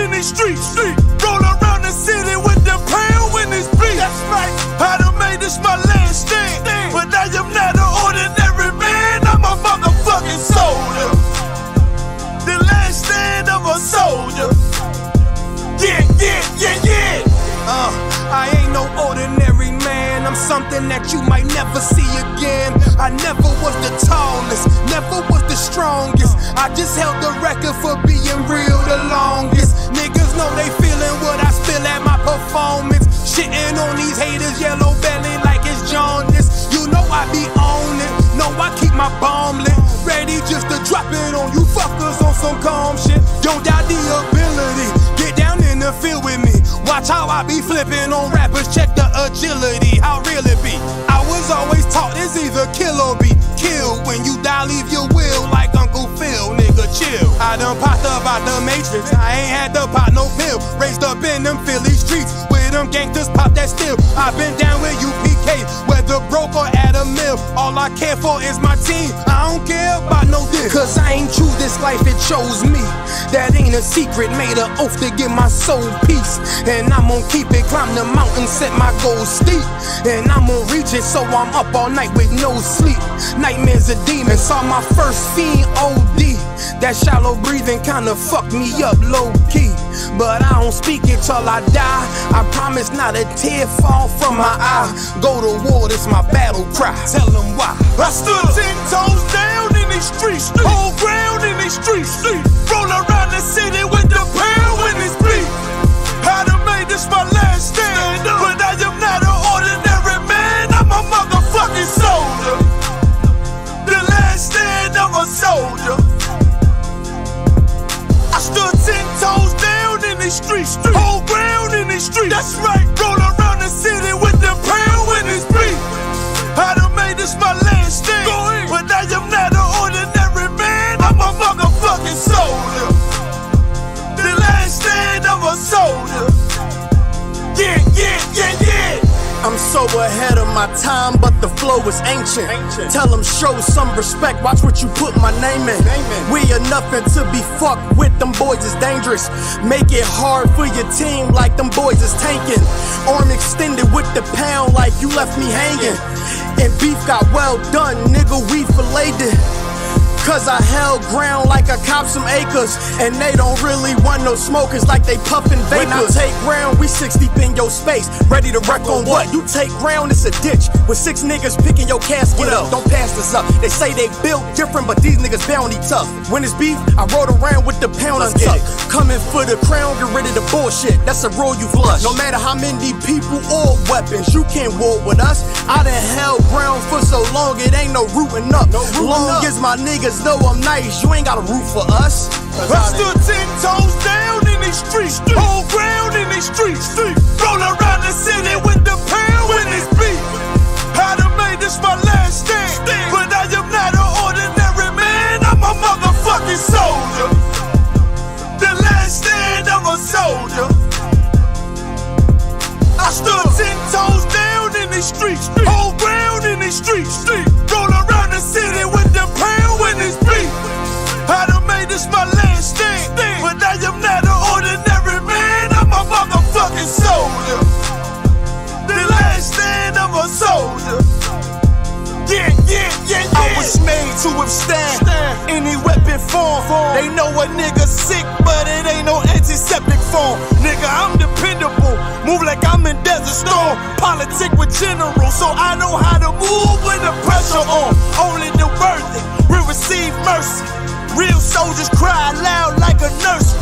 in these streets. Roll around the city with the pound in this beat. That's right. I done made this my last stand, but I am not an ordinary man. I'm a motherfucking soldier. The last stand of a soldier. Yeah. I ain't no ordinary man. I'm something that you might never see again. I never was the tallest, never was the strongest. I just held the record for being real the longest. Niggas know they feeling what I spill at my performance. Shitting on these haters, yellow belly like it's jaundice. You know I be on it, know I keep my bomb lit. Ready just to drop it on you fuckers on some calm shit. Don't doubt the ability, get down in the field with me. Watch how I be flipping on rappers, check the agility, how real it be. I was always taught it's either kill or be killed. When you die, leave your will like Uncle Phil, nigga chill. I done popped up out the Matrix, I ain't had to pop no pill. Raised up in them Philly streets, where them gangsters pop that still. I've been down with UPK, whether broke or at a mill. All I care for is my team, I don't care about no diss. Cause I ain't choose this life, it chose me. That ain't a secret, made an oath to give my soul peace. And I'm gon' keep it, climb the mountain, set my goals steep. And I'm gon' reach it, so I'm up all night with no sleep. Nightmares of demons, saw my first fiend OD. That shallow breathing kinda fucked me up low key. But I don't speak it till I die. I promise not a tear fall from my eye. Go to war, this my battle cry. Tell them why. I stood 10 toes down in these streets, hold ground in these streets. Roll around the city with the pound in this beat. I done made this my last stand, but I am not an ordinary man. I'm a motherfucking soldier. The last stand of a soldier. I stood 10 toes down in these streets, hold ground in these streets. That's right. Roll around the city with the pound in this beat. I done made this my last stand, but I am not an ordinary man. I'm a motherfucking soldier. The last stand of a soldier. Yeah. I'm so ahead of my time, but the flow is ancient. Tell them show some respect, watch what you put my name in. We are nothing to be fucked with, them boys is dangerous. Make it hard for your team like them boys is tanking. Arm extended with the pound like you left me hanging. And beef got well done, nigga, we filleted it. Cause I held ground like I copped some acres. And they don't really want no smokers like they puffin' vapors. When I take ground, we 6 deep in your space. Ready to wreck on what? You take ground, it's a ditch. With 6 niggas picking your casket up. Don't pass this up. They say they built different, but these niggas bounty tough. When it's beef, I rode around with the pound untucked. Coming for the crown, get rid of the bullshit. That's a rule you flush. No matter how many people or weapons, you can't war with us. I done held ground for so long, it ain't no rooting up. Long as my niggas know I'm nice, you ain't got a root for us. I stood 10 toes down in these streets, hold ground in these streets. Roll around the city with the pound in this beat. I done made this my last stand, but I am not an ordinary man. I'm a motherfucking soldier. The last stand of a soldier. I stood 10 toes down in these streets, hold ground in these streets. Roll around the city with the pound in this beat. I done made this my last stand, but I am not an ordinary man. I'm a motherfucking soldier. The last stand of a soldier. Yeah. I was made to withstand any weapon form. They know a nigga sick, but it ain't no antiseptic form. Nigga, I'm dependable. Move like I'm in Desert Storm. Politic with general, so I know how to move with the pressure on. Only the worthy will receive mercy. Real soldiers cry loud like a nurse.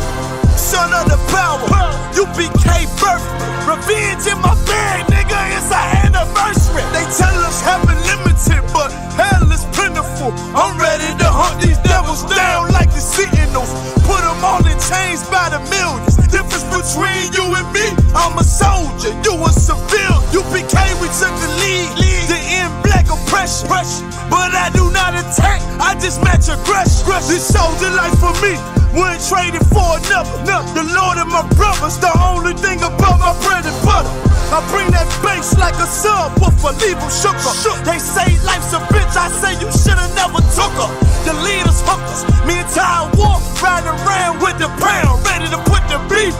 Son of the power, UPK birth. Revenge in my bag, nigga, it's our anniversary. They tell us heaven limited, but hell is plentiful. I'm ready to hunt these devils down like the Sentinels. Put them all in chains by the millions. Difference between you and me, I'm a soldier, you a civilian. UPK, we took the lead to end black oppression. But I do not attack, I just match aggression. This soldier life for me, wouldn't trade it for another. The Lord and my brothers, the only thing above my bread and butter. I bring that bass like a subwoofer, leave them shook up. They say life's a bitch, I say you should've never took her. The leaders hookers, me and Ty Wolf riding around with the pound, ready to put the beef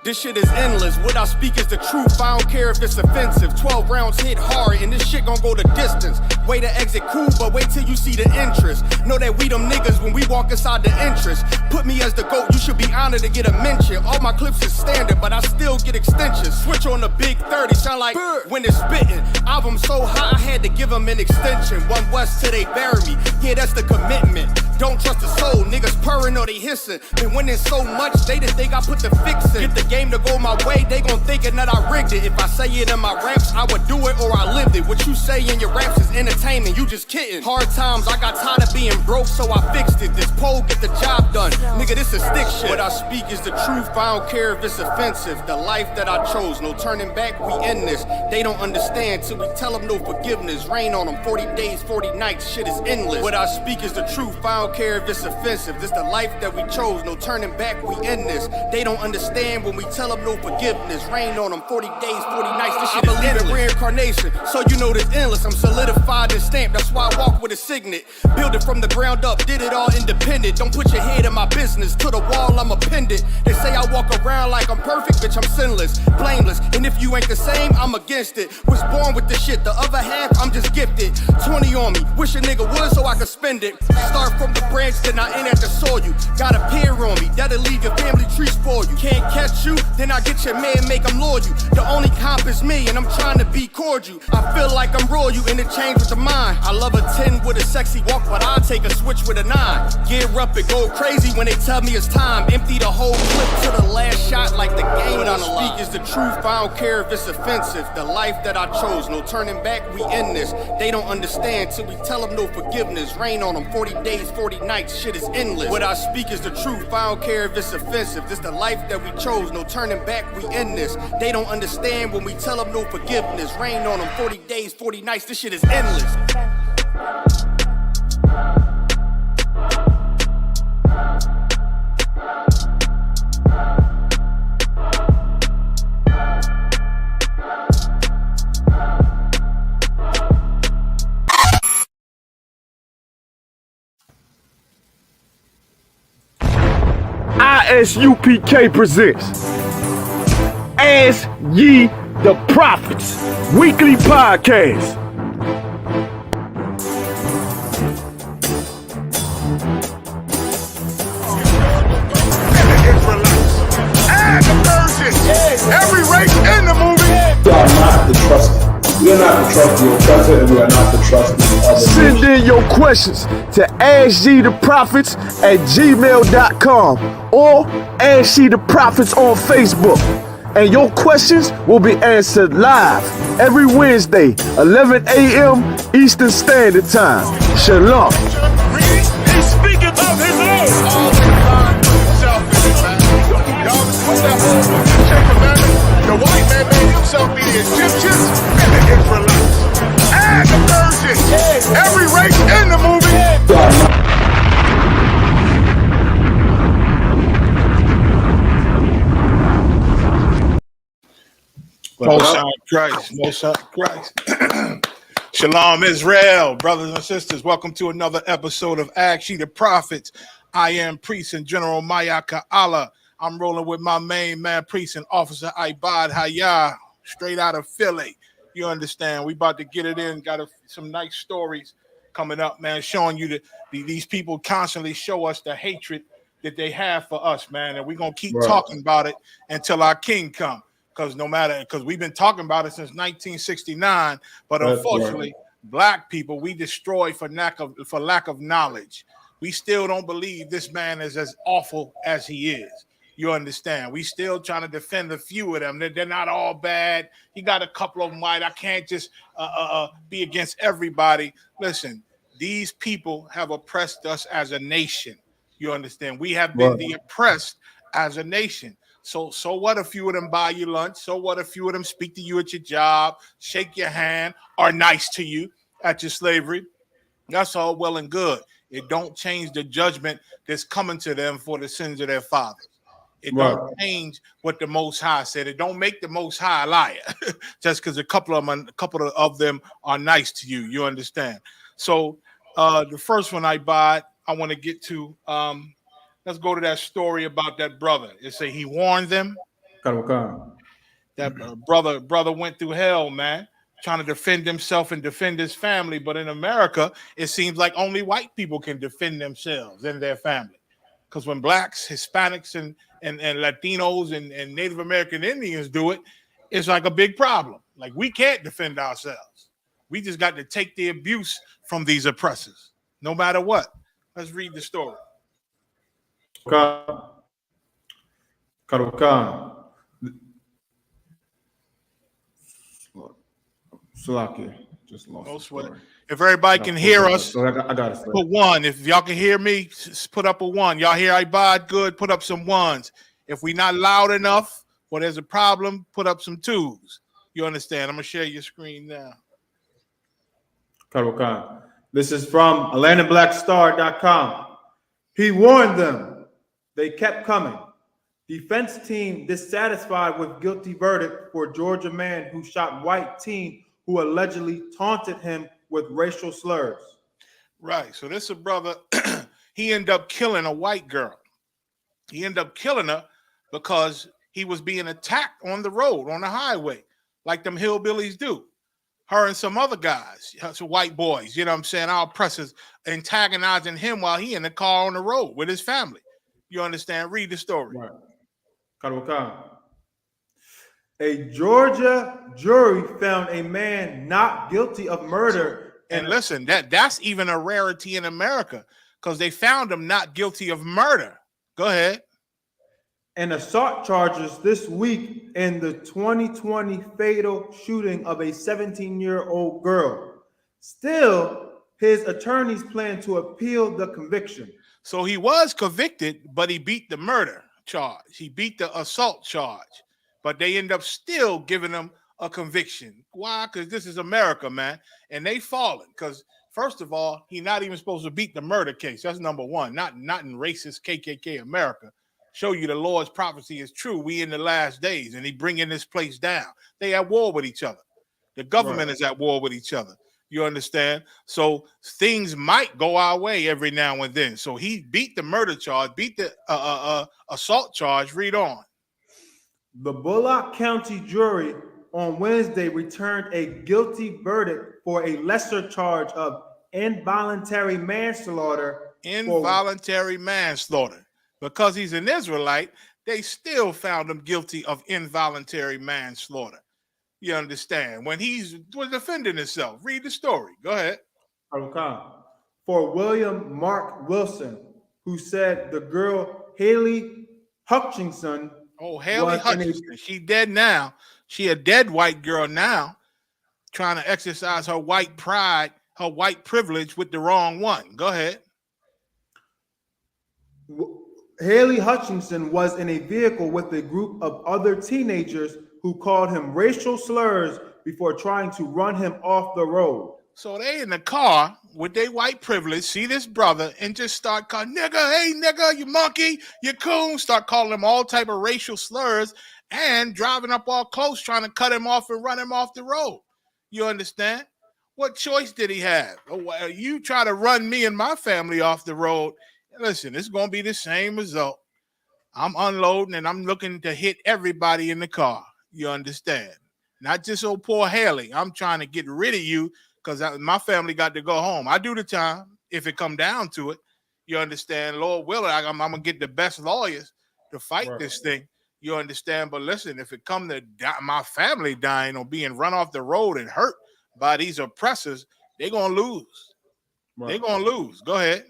This shit is endless. What I speak is the truth. I don't care if it's offensive. 12 rounds hit hard, and this shit gon' go the distance. Way to exit cool, but wait till you see the interest. Know that we them niggas when we walk inside the entrance. Put me as the GOAT, you should be honored to get a mention. All my clips is standard, but I still get extensions. Switch on the big 30, sound like when it's spitting. Album so hot, I had to give them an extension. One West till they bury me. Yeah, that's the commitment. Don't trust the soul, niggas purring or they hissing. Been winning so much, they didn't think I put the fix in. Get the game to go my way, they gon' thinkin' that I rigged it. If I say it in my raps, I would do it or I lived it. What you say in your raps is entertainment, you just kidding. Hard times, I got tired of being broke, so I fixed it. This pole get the job done. Nigga, this is stick shit. What I speak is the truth, I don't care if it's offensive. The life that I chose, no turning back, we in this. They don't understand till we tell them no forgiveness. Rain on them, 40 days, 40 nights, shit is endless. What I speak is the truth, I don't care if it's offensive. This the life that we chose, no turning back, we in this. They don't understand when we tell them no forgiveness. Rain on them, 40 days, 40 nights, this shit is endless. Reincarnation, so you know this endless. I'm solidified and stamped, that's why I walk with a signet. Build it from the ground up, did it all independent. Don't put your head in my business, to the wall I'm appended. They say I walk around like I'm perfect, bitch, I'm sinless, blameless. And if you ain't the same, I'm against it. Was born with the shit, the other half, I'm just gifted. 20 on me, wish a nigga would so I could spend it. Start from the branch, then I end at the soil. You got a peer on me, that'll leave your family tree spoil you. Can't catch you, then I get your man, make him lure you. The only comp is me, and I'm trying to be cordial. I feel like I'm royal, you interchange with the mind. I love a 10 with a sexy walk, but I'll take a switch with a 9. Gear up and go crazy when they tell me it's time. Empty the whole clip to the last shot like the game on the line. Speak is the truth, I don't care if it's offensive. The life that I chose, no turning back, we in this. They don't understand till we tell them no forgiveness. Rain on them, 40 days, 40 nights, shit is endless. What I speak is the truth, I don't care if it's offensive. This the life that we chose, no turning back, we in this. They don't understand when we tell them no forgiveness. Rain on them, 40 days, 40 nights, this shit is endless. ISUPK presents Ask Ye the Prophets weekly podcast. Every race in the movie. We are not the trusted. We are not the trusted. We are trusted, and we are not the trusted. Send in your questions to AskYeTheProphets@gmail.com or Ask Ye the Prophets on Facebook. And your questions will be answered live every Wednesday, 11 a.m. Eastern Standard Time. Shalom. He's speaking of his own. What's that whole the white man made himself be the Egyptians and the Israelites. And the Persians. Every race in the movie. Most High Christ, Most High Christ. Shalom, Israel, brothers and sisters. Welcome to another episode of Ask Ye the Prophets. I am Priest and General Mayaka Allah. I'm rolling with my main man, Priest and Officer Ibad Hayah, straight out of Philly. You understand? We about to get it in. Got some nice stories coming up, man, showing you that these people constantly show us the hatred that they have for us, man. And we're going to keep talking about it until our king comes. Because we've been talking about it since 1969, but unfortunately, black people we destroyed for lack of knowledge. We still don't believe this man is as awful as he is. You understand? We still trying to defend a few of them. They're not all bad. You got a couple of them white. I can't just be against everybody. Listen, these people have oppressed us as a nation. You understand? We have been the oppressed as a nation. So what a few of them buy you lunch? So what a few of them speak to you at your job, shake your hand, are nice to you at your slavery? That's all well and good. It don't change the judgment that's coming to them for the sins of their fathers. It don't change what the Most High said. It don't make the Most High a liar just because a couple of them are nice to you. You understand? So the first one I want to get to. Let's go to that story about that brother. It say he warned them. That brother went through hell, man, trying to defend himself and defend his family. But in America, it seems like only white people can defend themselves and their family. Because when blacks, Hispanics, and Latinos and Native American Indians do it, it's like a big problem. Like, we can't defend ourselves. We just got to take the abuse from these oppressors, no matter what. Let's read the story. Just lost. If everybody can hear us, I got it. Put one. If y'all can hear me, put up a one. Y'all hear Ibad? Good. Put up some ones. If we not loud enough or there's a problem, put up some twos. You understand? I'm gonna share your screen now. This is from AtlantaBlackStar.com. He warned them. They kept coming. Defense team dissatisfied with guilty verdict for Georgia man who shot white teen who allegedly taunted him with racial slurs. Right. So this is a brother. He ended up killing a white girl. He ended up killing her because he was being attacked on the road, on the highway, like them hillbillies do. Her and some other guys, some white boys, you know what I'm saying? Our oppressors antagonizing him while he in the car on the road with his family. You understand? Read the story. Right. A Georgia jury found a man not guilty of murder. And listen, that's even a rarity in America because they found him not guilty of murder. Go ahead. And assault charges this week in the 2020 fatal shooting of a 17-year-old girl. Still, his attorneys plan to appeal the conviction. So he was convicted, but he beat the murder charge. He beat the assault charge, but they end up still giving him a conviction. Why? Because this is America, man, and they falling. Because first of all, he's not even supposed to beat the murder case. That's number one. Not in racist KKK America. Show you the Lord's prophecy is true. We in the last days, and he bringing this place down. They at war with each other. The government is at war with each other. You understand? So things might go our way every now and then. So he beat the murder charge, beat the assault charge. Read on. The Bullock County jury on Wednesday returned a guilty verdict for a lesser charge of involuntary manslaughter. Involuntary manslaughter. Because he's an Israelite, they still found him guilty of involuntary manslaughter. You understand? When he was defending himself. Read the story. Go ahead. For William Mark Wilson, who said the girl Haley Hutchinson. Oh, Haley Hutchinson. She dead now. She a dead white girl now, trying to exercise her white pride, her white privilege with the wrong one. Go ahead. Haley Hutchinson was in a vehicle with a group of other teenagers who called him racial slurs before trying to run him off the road. So they in the car with their white privilege, see this brother, and just start calling, nigga, hey, nigga, you monkey, you coon, start calling him all type of racial slurs and driving up all close, trying to cut him off and run him off the road. You understand? What choice did he have? You try to run me and my family off the road. Listen, it's going to be the same result. I'm unloading and I'm looking to hit everybody in the car. You understand? Not just old poor Haley. I'm trying to get rid of you because my family got to go home. I do the time if it come down to it. You understand? Lord willing, I'm going to get the best lawyers to fight this thing. You understand? But listen, if it come to my family dying or being run off the road and hurt by these oppressors, they're going to lose. They're going to lose. Go ahead.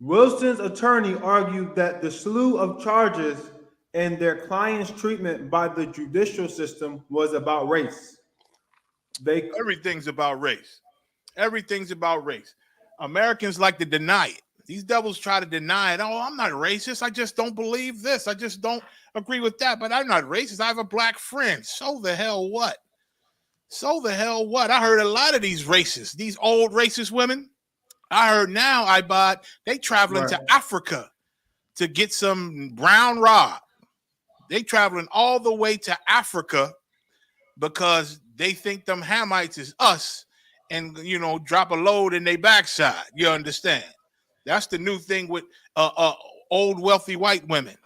Wilson's attorney argued that the slew of charges and their client's treatment by the judicial system was about race. Everything's about race. Everything's about race. Americans like to deny it. These devils try to deny it. Oh, I'm not racist. I just don't believe this. I just don't agree with that. But I'm not racist. I have a black friend. So the hell what? So the hell what? I heard a lot of these racists, these old racist women. I heard now, Ibad, they traveling to Africa to get some brown rod. They traveling all the way to Africa because they think them Hamites is us and, you know, drop a load in their backside. You understand? That's the new thing with old wealthy white women,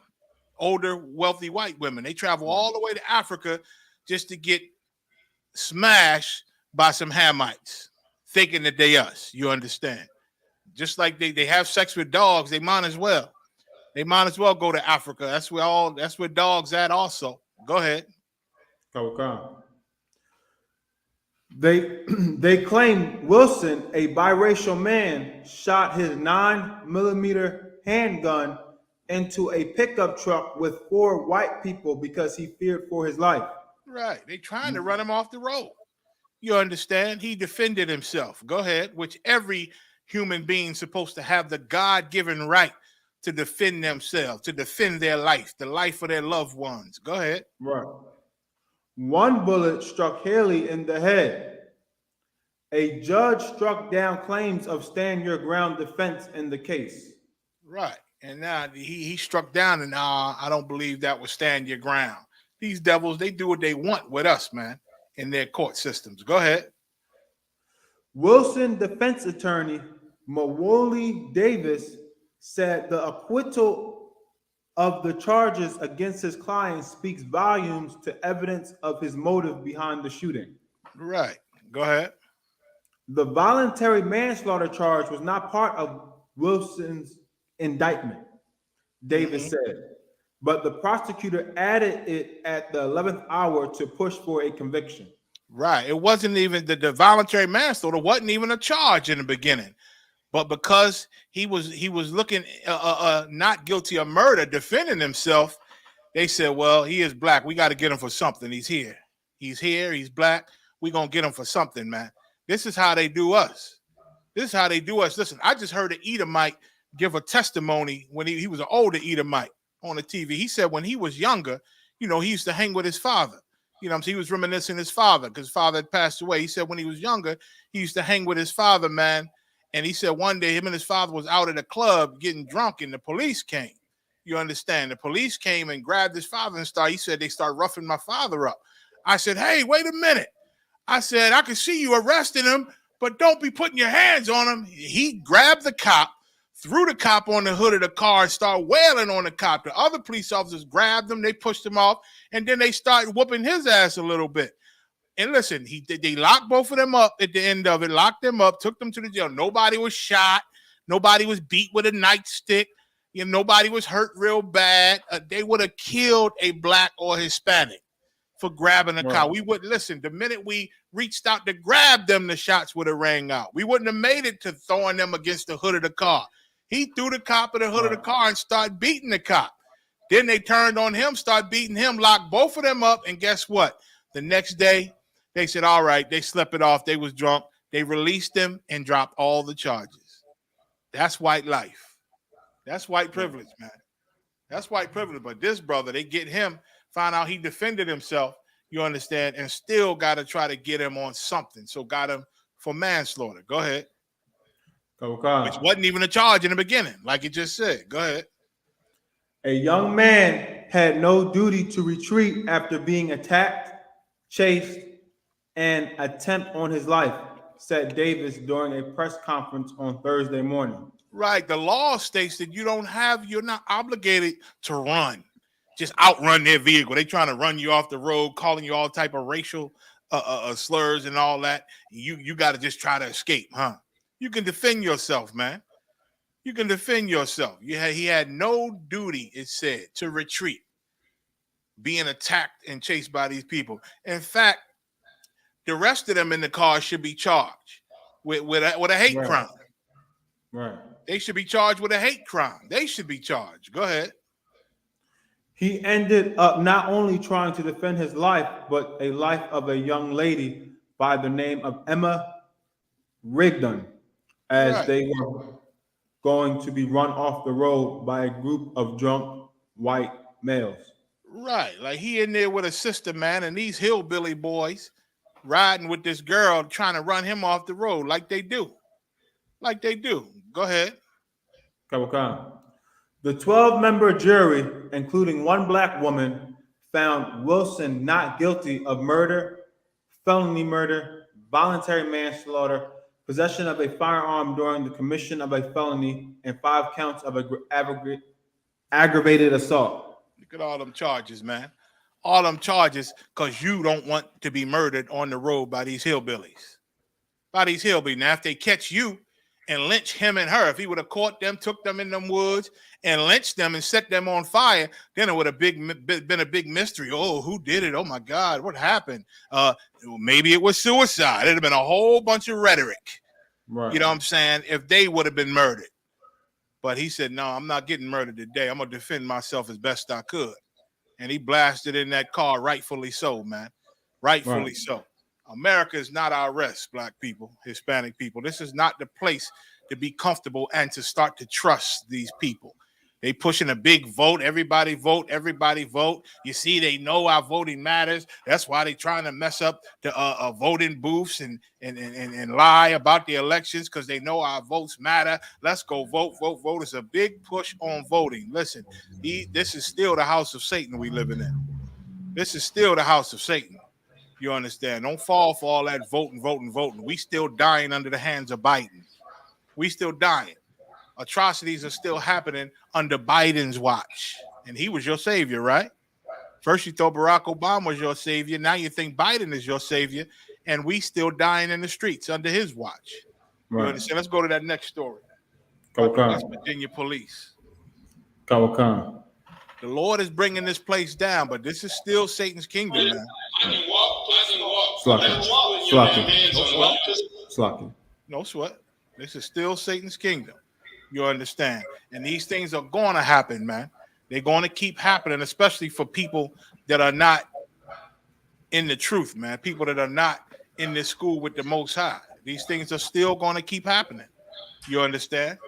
older wealthy white women. They travel all the way to Africa just to get smashed by some Hamites, thinking that they us. You understand? Just like they have sex with dogs, they might as well. They might as well go to Africa. That's where dogs at also. Go ahead. Okay. They claim Wilson, a biracial man, shot his 9mm handgun into a pickup truck with 4 white people because he feared for his life. Right. They trying to run him off the road. You understand? He defended himself. Go ahead, which every human being supposed to have the God-given right to defend themselves, to defend their life, the life of their loved ones. Go ahead. Right. One bullet struck Haley in the head. A judge struck down claims of stand your ground defense in the case. Right. And now he struck down, and I don't believe that would stand your ground. These devils, they do what they want with us, man, in their court systems. Go ahead. Wilson defense attorney Mawoli Davis said the acquittal of the charges against his client speaks volumes to evidence of his motive behind the shooting. Right. Go ahead. The voluntary manslaughter charge was not part of Wilson's indictment, Davis said, but the prosecutor added it at the 11th hour to push for a conviction. Right. It wasn't even the voluntary manslaughter wasn't even a charge in the beginning. But because he was looking not guilty of murder, defending himself, they said, well, he is black. We got to get him for something. He's here. He's black. We're going to get him for something, man. This is how they do us. Listen, I just heard an Edomite give a testimony when he was an older Edomite on the TV. He said when he was younger, he used to hang with his father. He was reminiscing his father because his father had passed away. He said when he was younger, he used to hang with his father, man. And he said one day him and his father was out at a club getting drunk and the police came. You understand? The police came and grabbed his father and he said they started roughing my father up. I said, hey, wait a minute. I said, I can see you arresting him, but don't be putting your hands on him. He grabbed the cop, threw the cop on the hood of the car and started wailing on the cop. The other police officers grabbed him, they pushed him off, and then they started whooping his ass a little bit. And listen, they locked both of them up at the end of it, locked them up, took them to the jail. Nobody was shot. Nobody was beat with a nightstick. Nobody was hurt real bad. They would have killed a black or Hispanic for grabbing a car. We wouldn't listen. The minute we reached out to grab them, the shots would have rang out. We wouldn't have made it to throwing them against the hood of the car. He threw the cop at the hood of the car and started beating the cop. Then they turned on him, started beating him, locked both of them up, and guess what? The next day, they said, all right, they slept it off. They was drunk. They released them and dropped all the charges. That's white life. That's white privilege, man. That's white privilege. But this brother, they get him, found out he defended himself, you understand, and still got to try to get him on something. So got him for manslaughter. Go ahead. Okay. Which wasn't even a charge in the beginning, like you just said. Go ahead. A young man had no duty to retreat after being attacked, chased, and attempt on his life, said Davis during a press conference on Thursday morning. Right. The law states that you're not obligated to run, just outrun their vehicle. They trying to run you off the road, calling you all type of racial slurs and all that. You got to just try to escape, huh? You can defend yourself, man. You can defend yourself. He had no duty, it said, to retreat, being attacked and chased by these people. In fact, the rest of them in the car should be charged with a hate crime. Right. They should be charged with a hate crime. They should be charged. Go ahead. He ended up not only trying to defend his life, but a life of a young lady by the name of Emma Rigdon, as they were going to be run off the road by a group of drunk white males. Right. Like he in there with a sister, man, and these hillbilly boys riding with this girl trying to run him off the road like they do. Go ahead. Okay. The 12-member jury, including one black woman, found Wilson not guilty of murder, felony murder, voluntary manslaughter, possession of a firearm during the commission of a felony, and 5 counts of aggravated assault. Look at all them charges, man. All them charges because you don't want to be murdered on the road by these hillbillies. By these hillbillies. Now, if they catch you and lynch him and her, if he would have caught them, took them in them woods, and lynched them and set them on fire, then it would have been a big mystery. Oh, who did it? Oh, my God, what happened? Maybe it was suicide. It'd have been a whole bunch of rhetoric. Right. You know what I'm saying? If they would have been murdered. But he said, no, I'm not getting murdered today. I'm going to defend myself as best I could. And he blasted in that car, rightfully so, man. Rightfully so. America is not our rest, black people, Hispanic people. This is not the place to be comfortable and to start to trust these people. They pushing a big vote. Everybody vote. Everybody vote. You see, they know our voting matters. That's why they trying to mess up the voting booths and lie about the elections because they know our votes matter. Let's go vote, vote, vote. It's a big push on voting. Listen, this is still the house of Satan we living in. This is still the house of Satan. You understand? Don't fall for all that voting, voting, voting. We still dying under the hands of Biden. We still dying. Atrocities are still happening under Biden's watch. And he was your savior, right? First you thought Barack Obama was your savior. Now you think Biden is your savior. And we still dying in the streets under his watch. Right. You understand? Let's go to that next story. West Virginia police. The Lord is bringing this place down, but this is still Satan's kingdom, man. I can walk. Slocking. No sweat. This is still Satan's kingdom. You understand? And these things are going to happen, man. They're going to keep happening, especially for people that are not in the truth, man. People that are not in this school with the Most High. These things are still going to keep happening. You understand?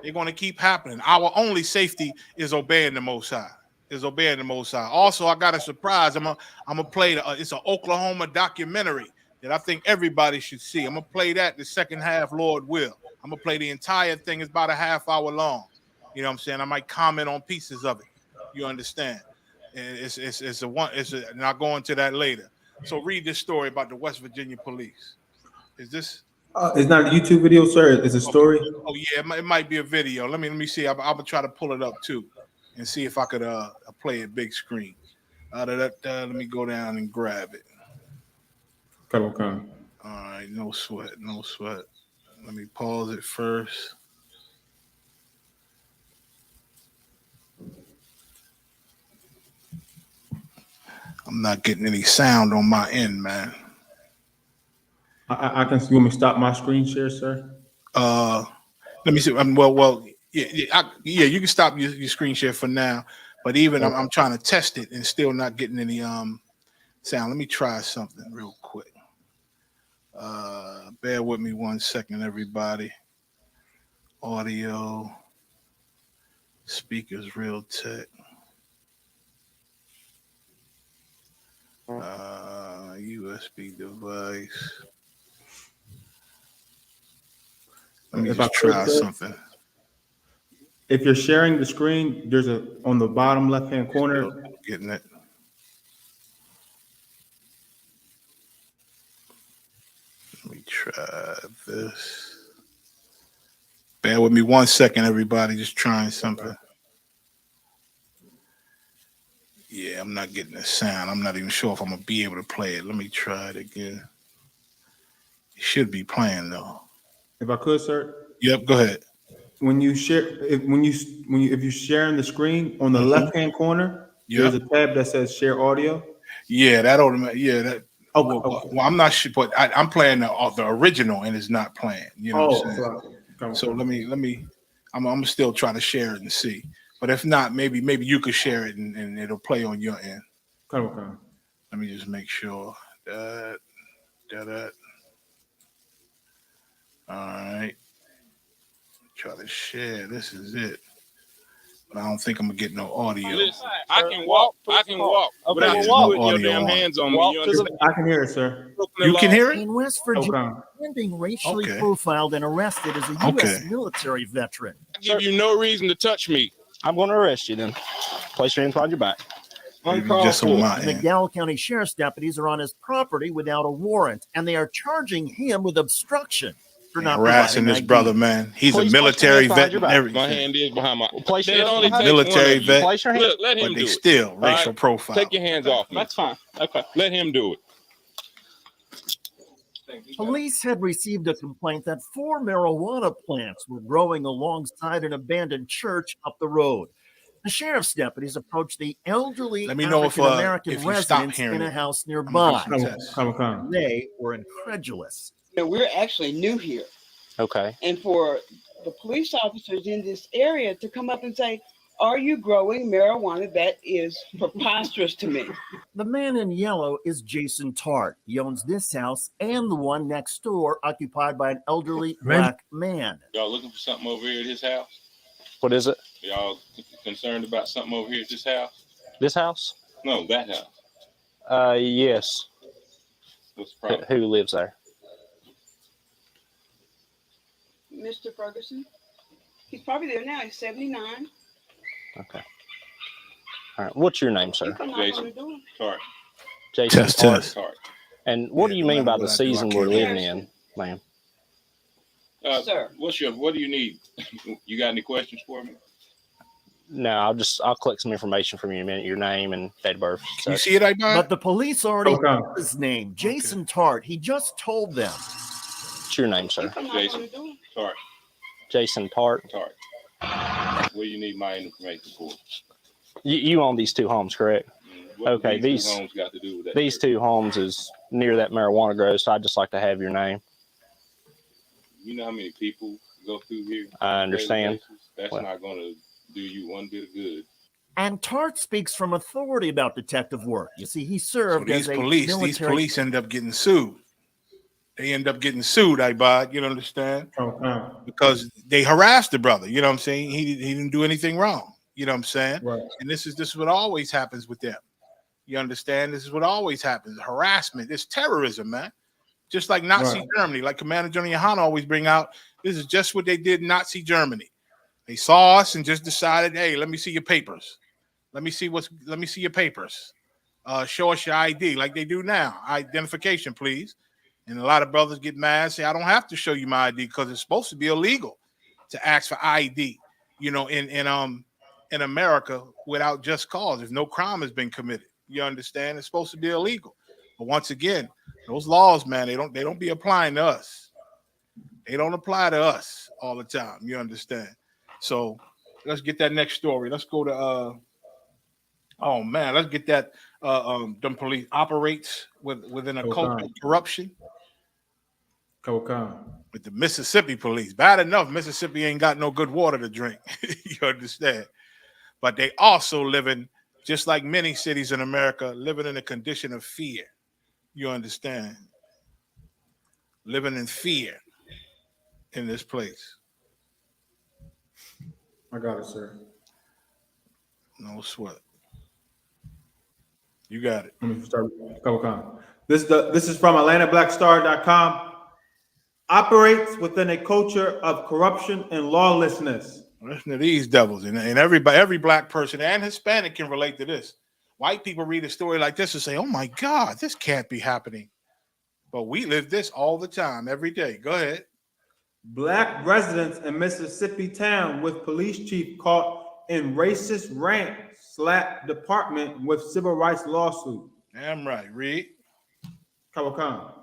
They're going to keep happening. Our only safety is obeying the Most High. Also, I got a surprise. I'm gonna play. It's an Oklahoma documentary that I think everybody should see. I'm gonna play that the second half, Lord will. I'm gonna play the entire thing. It's about a half hour long. You know what I'm saying? I might comment on pieces of it. You understand? And and I'll go into that later. So read this story about the West Virginia police. Is this? It's not a YouTube video, sir. It's a story. Okay. Oh yeah, it might be a video. Let me see. I'm gonna try to pull it up too, and see if I could play it big screen. Let me go down and grab it. Okay. All right, no sweat. Let me pause it first. I'm not getting any sound on my end, man. I can. You want me to stop my screen share, sir? Let me see. Yeah. You can stop your screen share for now. But even okay. I'm trying to test it and still not getting any sound. Let me try something real quick. Bear with me 1 second, everybody. Audio, speakers, Realtek. USB device. Let me just try something. If you're sharing the screen, there's on the bottom left-hand corner. Getting it. Let me try this. Bear with me 1 second, everybody. Just trying something. Yeah, I'm not getting the sound. I'm not even sure if I'm going to be able to play it. Let me try it again. It should be playing, though. If I could, sir. Yep, go ahead. When you share, if you're sharing the screen on the left-hand corner, there's a tab that says share audio. Yeah, that automatic. Yeah, that. Okay. Well, I'm not sure, but I'm playing the original, and it's not playing. You know what I'm saying? So let me. I'm still trying to share it and see. But if not, maybe you could share it and it'll play on your end. Okay. Let me just make sure that. All right. Try to share. This is it. But I don't think I'm gonna get no audio. Listen, I can walk. Okay, without you putting your damn hands on me. I can hear it, sir. You can hear it? In West Virginia, being racially profiled and arrested as a U.S. military veteran. I give you no reason to touch me. I'm going to arrest you then. Place your hands behind your back. Just on my end. McDowell County Sheriff's deputies are on his property without a warrant, and they are charging him with obstruction. for not harassing this providing brother, ID. man. He's Please a place your military hands behind vet your and back. everything. My hand is behind my. Place your It hands only behind takes military one of you. vet. Place your hands. Look, let him But they do it. still All racial right? profile. Take your hands off me. That's fine. Okay. Let him do it. Police had received a complaint that 4 marijuana plants were growing alongside an abandoned church up the road. The sheriff's deputies approached the elderly Let me know African American if you stop residents hearing in a it. house I'm nearby. gonna do some tests. Come. They were incredulous. We're actually new here. Okay. And for the police officers in this area to come up and say, "Are you growing marijuana?" That is preposterous to me. The man in yellow is Jason Tart. He owns this house and the one next door occupied by an elderly black man. Y'all looking for something over here at his house? What is it? Y'all concerned about something over here at this house? This house? No, that house. Yes. What's the problem? Who lives there? Mr. Ferguson, he's probably there now. He's 79. Okay. All right. What's your name, sir? You can knock on the door. Tart. Jason Test, Tart. test. Tart. And what do you no mean matter by the what I do, I season we're can't living hear in, ma'am? Sir. What do you need? You got any questions for me? No, I'll collect some information from you in a minute. Your name and date of birth. Can you see it, Ivan? But the police already Okay. know his name, Jason Tart. He just told them. What's your name, You sir? can knock on Jason. the door. Tart. Jason Tart. Tart. What do you need my information for? You own these two homes, correct? What Okay, do these- two homes got to do with that? These two homes is near that marijuana grow, so I'd just like to have your name. You know how many people go through here? I understand. That's Well- not going to do you one bit of good. And Tart speaks from authority about detective work. You see, he So served these as a police military end up getting sued. They end up getting sued, Ibad, you understand? Because they harassed the brother, you know what I'm saying? He didn't do anything wrong, you know what I'm saying? Right. And this is what always happens with them. You understand? This is what always happens. Harassment. It's terrorism, man. Just like Nazi Right. Germany, like Commander Johnny Yohana always bring out. This is just what they did in Nazi Germany. They saw us and just decided, hey, let me see your papers. Let me see your papers. Show us your ID like they do now. Identification, please. And a lot of brothers get mad, say, I don't have to show you my ID because it's supposed to be illegal to ask for ID, you know, in America without just cause. If no crime has been committed, you understand? It's supposed to be illegal. But once again, those laws, man, they don't be applying to us. They don't apply to us all the time. You understand? So let's get that next story. Let's go to oh man, let's get that them police operates within a cult of corruption. With the Mississippi police. Bad enough, Mississippi ain't got no good water to drink. You understand? But they also living, just like many cities in America, living in a condition of fear. You understand? Living in fear in this place. I got it, sir. No sweat. You got it. Let me start. This is from AtlantaBlackStar.com. Operates within a culture of corruption and lawlessness. Listen to these devils, and everybody, every black person and Hispanic can relate to this. White people read a story like this and say, "Oh my God, this can't be happening," but we live this all the time, every day. Go ahead. Black residents in Mississippi town with police chief caught in racist rant slap department with civil rights lawsuit. Damn right. Read. Kawakan.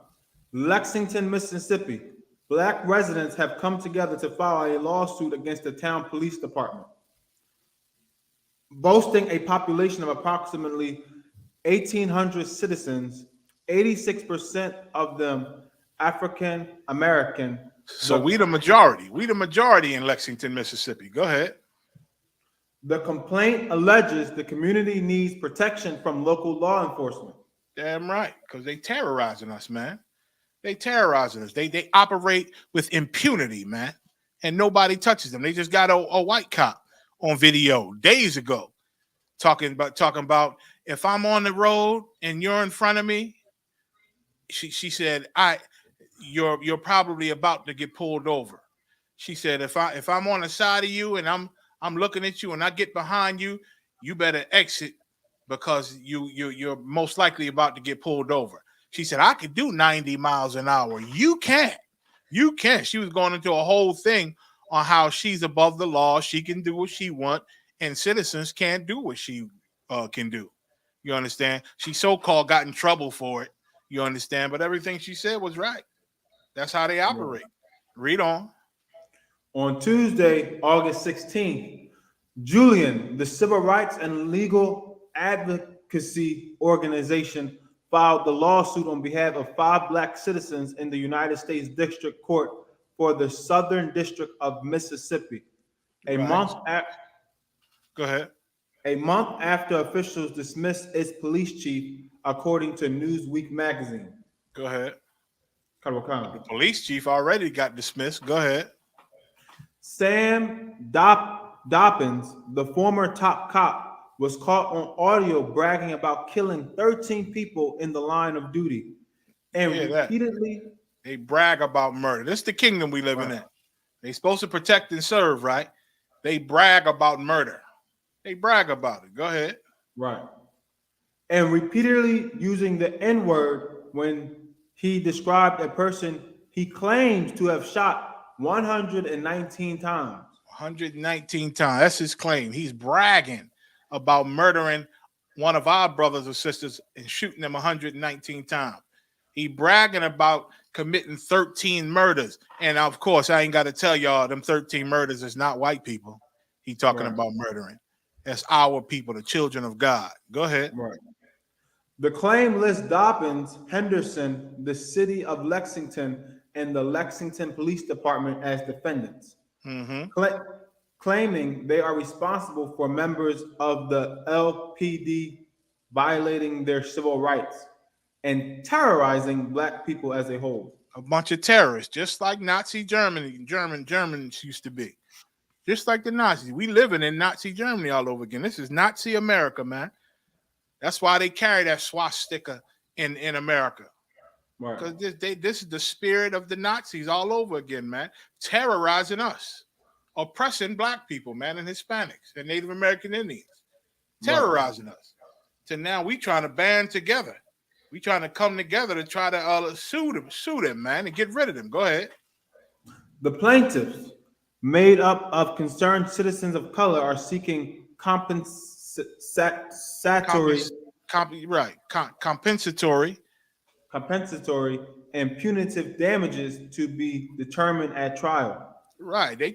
Lexington, Mississippi. Black residents have come together to file a lawsuit against the town police department. Boasting a population of approximately 1,800 citizens, 86% of them African American. So we the majority. We the majority in Lexington, Mississippi. Go ahead. The complaint alleges the community needs protection from local law enforcement. Damn right, because they terrorizing us, man. They terrorizing us. They operate with impunity, man, and nobody touches them. They just got a white cop on video days ago talking about if I'm on the road and you're in front of me, she said, you're probably about to get pulled over. She said, if I'm on the side of you and I'm looking at you and I get behind you, you better exit because you're most likely about to get pulled over. She said, I could do 90 miles an hour. You can't. You can. She was going into a whole thing on how she's above the law. She can do what she wants, and citizens can't do what she can do. You understand? She so-called got in trouble for it. You understand? But everything she said was right. That's how they operate. Read on. On Tuesday, August 16th, Julian, the civil rights and legal advocacy organization, filed the lawsuit on behalf of 5 black citizens in the United States District Court for the Southern District of Mississippi. Right. Go ahead. A month after officials dismissed its police chief, according to Newsweek magazine. Go ahead. The Kawakami. police chief already got dismissed. Go ahead. Sam Dobbins, the former top cop, was caught on audio bragging about killing 13 people in the line of duty. And repeatedly, they brag about murder. This is the kingdom we living in. They supposed to protect and serve, right? They brag about murder. They brag about it. Go ahead. Right. And repeatedly using the N-word when he described a person he claims to have shot 119 times. 119 times. That's his claim. He's bragging about murdering one of our brothers or sisters and shooting them 119 times. He bragging about committing 13 murders. And of course, I ain't got to tell y'all them 13 murders is not white people. He talking about murdering. That's our people, the children of God. Go ahead. Right. The claim lists Dobbins, Henderson, the city of Lexington, and the Lexington Police Department as defendants, claiming they are responsible for members of the LPD violating their civil rights and terrorizing black people as a whole. A bunch of terrorists, just like Nazi Germany, Germans used to be. Just like the Nazis. We living in Nazi Germany all over again. This is Nazi America, man. That's why they carry that swastika in America. Right. Because this is the spirit of the Nazis all over again, man. Terrorizing us. Oppressing black people, man, and Hispanics and Native American Indians. Terrorizing us. So now we trying to band together. We trying to come together to try to sue them, man, and get rid of them. Go ahead. The plaintiffs, made up of concerned citizens of color, are seeking compensatory and punitive damages to be determined at trial. Right. They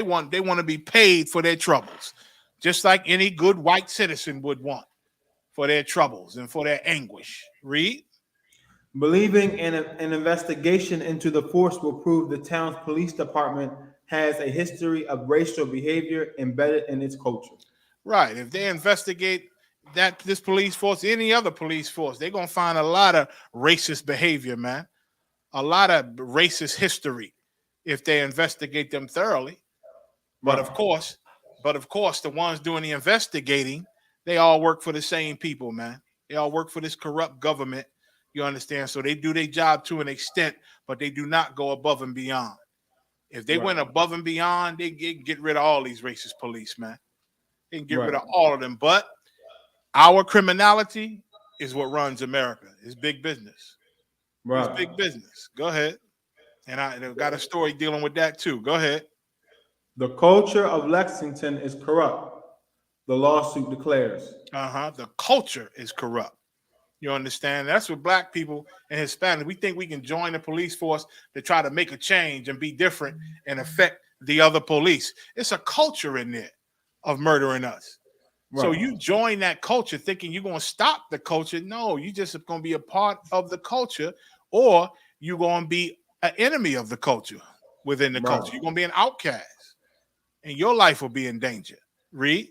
want to be paid for their troubles, just like any good white citizen would want for their troubles and for their anguish. Read. Believing an investigation into the force will prove the town's police department has a history of racial behavior embedded in its culture. Right. If they investigate this police force, any other police force, they're going to find a lot of racist behavior, man. A lot of racist history if they investigate them thoroughly. But of course, the ones doing the investigating, they all work for the same people, man. They all work for this corrupt government. You understand? So they do their job to an extent, but they do not go above and beyond. If they went above and beyond, they get rid of all these racist police, man. They can get rid of all of them. But our criminality is what runs America. It's big business. Right. It's big business. Go ahead. And I got a story dealing with that too. Go ahead. The culture of Lexington is corrupt, the lawsuit declares. The culture is corrupt. You understand? That's what black people and Hispanics, we think we can join the police force to try to make a change and be different and affect the other police. It's a culture in there of murdering us. Right. So you join that culture thinking you're going to stop the culture. No, you just going to be a part of the culture, or you're going to be an enemy of the culture within the culture. You're going to be an outcast and your life will be in danger. Read.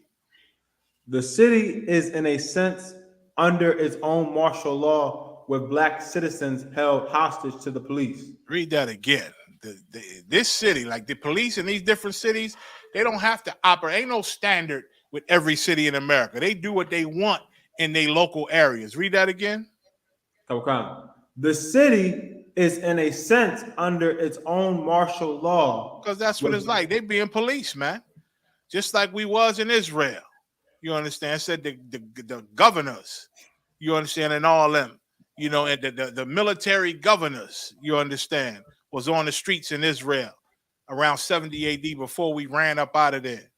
The city is in a sense under its own martial law, with black citizens held hostage to the police. Read that again. This city, like the police in these different cities, they don't have to operate. Ain't no standard with every city in America. They do what they want in their local areas. Read that again. Okay. The city is in a sense under its own martial law. Because that's what it's like. They being police, man. Just like we was in Israel. You understand? Said the governors, you understand, and all them, you know, and the military governors, you understand, was on the streets in Israel around 70 AD before we ran up out of there.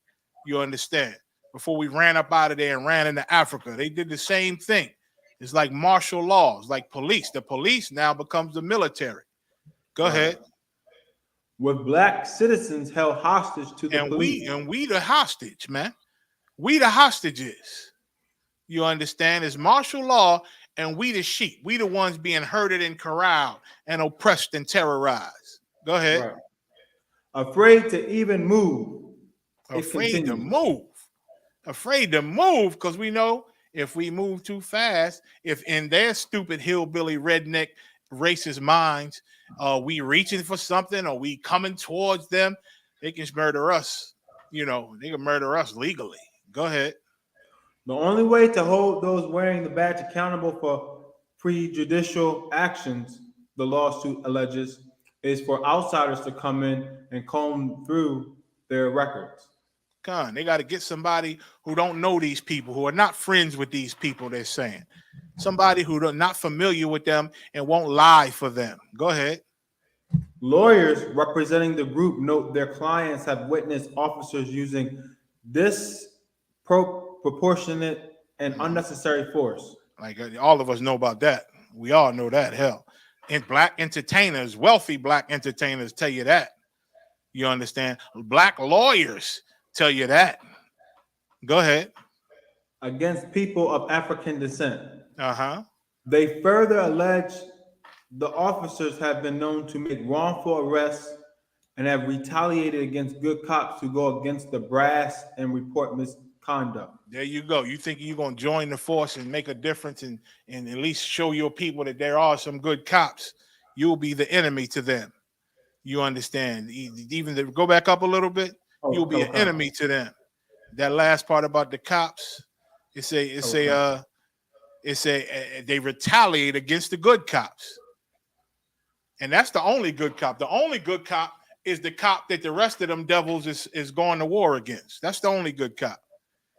You understand? Before we ran up out of there and ran into Africa. They did the same thing. It's like martial laws, like police. The police now becomes the military. Go ahead. With black citizens held hostage to the police. We the hostage, man. We the hostages. You understand? It's martial law, and we the sheep. We the ones being herded and corralled and oppressed and terrorized. Go ahead. Right. Afraid to even move. Afraid to move. Afraid to move because we know if we move too fast, if in their stupid hillbilly redneck racist minds, we reaching for something or we coming towards them, they can murder us. You know, they can murder us legally. Go ahead. The only way to hold those wearing the badge accountable for prejudicial actions, the lawsuit alleges, is for outsiders to come in and comb through their records. They got to get somebody who don't know these people, who are not friends with these people, they're saying. Somebody who are not familiar with them and won't lie for them. Go ahead. Lawyers representing the group note their clients have witnessed officers using disproportionate and unnecessary force. Like all of us know about that. We all know that. Hell, and black entertainers, wealthy black entertainers tell you that. You understand? Black lawyers tell you that. Go ahead. Against people of African descent. Uh-huh. They further allege the officers have been known to make wrongful arrests and have retaliated against good cops who go against the brass and report misconduct. There you go. You think you're going to join the force and make a difference and at least show your people that there are some good cops. You'll be the enemy to them. You understand? Even to go back up a little bit, you'll be an enemy to them. That last part about the cops, they retaliate against the good cops. And that's the only good cop. The only good cop is the cop that the rest of them devils is going to war against. That's the only good cop.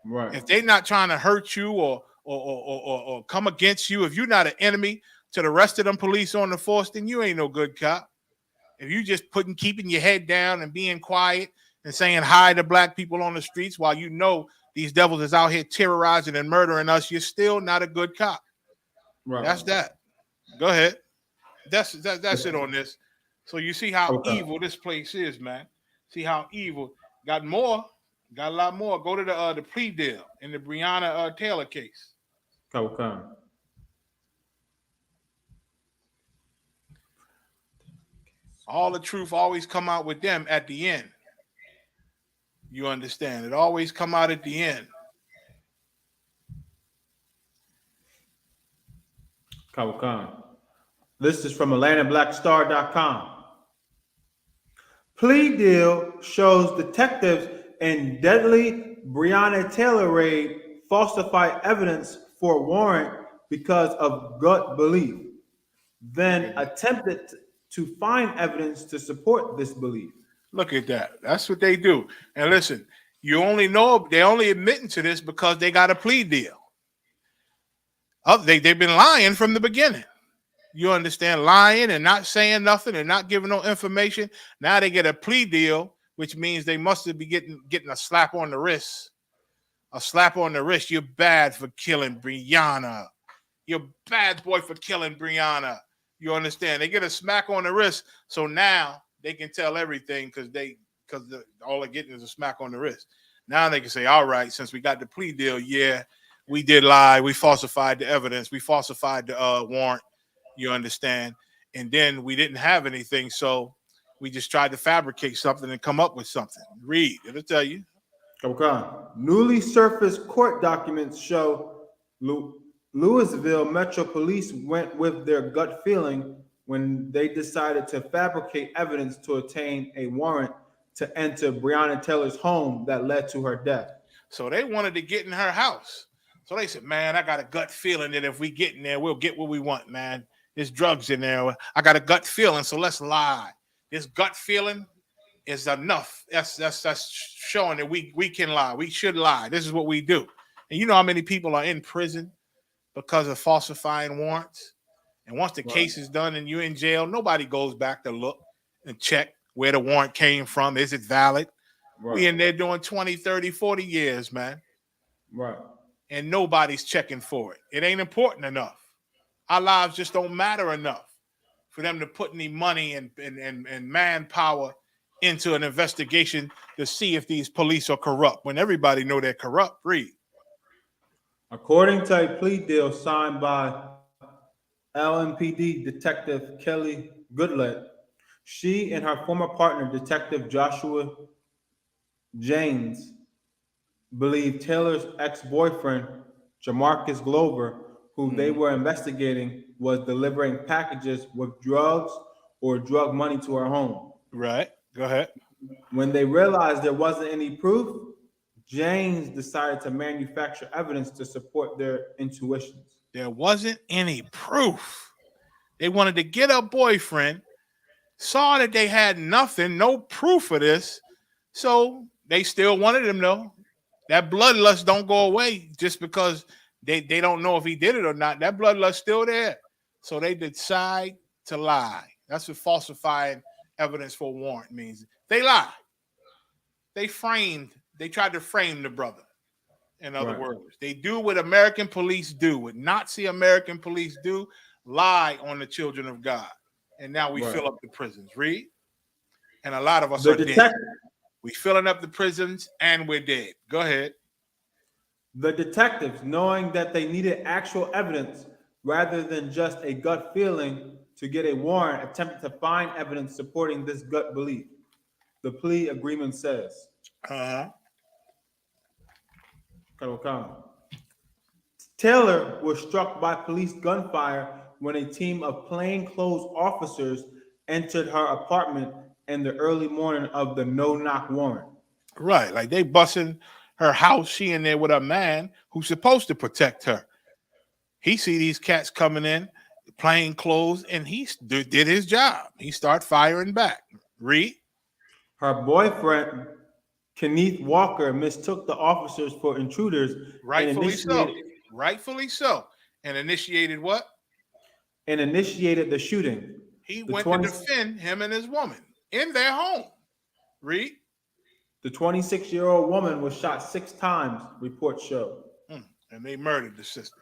Right. If they're not trying to hurt you or come against you, if you're not an enemy to the rest of them police on the force, then you ain't no good cop. If you just keeping your head down and being quiet and saying hi to black people on the streets while you know these devils is out here terrorizing and murdering us, you're still not a good cop. Right. That's that. Go ahead. That's it on this. So you see how evil this place is, man. See how evil. Got a lot more. Go to the plea deal in the Breonna Taylor case. Okay. All the truth always come out with them at the end. You understand? It always come out at the end. Okay. This is from AtlantaBlackStar.com. Plea deal shows detectives in deadly Breonna Taylor raid falsify evidence for warrant because of gut belief, then attempted to find evidence to support this belief. Look at that. That's what they do. And listen, you only know they're only admitting to this because they got a plea deal. They've been lying from the beginning. You understand? Lying and not saying nothing and not giving no information. Now they get a plea deal, which means they must be getting a slap on the wrist. A slap on the wrist. You're bad for killing Breonna. You're bad boy for killing Breonna. You understand? They get a smack on the wrist. So now they can tell everything because all they're getting is a smack on the wrist. Now they can say, all right, since we got the plea deal, yeah, we did lie. We falsified the evidence. We falsified the warrant. You understand? And then we didn't have anything, so we just tried to fabricate something and come up with something. Read, it'll tell you. Okay. Newly surfaced court documents show Louisville Metro Police went with their gut feeling when they decided to fabricate evidence to obtain a warrant to enter Breonna Taylor's home that led to her death. So they wanted to get in her house. So they said, man, I got a gut feeling that if we get in there, we'll get what we want, man. There's drugs in there. I got a gut feeling, so let's lie. This gut feeling is enough. That's showing that we can lie. We should lie. This is what we do. And you know how many people are in prison because of falsifying warrants? And once the case is done and you're in jail, nobody goes back to look. and check where the warrant came from. Is it valid? Right. We in there doing 20, 30, 40 years, man. Right. And nobody's checking for it. It ain't important enough. Our lives just don't matter enough for them to put any money and manpower into an investigation to see if these police are corrupt when everybody know they're corrupt. Read. According to a plea deal signed by LMPD Detective Kelly Goodlett, she and her former partner, Detective Joshua James, believe Taylor's ex-boyfriend, Jamarcus Glover, who they were investigating, was delivering packages with drugs or drug money to her home. Right. Go ahead. When they realized there wasn't any proof, James decided to manufacture evidence to support their intuitions. There wasn't any proof. They wanted to get her boyfriend, saw that they had nothing, no proof of this, so they still wanted him though. That bloodlust don't go away just because they don't know if he did it or not. That bloodlust still there. So they decide to lie. That's what falsifying evidence for a warrant means. They lie. They tried to frame the brother. In other words, they do what American police do, what Nazi American police do, lie on the children of God. And now we fill up the prisons. Read. And a lot of us are dead. We filling up the prisons and we're dead. Go ahead. The detectives, knowing that they needed actual evidence rather than just a gut feeling to get a warrant, attempted to find evidence supporting this gut belief. The plea agreement says. Taylor was struck by police gunfire when a team of plainclothes officers entered her apartment in the early morning of the no-knock warrant. Right, like they busting her house. She in there with a man who's supposed to protect her. He see these cats coming in, plain clothes, and he did his job. He start firing back. Read. Her boyfriend, Kenneth Walker, mistook the officers for intruders. Rightfully so. Rightfully so. And initiated what? And initiated the shooting. He went to defend him and his woman in their home. Read. The 26-year-old woman was shot 6 times, reports show. And they murdered the sister.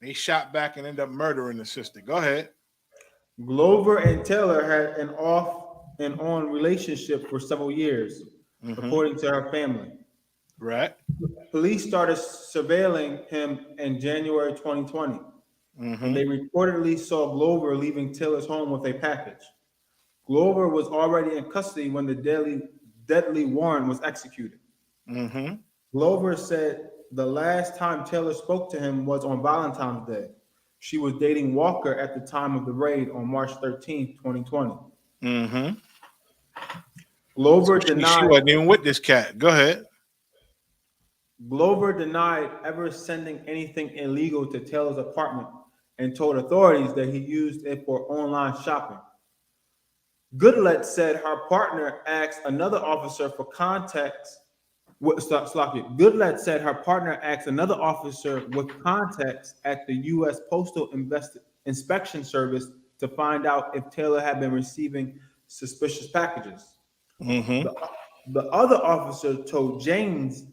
They shot back and ended up murdering the sister. Go ahead. Glover and Taylor had an off and on relationship for several years, according to her family. Right. Police started surveilling him in January 2020. And they reportedly saw Glover leaving Taylor's home with a package. Glover was already in custody when the deadly warrant was executed. Glover said the last time Taylor spoke to him was on Valentine's Day. She was dating Walker at the time of the raid on March 13th, 2020. Glover denied. She wasn't even with this cat. Go ahead. Glover denied ever sending anything illegal to Taylor's apartment and told authorities that he used it for online shopping. Goodlett said her partner asked another officer for contacts. Goodlett said her partner asked another officer with contacts at the U.S. Postal Inspection Service to find out if Taylor had been receiving suspicious packages. The other officer told James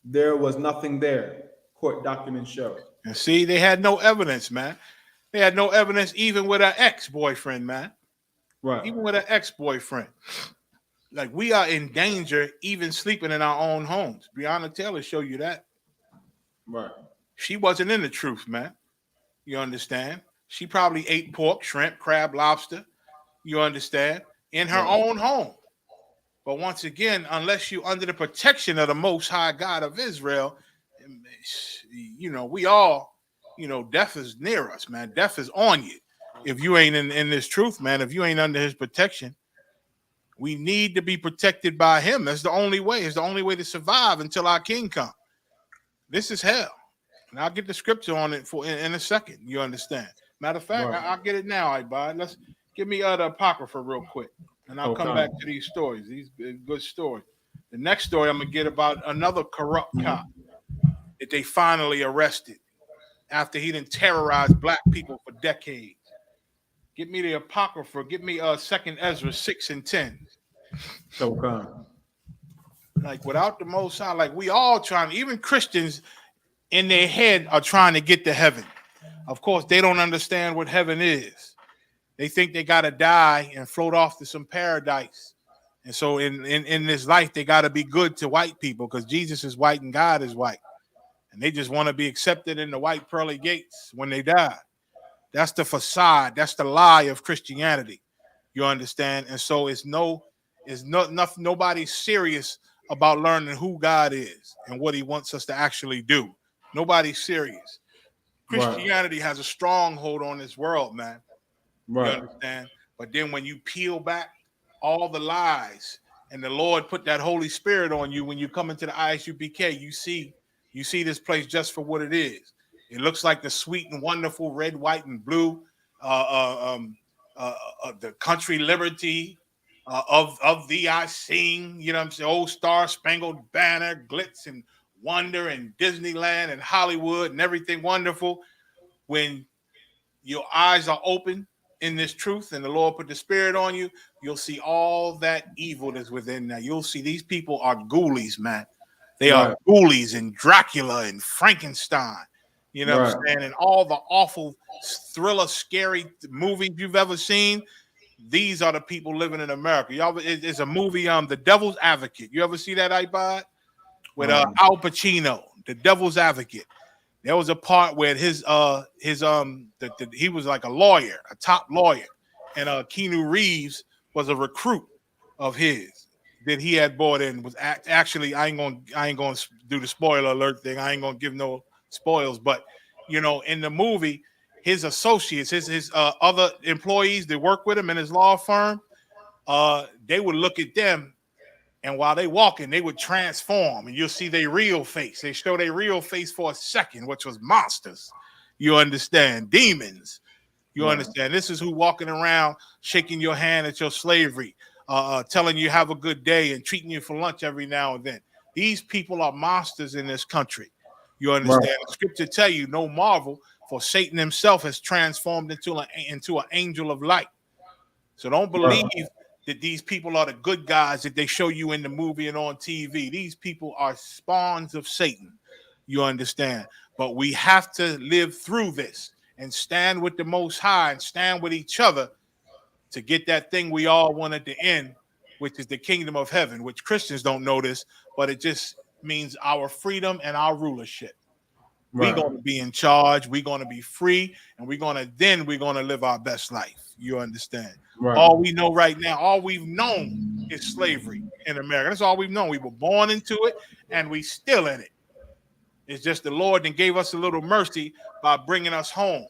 there was nothing there, court documents show. And see, they had no evidence, man. They had no evidence even with her ex-boyfriend, man. Right. Even with her ex-boyfriend. Like, we are in danger even sleeping in our own homes. Breonna Taylor showed you that. Right. She wasn't in the truth, man. You understand? She probably ate pork, shrimp, crab, lobster. You understand? In her own home. But once again, unless you're under the protection of the Most High God of Israel, you know, we all, you know, death is near us, man. Death is on you. If you ain't in this truth, man, if you ain't under his protection, we need to be protected by him. That's the only way. It's the only way to survive until our king comes. This is hell. And I'll get the scripture on it in a second. You understand? Matter of fact, I'll get it now, Ibad. Let's give me the Apocrypha real quick. And I'll come back to these stories. These good stories. The next story I'm going to get about another corrupt cop that they finally arrested after he didn't terrorize black people for decades. Get me the Apocrypha. Get me 2nd Ezra 6 and 10. Okay. Like without the Most High, like we all trying, even Christians in their head are trying to get to heaven. Of course, they don't understand what heaven is. They think they got to die and float off to some paradise. And so in this life, they got to be good to white people because Jesus is white and God is white. And they just want to be accepted in the white pearly gates when they die. That's the facade. That's the lie of Christianity. You understand? And so nobody's serious about learning who God is and what he wants us to actually do. Nobody's serious. Christianity has a stronghold on this world, man. Right. You understand? But then when you peel back all the lies and the Lord put that Holy Spirit on you when you come into the ISUPK, you see this place just for what it is. It looks like the sweet and wonderful red, white, and blue, the country liberty of thee I sing. You know what I'm saying? Old Star Spangled Banner, glitz and wonder, and Disneyland and Hollywood and everything wonderful. When your eyes are open in this truth and the Lord put the Spirit on you, you'll see all that evil that's within there. You'll see these people are ghoulies, man. They are ghoulies and Dracula and Frankenstein. You know what I'm saying? And all the awful thriller, scary movies you've ever seen. These are the people living in America. Y'all, it's a movie, The Devil's Advocate. You ever see that, iPod? With Al Pacino, The Devil's Advocate. There was a part where he was like a lawyer, a top lawyer, and Keanu Reeves was a recruit of his that he had brought in. Was actually I ain't gonna do the spoiler alert thing. I ain't gonna give no spoils, but you know, in the movie, his associates, his other employees that work with him in his law firm, they would look at them, and while they walking, they would transform, and you'll see their real face. They show their real face for a second, which was monsters. You understand? Demons. You understand? This is who walking around, shaking your hand at your slavery, telling you have a good day and treating you for lunch every now and then. These people are monsters in this country. You understand? The scripture tell you, no marvel, for Satan himself has transformed into an angel of light. So don't believe that these people are the good guys that they show you in the movie and on TV. These people are spawns of Satan. You understand? But we have to live through this and stand with the Most High and stand with each other to get that thing we all want at the end, which is the kingdom of heaven, which Christians don't know this, but it just means our freedom and our rulership. We're going to be in charge. We're going to be free, and we're going to live our best life. You understand? All we know right now, all we've known is slavery in America. That's all we've known. We were born into it, and we still in it. It's just the Lord then gave us a little mercy by bringing us home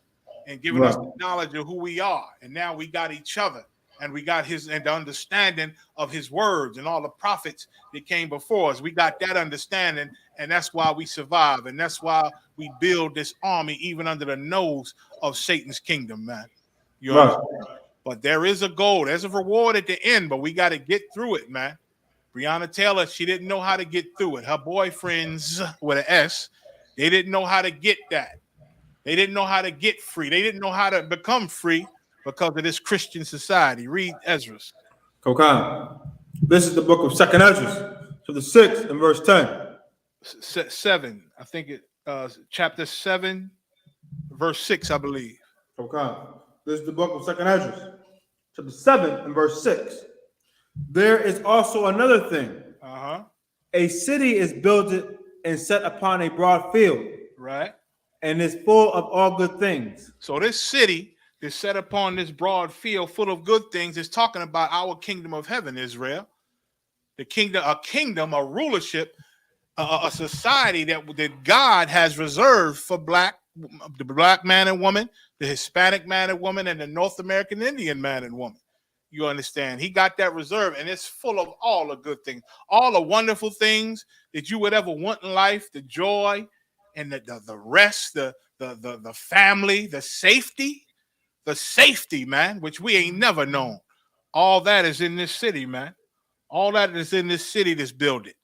and giving us the knowledge of who we are. And now we got each other, and we got the understanding of his words and all the prophets that came before us. We got that understanding, and that's why we survive. And that's why we build this army even under the nose of Satan's kingdom, man. You understand? But there is a goal. There's a reward at the end, but we got to get through it, man. Breonna Taylor, she didn't know how to get through it. Her boyfriends with an S, they didn't know how to get that. They didn't know how to get free. They didn't know how to become free because of this Christian society. Read Ezra. Okay. This is the book of 2nd Ezra, so the 6th and verse 10. 7. I think it chapter 7, verse 6, I believe. Okay. This is the book of 2nd Ezra, chapter 7 and verse 6. There is also another thing. A city is built and set upon a broad field. Right. And is full of all good things. So this city is set upon this broad field full of good things. Is talking about our kingdom of heaven, Israel. The kingdom, a rulership, a society that God has reserved for the black man and woman, the Hispanic man and woman, and the North American Indian man and woman. You understand? He got that reserve, and it's full of all the good things, all the wonderful things that you would ever want in life, the joy and the rest, the family, the safety, man, which we ain't never known. All that is in this city, man. All that is in this city that's built it.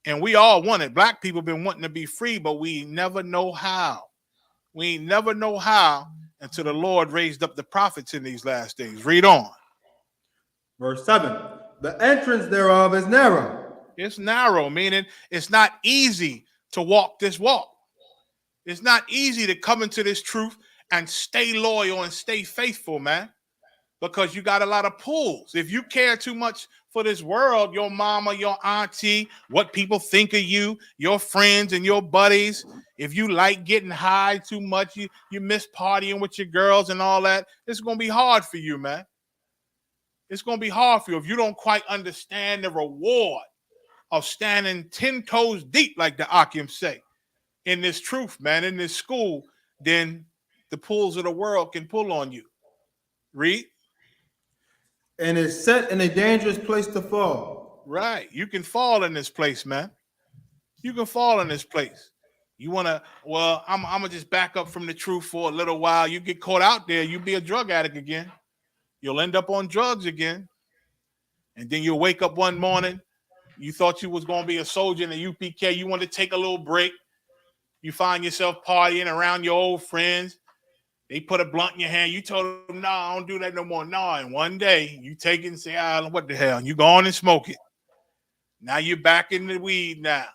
And we all want it. Black people been wanting to be free, but we never know how. We never know how. until the Lord raised up the prophets in these last days. Read on. Verse 7. The entrance thereof is narrow. It's narrow, meaning it's not easy to walk this walk. It's not easy to come into this truth and stay loyal and stay faithful, man, because you got a lot of pulls. If you care too much for this world, your mama, your auntie, what people think of you, your friends and your buddies, if you like getting high too much, you miss partying with your girls and all that, it's going to be hard for you, man. It's going to be hard for you if you don't quite understand the reward of standing 10 toes deep, like the Akim say, in this truth, man, in this school. Then the pulls of the world can pull on you. Read. And is set in a dangerous place to fall. Right. You can fall in this place, man. You can fall in this place. You want to, well, I'm going to just back up from the truth for a little while. You get caught out there, you be a drug addict again. You'll end up on drugs again. And then you'll wake up one morning. You thought you was going to be a soldier in the UPK. You want to take a little break. You find yourself partying around your old friends. They put a blunt in your hand. You told them, no, I don't do that no more. No, and one day you take it and say, what the hell? And you go on and smoke it. Now you're back in the weed now.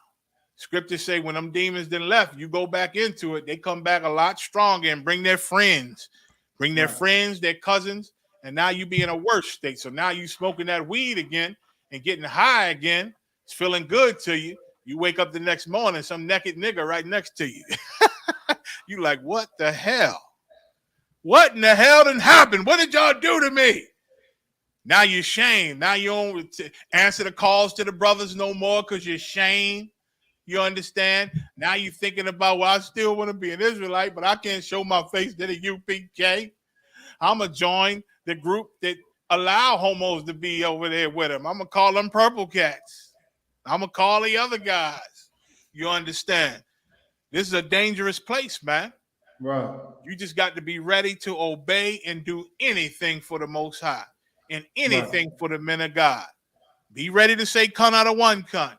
Scriptures say when them demons then left, you go back into it. They come back a lot stronger and bring their friends. Bring their friends, their cousins. And now you be in a worse state. So now you smoking that weed again and getting high again. It's feeling good to you. You wake up the next morning, some naked nigga right next to you. You like, what the hell? What in the hell done happened? What did y'all do to me? Now you're shamed. Now you don't answer the calls to the brothers no more because you're shamed. You understand? Now you're thinking about, well, I still want to be an Israelite, but I can't show my face to the UPK. I'm going to join the group that allow homos to be over there with them. I'm going to call them purple cats. I'm going to call the other guys. You understand? This is a dangerous place, man. Right. You just got to be ready to obey and do anything for the Most High and anything for the men of God. Be ready to say cunt out of one cunt.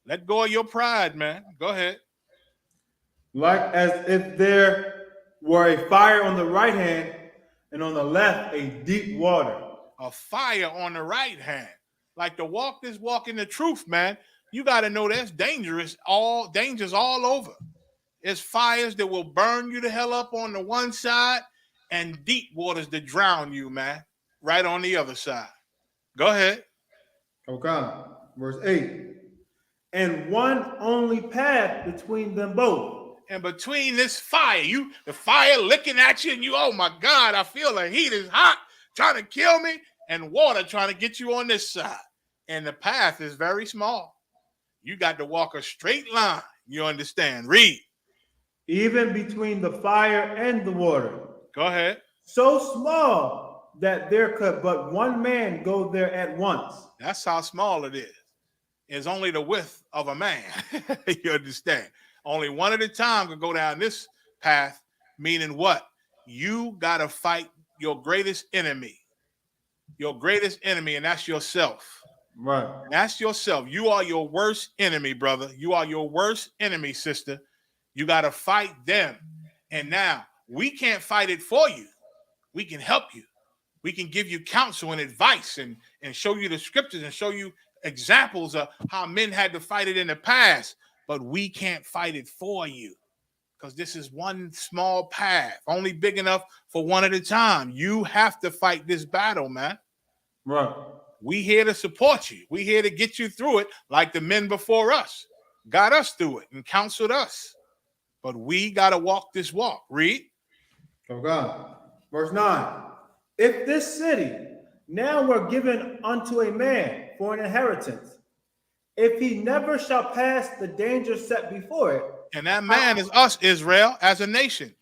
Let go of your pride, man. Go ahead. Like as if there were a fire on the right hand and on the left a deep water. A fire on the right hand. Like to walk this walk in the truth, man. You got to know that's dangerous. All dangers all over. There's fires that will burn you the hell up on the one side and deep waters that drown you, man, right on the other side. Go ahead. Okay. Verse 8. And one only path between them both. And between this fire, the fire licking at you and you, oh my God, I feel the heat is hot, trying to kill me, and water trying to get you on this side. And the path is very small. You got to walk a straight line. You understand? Read. Even between the fire and the water. Go ahead. So small that there could but one man go there at once. That's how small it is. It's only the width of a man. You understand? Only one at a time can go down this path, meaning what? You got to fight your greatest enemy. Your greatest enemy, and that's yourself. Right. That's yourself. You are your worst enemy, brother. You are your worst enemy, sister. You got to fight them. And now we can't fight it for you. We can help you. We can give you counsel and advice and show you the scriptures and show you examples of how men had to fight it in the past. But we can't fight it for you because this is one small path, only big enough for one at a time. You have to fight this battle, man. Right. We here to support you. We here to get you through it like the men before us got us through it and counseled us. But we got to walk this walk. Read. Okay. Verse 9. If this city now were given unto a man for an inheritance, if he never shall pass the danger set before it. And that man is us, Israel, as a nation.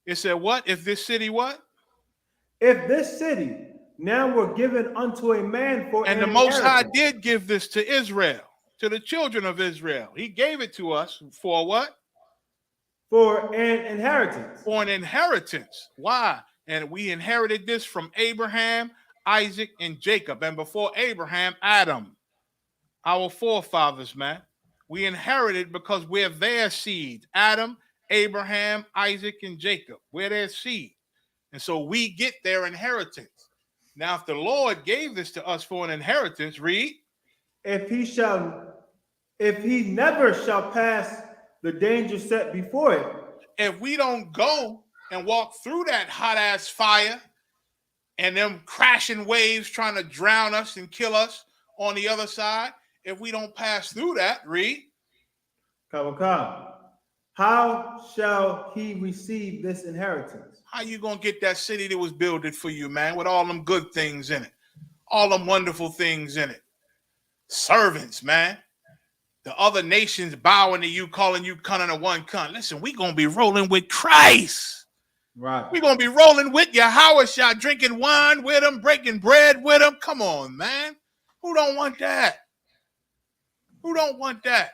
It said what? If this city what? If this city now were given unto a man for and an the Most High inheritance. did give this to Israel, to the children of Israel. He gave it to us for what? For an inheritance. For an inheritance. Why? And we inherited this from Abraham, Isaac, and Jacob. And before Abraham, Adam. Our forefathers, man. We inherited because we're their seed. Adam, Abraham, Isaac, and Jacob. We're their seed. And so we get their inheritance. Now, if the Lord gave this to us for an inheritance, read. If he never shall pass the danger set before it. If we don't go and walk through that hot ass fire and them crashing waves trying to drown us and kill us on the other side, if we don't pass through that, read. How shall he receive this inheritance? How you gonna get that city that was builded for you, man, with all them good things in it, all them wonderful things in it? Servants, man. The other nations bowing to you, calling you cunt and one cunt. Listen, we gonna be rolling with Christ. Right. We're gonna be rolling with Yahushua, drinking wine with him, breaking bread with him. Come on, man. Who don't want that? Who don't want that?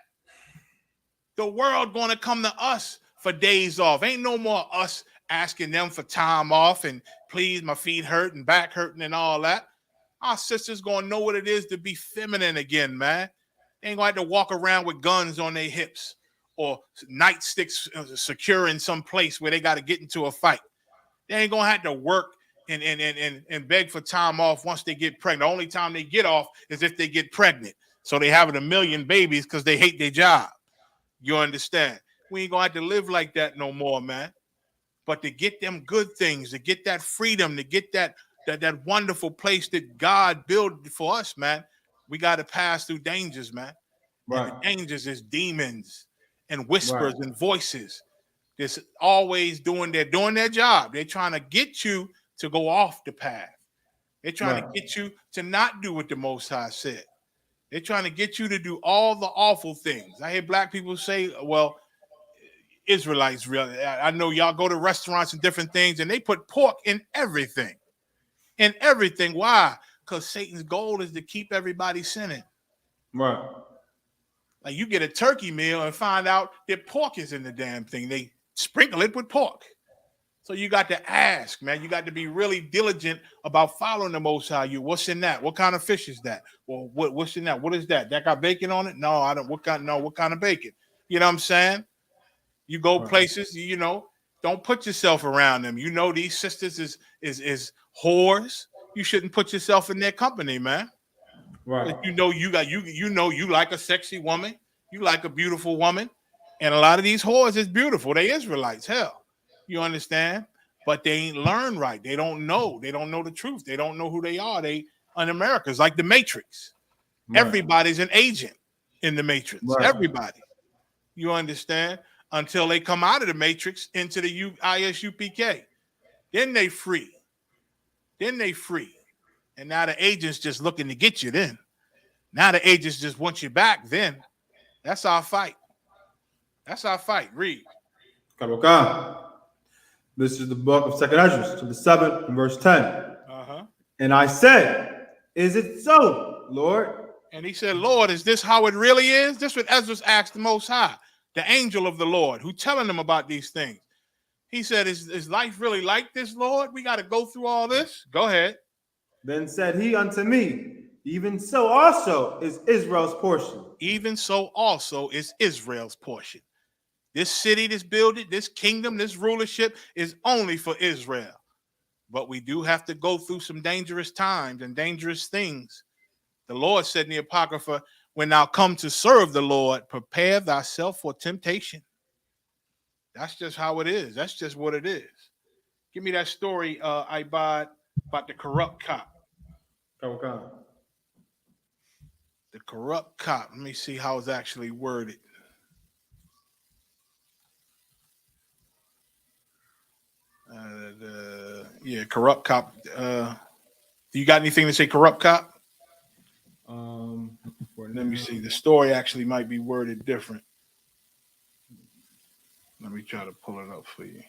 The world gonna come to us for days off. Ain't no more us asking them for time off and please, my feet hurt and back hurting and all that. Our sisters gonna know what it is to be feminine again, man. They ain't gonna have to walk around with guns on their hips or nightsticks secure in some place where they got to get into a fight. They ain't gonna have to work and beg for time off once they get pregnant. The only time they get off is if they get pregnant. So they having a million babies because they hate their job. You understand? We ain't gonna have to live like that no more, man. But to get them good things, to get that freedom, to get that wonderful place that God built for us, man, we got to pass through dangers, man. Right. And the dangers is demons and whispers and voices. That's always doing their job. They're trying to get you to go off the path. They're trying to get you to not do what the Most High said. They're trying to get you to do all the awful things. I hear black people say, well, Israelites, really. I know y'all go to restaurants and different things, and they put pork in everything. In everything. Why? Because Satan's goal is to keep everybody sinning. Right. Like you get a turkey meal and find out that pork is in the damn thing. They sprinkle it with pork. So you got to ask, man. You got to be really diligent about following the Most High. What's in that? What kind of fish is that? Well, what's in that? What is that? That got bacon on it? No, I don't. What kind of bacon? You know what I'm saying? You go places, you know, don't put yourself around them. You know these sisters is whores. You shouldn't put yourself in their company, man. Right. You know you like a sexy woman, you like a beautiful woman, and a lot of these whores is beautiful. They Israelites, hell. You understand? But they ain't learned right. They don't know. They don't know the truth. They don't know who they are. They in America. It's like the Matrix. Right. Everybody's an agent in the Matrix. Right. Everybody. You understand? Until they come out of the Matrix into the ISUPK. Then they free. And now the agent's just looking to get you then. Now the agents just want you back then. That's our fight. Read. This is the book of 2 Ezra, to the 7th and verse 10. And I said, is it so, Lord? And he said, Lord, is this how it really is? This is what Ezra asked the Most High, the angel of the Lord, who telling them about these things. He said, is life really like this, Lord? We got to go through all this? Go ahead. Then said he unto me, even so also is Israel's portion. Even so also is Israel's portion. This city, this building, this kingdom, this rulership is only for Israel. But we do have to go through some dangerous times and dangerous things. The Lord said in the Apocrypha, when thou come to serve the Lord, prepare thyself for temptation. That's just how it is. That's just what it is. Give me that story, Ibad, about the corrupt cop. Okay. The corrupt cop. Let me see how it's actually worded. Corrupt cop. Do you got anything to say, corrupt cop? Let me see. The story actually might be worded different. Let me try to pull it up for you.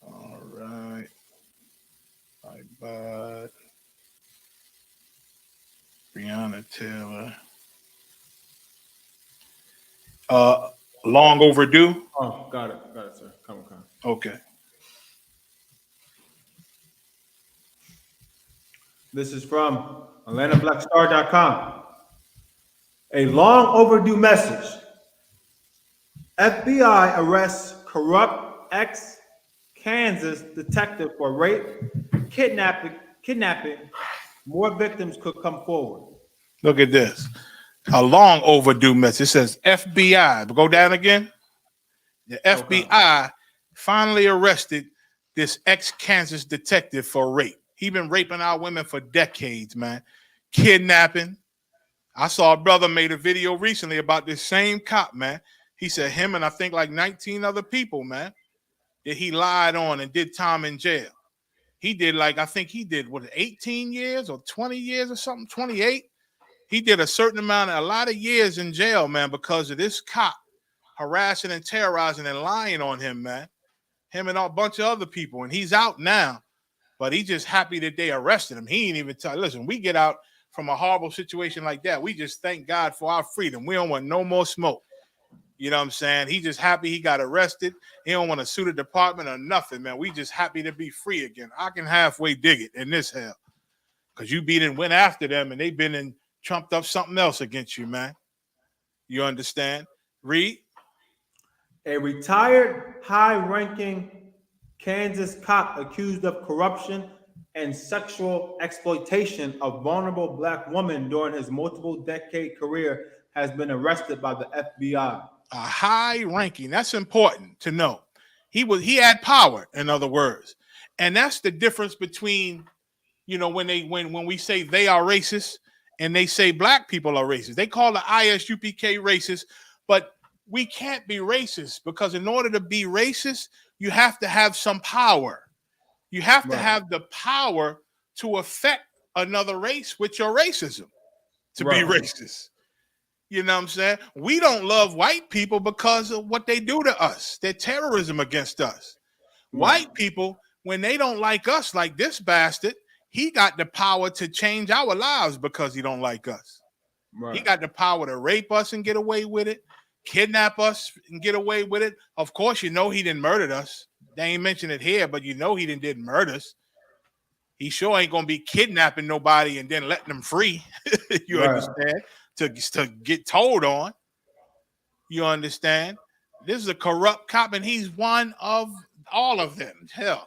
All right. Ibad. Breonna Taylor. Long overdue. Oh, got it, sir. Come on. Okay. This is from AtlantaBlackStar.com. A long overdue message. FBI arrests corrupt ex-Kansas detective for rape, kidnapping, more victims could come forward. Look at this. A long overdue message. It says FBI. But go down again. The FBI finally arrested this ex-Kansas detective for rape. He been raping our women for decades, man. Kidnapping. I saw a brother made a video recently about this same cop, man. He said him and I think like 19 other people, man, that he lied on and did time in jail. He did I think he did 18 years or 20 years or something, 28. He did a lot of years in jail, man, because of this cop harassing and terrorizing and lying on him, man. Him and a bunch of other people. And he's out now, but he's just happy that they arrested him. He ain't even listen, we get out from a horrible situation like that. We just thank God for our freedom. We don't want no more smoke. You know what I'm saying? He just happy he got arrested. He don't want to sue the department or nothing, man. We just happy to be free again. I can halfway dig it in this hell. Because you beat and went after them and they been and trumped up something else against you, man. You understand? Read. A retired high-ranking Kansas cop accused of corruption and sexual exploitation of vulnerable black women during his multiple-decade career has been arrested by the FBI. A high ranking. That's important to know. He had power, in other words. And that's the difference between, when we say they are racist and they say black people are racist. They call the ISUPK racist, but we can't be racist because in order to be racist, you have to have some power. You have to have the power to affect another race with your racism to be racist. You know what I'm saying? We don't love white people because of what they do to us, their terrorism against us. White people, when they don't like us, like this bastard, he got the power to change our lives because he don't like us. He got the power to rape us and get away with it, kidnap us and get away with it. Of course, he didn't murder us. They ain't mention it here, but he didn't murder us. He sure ain't gonna be kidnapping nobody and then letting them free. You understand? To get told on. You understand? This is a corrupt cop, and he's one of all of them. Hell,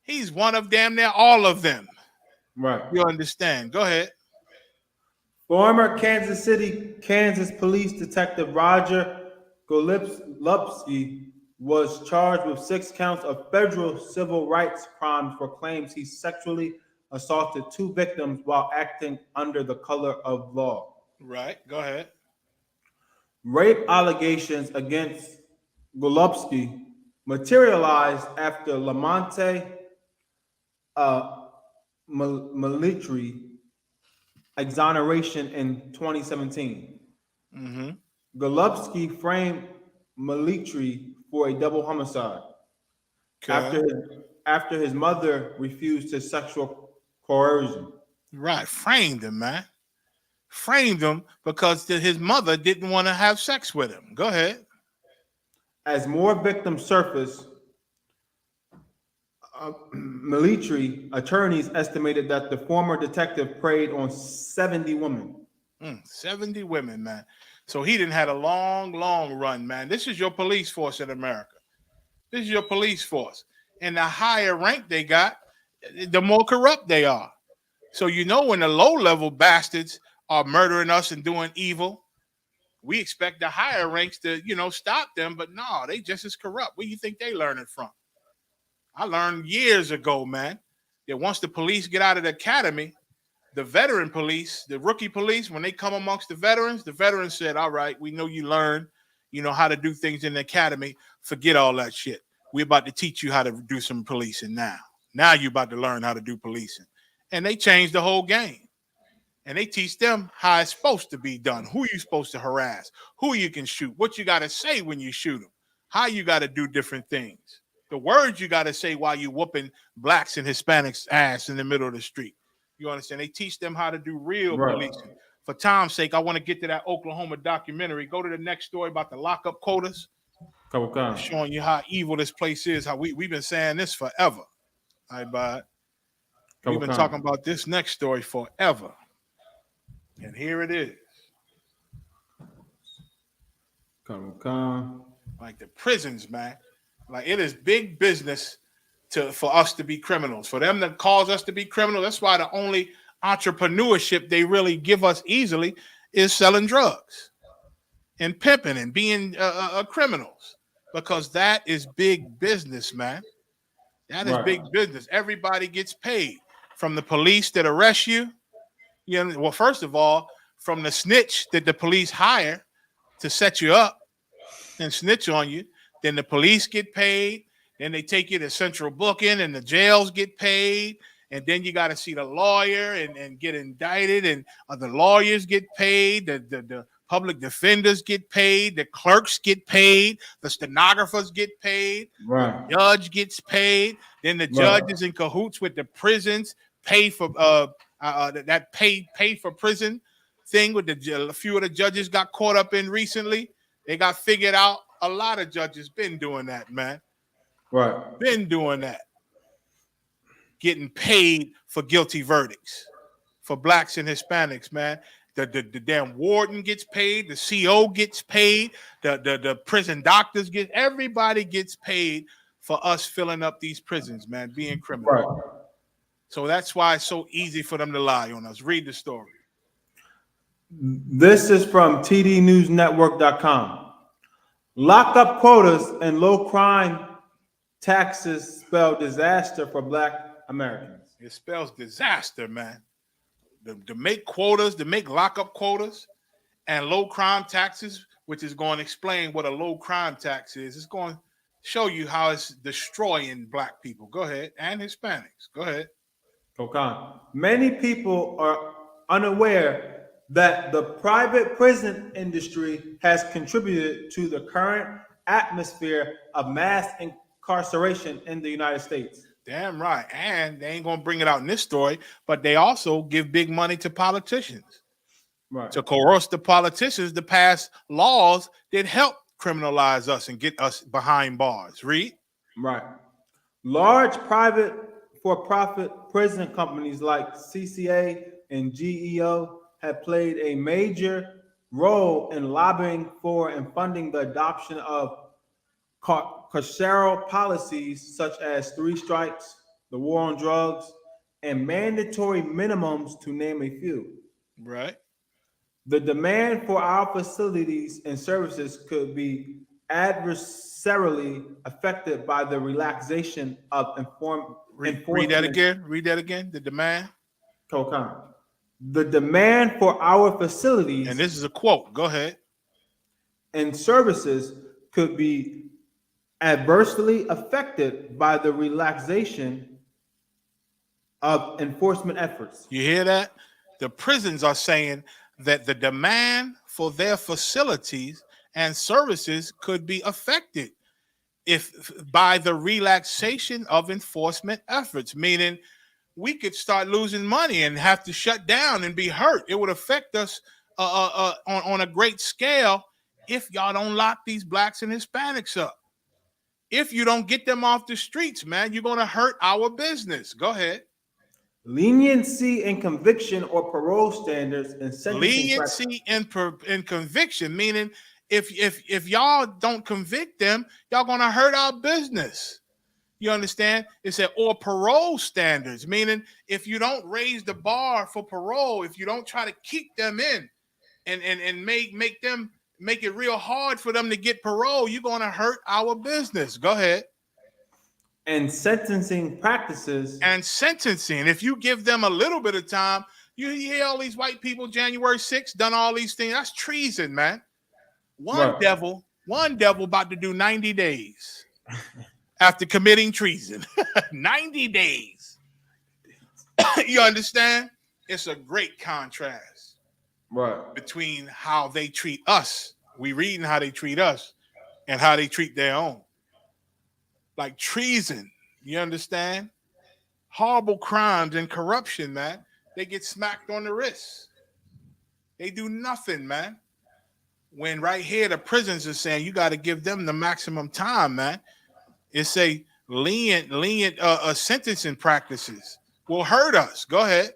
he's one of damn near all of them. Right. You understand? Go ahead. Former Kansas City, Kansas police detective Roger Golubsky was charged with 6 counts of federal civil rights crimes for claims he sexually assaulted 2 victims while acting under the color of law. Right. Go ahead. Rape allegations against Golubsky materialized after Lamonte Military exoneration in 2017. Golubsky framed Military for a double homicide after his mother refused his sexual coercion. Right. Framed him, man. Framed him because his mother didn't want to have sex with him. Go ahead. As more victims surface, military attorneys estimated that the former detective preyed on 70 women. 70 women, man. So he didn't had a long run, man. This is your police force in America. This is your police force. And the higher rank they got, the more corrupt they are. So when the low-level bastards are murdering us and doing evil, we expect the higher ranks to, stop them. But no, they just as corrupt. Where do you think they learn it from? I learned years ago, man, that once the police get out of the academy, the veteran police, the rookie police, when they come amongst the veterans said, all right, we know you learned, how to do things in the academy. Forget all that shit. We're about to teach you how to do some policing now. Now you're about to learn how to do policing. And they changed the whole game. And they teach them how it's supposed to be done, who you're supposed to harass, who you can shoot, what you got to say when you shoot them, how you got to do different things, the words you got to say while you whooping blacks and Hispanics' ass in the middle of the street. You understand? They teach them how to do real policing. For time's sake, I want to get to that Oklahoma documentary. Go to the next story about the lockup quotas. Showing you how evil this place is, how we've been saying this forever. All right, bud. We've been talking about this next story forever. And here it is. Like the prisons, man. Like it is big business for us to be criminals. For them to cause us to be criminals, that's why the only entrepreneurship they really give us easily is selling drugs and pimping and being criminals, because that is big business, man. That is big business. Everybody gets paid, from the police that arrest you. You know, well, first of all, from the snitch that the police hire to set you up and snitch on you. Then the police get paid. Then they take you to central booking, and the jails get paid. And then you got to see the lawyer and get indicted, and the lawyers get paid. The public defenders get paid. The clerks get paid. The stenographers get paid. Right. The judge gets paid. Then the judge is in cahoots with the prisons, pay for that pay for prison thing. With a few of the judges got caught up in recently. They got figured out. A lot of judges been doing that, man. Right. Been doing that. Getting paid for guilty verdicts for blacks and Hispanics, man. The damn warden gets paid, the CO gets paid, the prison doctors everybody gets paid for us filling up these prisons, man, being criminal. Right. So that's why it's so easy for them to lie on us. Read the story. This is from tdnewsnetwork.com. Lockup quotas and low crime taxes spell disaster for Black Americans. It spells disaster, man. To make quotas, to make lockup quotas and low crime taxes, which is going to explain what a low crime tax is. It's going to show you how it's destroying Black people. Go ahead. And Hispanics. Go ahead. Okay. Many people are unaware that the private prison industry has contributed to the current atmosphere of mass incarceration in the United States. Damn right. And they ain't going to bring it out in this story, but they also give big money to politicians. Right. To coerce the politicians to pass laws that help criminalize us and get us behind bars. Read. Right. Large private for-profit prison companies like CCA and GEO have played a major role in lobbying for and funding the adoption of carceral policies such as 3 strikes, the war on drugs, and mandatory minimums, to name a few. Right. The demand for our facilities and services could be adversarially affected by the relaxation of Read that again. Read that again. The demand. The demand for our facilities, and this is a quote. Go ahead. And services could be adversely affected by the relaxation of enforcement efforts. You hear that? The prisons are saying that the demand for their facilities and services could be affected by the relaxation of enforcement efforts, meaning we could start losing money and have to shut down and be hurt. It would affect us on a great scale if y'all don't lock these Blacks and Hispanics up. If you don't get them off the streets, man, you're going to hurt our business. Go ahead. Leniency in conviction or parole standards and sentencing. Leniency in conviction, meaning if y'all don't convict them, y'all going to hurt our business. You understand? It said, or parole standards, meaning if you don't raise the bar for parole, if you don't try to keep them in and make it real hard for them to get parole, you're going to hurt our business. Go ahead. And sentencing practices. And sentencing. If you give them a little bit of time, you hear all these white people, January 6th, done all these things. That's treason, man. One devil about to do 90 days after committing treason. 90 days. You understand? It's a great contrast. Right. Between how they treat us, we reading how they treat us, and how they treat their own. Like treason, you understand? Horrible crimes and corruption, man. They get smacked on the wrist. They do nothing, man. When right here the prisons are saying you got to give them the maximum time, man. It's a lenient sentencing practices will hurt us. Go ahead.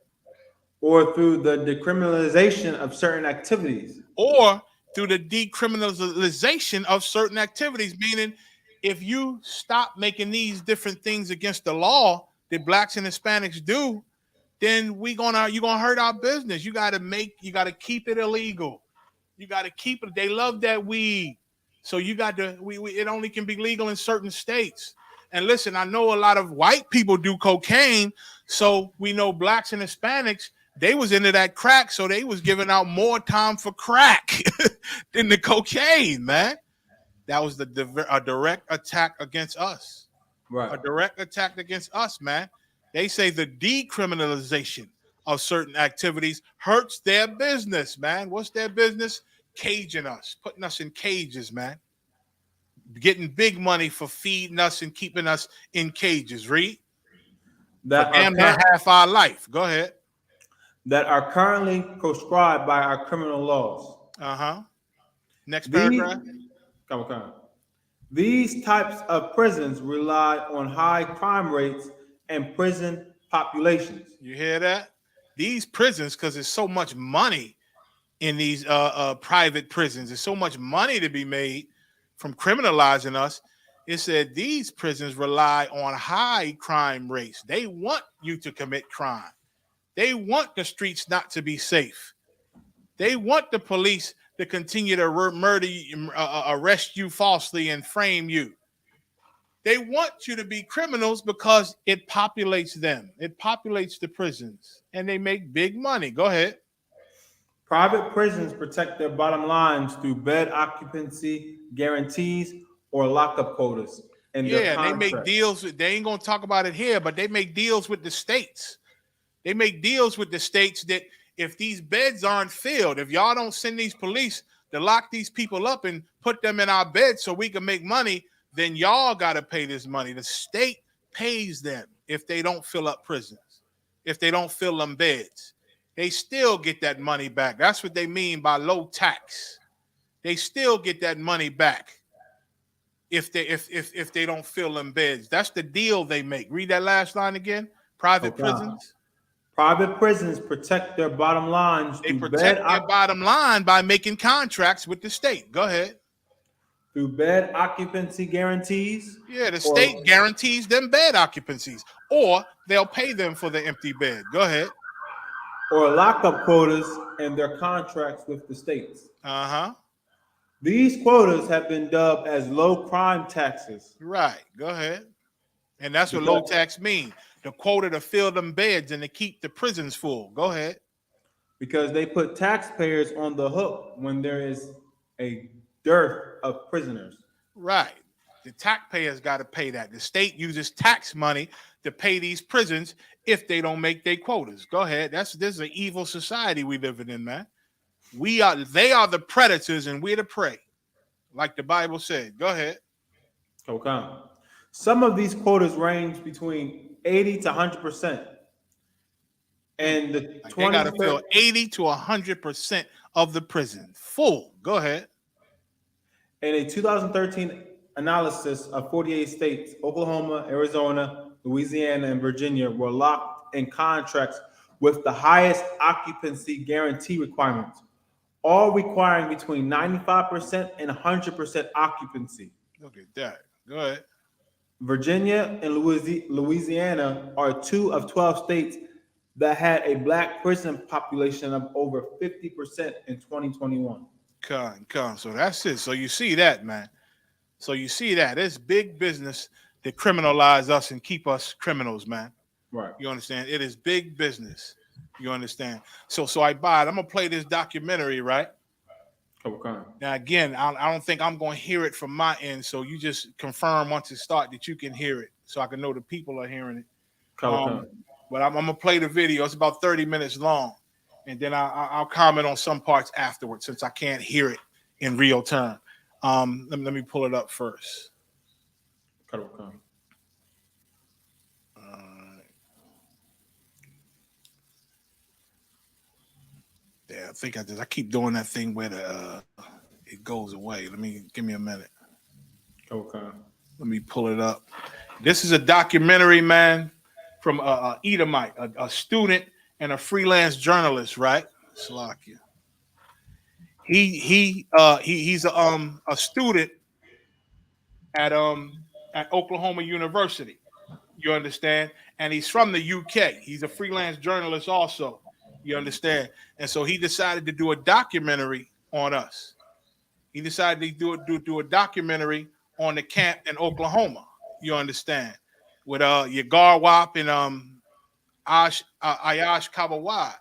Or through the decriminalization of certain activities. Or through the decriminalization of certain activities, meaning if you stop making these different things against the law that blacks and Hispanics do, then you're gonna hurt our business. You gotta keep it illegal. You gotta keep it. They love that weed. So you got to, it only can be legal in certain states. And listen, I know a lot of white people do cocaine. So we know blacks and Hispanics, they was into that crack. So they was giving out more time for crack than the cocaine, man. That was a direct attack against us. Right. A direct attack against us, man. They say the decriminalization of certain activities hurts their business, man. What's their business? Caging us, putting us in cages, man. Getting big money for feeding us and keeping us in cages. Read That damn near half our life. Go ahead. That are currently proscribed by our criminal laws. Next paragraph. Come. These types of prisons rely on high crime rates and prison populations. You hear that? These prisons, because there's so much money in these private prisons. There's so much money to be made from criminalizing us. It said these prisons rely on high crime rates. They want you to commit crime. They want the streets not to be safe. They want the police to continue to murder you, arrest you falsely and frame you. They want you to be criminals because it populates them. It populates the prisons and they make big money. Go ahead. Private prisons protect their bottom lines through bed occupancy guarantees or lockup quotas. And they make deals. They ain't going to talk about it here, but they make deals with the states. They make deals with the states that if these beds aren't filled, if y'all don't send these police to lock these people up and put them in our beds so we can make money, then y'all got to pay this money. The state pays them if they don't fill up prisons, if they don't fill them beds. They still get that money back. That's what they mean by low tax. They still get that money back if they don't fill them beds. That's the deal they make. Read that last line again. Private prisons. Private prisons protect their bottom lines. They protect their bottom line by making contracts with the state. Go ahead. Through bed occupancy guarantees. Yeah, the state guarantees them bed occupancies, or they'll pay them for the empty bed. Go ahead. Or lockup quotas in their contracts with the states. These quotas have been dubbed as low crime taxes. Right. Go ahead. And that's what low tax means. The quota to fill them beds and to keep the prisons full. Go ahead. Because they put taxpayers on the hook when there is a dearth of prisoners. Right. The taxpayers got to pay that. The state uses tax money to pay these prisons if they don't make their quotas. Go ahead. This is an evil society we living in, man. They are the predators and we're the prey, like the Bible said. Go ahead. Okay. Some of these quotas range between 80 to 100%. And they got to fill 80 to 100% of the prison full. Go ahead. In a 2013 analysis of 48 states, Oklahoma, Arizona, Louisiana, and Virginia were locked in contracts with the highest occupancy guarantee requirements, all requiring between 95% and 100% occupancy. Look at that. Go ahead. Virginia and Louisiana are 2 of 12 states that had a black prison population of over 50% in 2021. Come. So that's it. So you see that, man. So you see that. It's big business to criminalize us and keep us criminals, man. Right. You understand? It is big business. You understand? So I buy it. I'm going to play this documentary, right? Okay. Now, again, I don't think I'm going to hear it from my end. So you just confirm once it starts that you can hear it so I can know the people are hearing it. Okay. But I'm going to play the video. It's about 30 minutes long. And then I'll comment on some parts afterwards since I can't hear it in real time. Let me pull it up first. Okay. Yeah, I think I keep doing that thing where it goes away. Give me a minute. Okay. Let me pull it up. This is a documentary, man, from Edomite, a student and a freelance journalist, right? Salakia. He's a student at Oklahoma University. You understand? And he's from the UK. He's a freelance journalist also. You understand? And so he decided to do a documentary on us. He decided to do a documentary on the camp in Oklahoma. You understand? With Yagar Wap and Ayash Kawawad.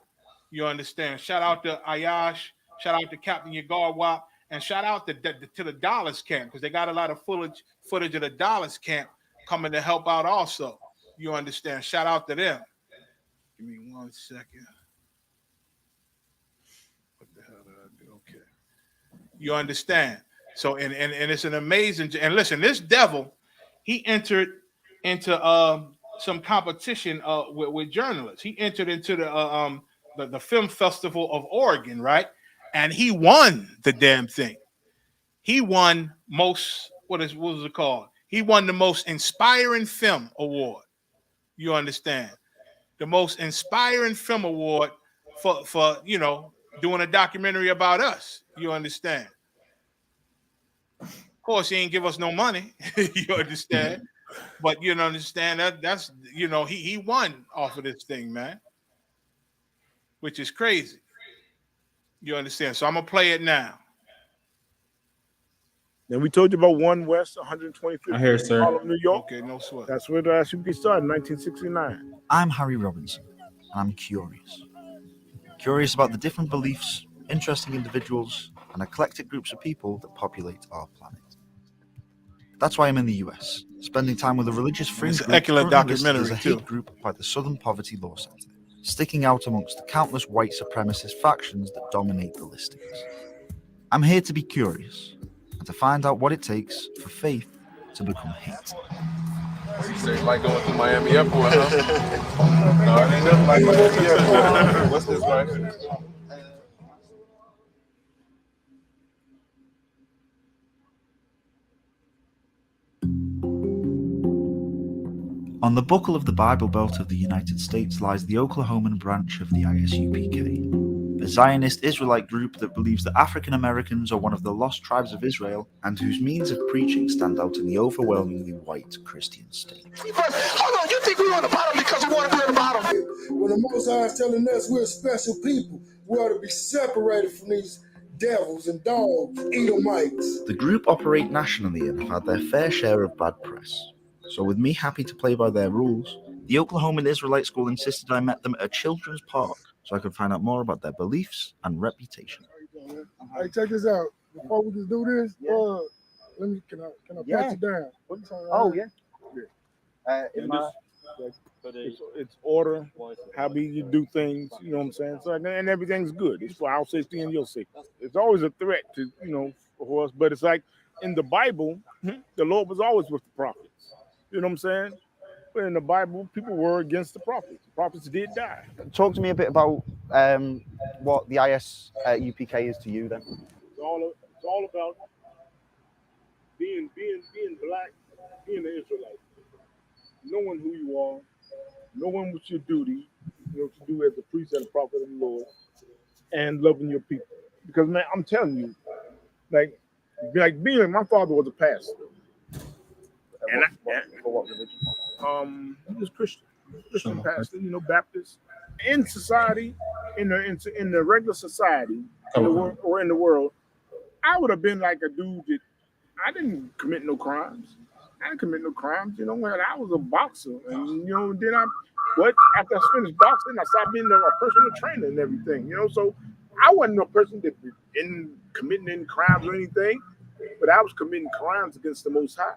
You understand? Shout out to Ayash. Shout out to Captain Yagar Wap. And shout out to the Dallas camp, because they got a lot of footage of the Dallas camp coming to help out also. You understand? Shout out to them. Give me 1 second. What the hell did I do? Okay. You understand? So, and it's an amazing, and listen, this devil, he entered into some competition with journalists. He entered into the Film Festival of Oregon, right? And he won the damn thing. He won what was it called? He won the most inspiring film award. You understand? The most inspiring film award for doing a documentary about us. You understand? Of course, he ain't give us no money. You understand? But you understand that's he won off of this thing, man. Which is crazy. You understand? So I'm gonna play it now. And we told you about One West, 125th I hear, sir. Harlem, New York. Okay, no sweat. That's where the SUP started in 1969. I'm Harry Robinson, and I'm curious. Curious about the different beliefs, interesting individuals, and eclectic groups of people that populate our planet. That's why I'm in the US, spending time with a religious fringe It's an group excellent currently listed documentary, as a hate too. group by the Southern Poverty Law Center, sticking out amongst the countless white supremacist factions that dominate the listings. I'm here to be curious and to find out what it takes for faith to become hate. You say like going through Miami Airport, huh? No, it ain't nothing like Miami Airport. What's this right here? On the buckle of the Bible Belt of the United States lies the Oklahoman branch of the ISUPK, a Zionist Israelite group that believes that African Americans are one of the lost tribes of Israel and whose means of preaching stand out in the overwhelmingly white Christian state. Hold on, you think we're on the bottom because we want to be on the bottom? When the Most High is telling us we're special people, we ought to be separated from these devils and dogs, Edomites. The group operate nationally and have had their fair share of bad press. So with me happy to play by their rules, the Oklahoman Israelite School insisted I met them at a children's park so I could find out more about their beliefs and reputation. Hey, check this out. Before we just do this, let me can I pat you down? Oh, yeah. It's order, how you do things, you know what I'm saying? So, and everything's good. It's for our safety and your safety. It's always a threat to, for us, but it's like in the Bible, the Lord was always with the prophets. You know what I'm saying? But in the Bible, people were against the prophets. The prophets did die. Talk to me a bit about what the ISUPK is to you then. It's all about being black, being an Israelite, knowing who you are, knowing what your duty, to do as a priest and a prophet of the Lord, and loving your people. Because man, I'm telling you, like being my father was a pastor. And for what religion? He was Christian pastor, Baptist. In society, in the regular society, in the world, I would have been like a dude that I didn't commit no crimes. When I was a boxer, and then after I finished boxing, I started being a personal trainer and everything. So I wasn't a person that didn't committing any crimes or anything, but I was committing crimes against the Most High.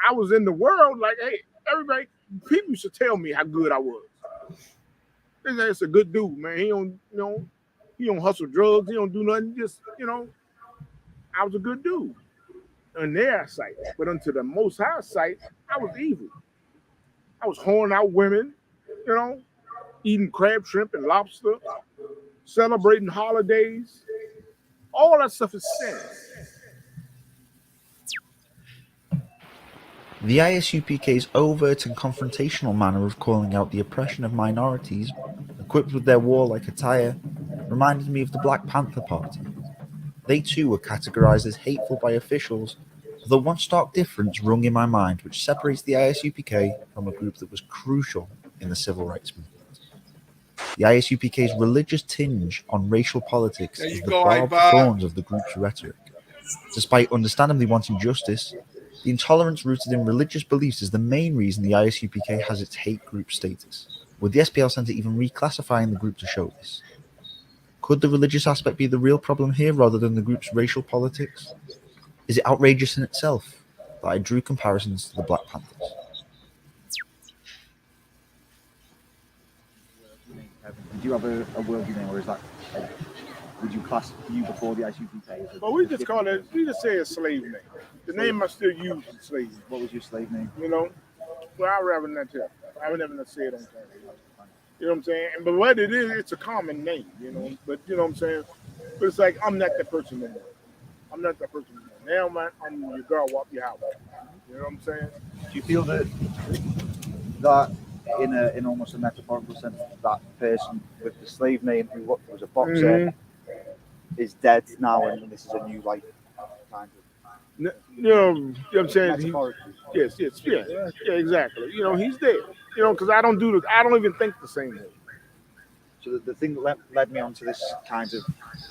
I was in the world like, hey, everybody, people used to tell me how good I was. They say it's a good dude, man. He don't hustle drugs. He don't do nothing. Just, I was a good dude in their sight. But unto the Most High sight, I was evil. I was horning out women, eating crab, shrimp, and lobster, celebrating holidays. All that stuff is sin. The ISUPK's overt and confrontational manner of calling out the oppression of minorities, equipped with their warlike attire, reminded me of the Black Panther Party. They too were categorized as hateful by officials Although one stark difference rung in my mind which separates the ISUPK from a group that was crucial in the civil rights movement. The ISUPK's religious tinge on racial politics is the barbed thorns of the group's rhetoric. Despite understandably wanting justice, the intolerance rooted in religious beliefs is the main reason the ISUPK has its hate group status, with the SPL Centre even reclassifying the group to show this. Could the religious aspect be the real problem here rather than the group's racial politics? Is it outrageous in itself that I drew comparisons to the Black Panthers? Do you have a worldview name, or is that would you class you before the ISUPK? Well, we just call it. We just say a slave name. The name I still use is slave. What was your slave name? You know, well, I'd rather not tell. I would never say it on camera. You know what I'm saying? But what it is, it's a common name. You know, but you know what I'm saying. But it's like I'm not that person anymore. I'm not that person anymore. Now I'm your God, walk your house. You know what I'm saying? Do you feel that in almost a metaphorical sense, that person with the slave name who was a boxer is dead now, and this is a new life kind of? You know what I'm saying? Yes, yeah, exactly. You know, he's dead. You know, because I don't even think the same way. So the thing that led me onto this kind of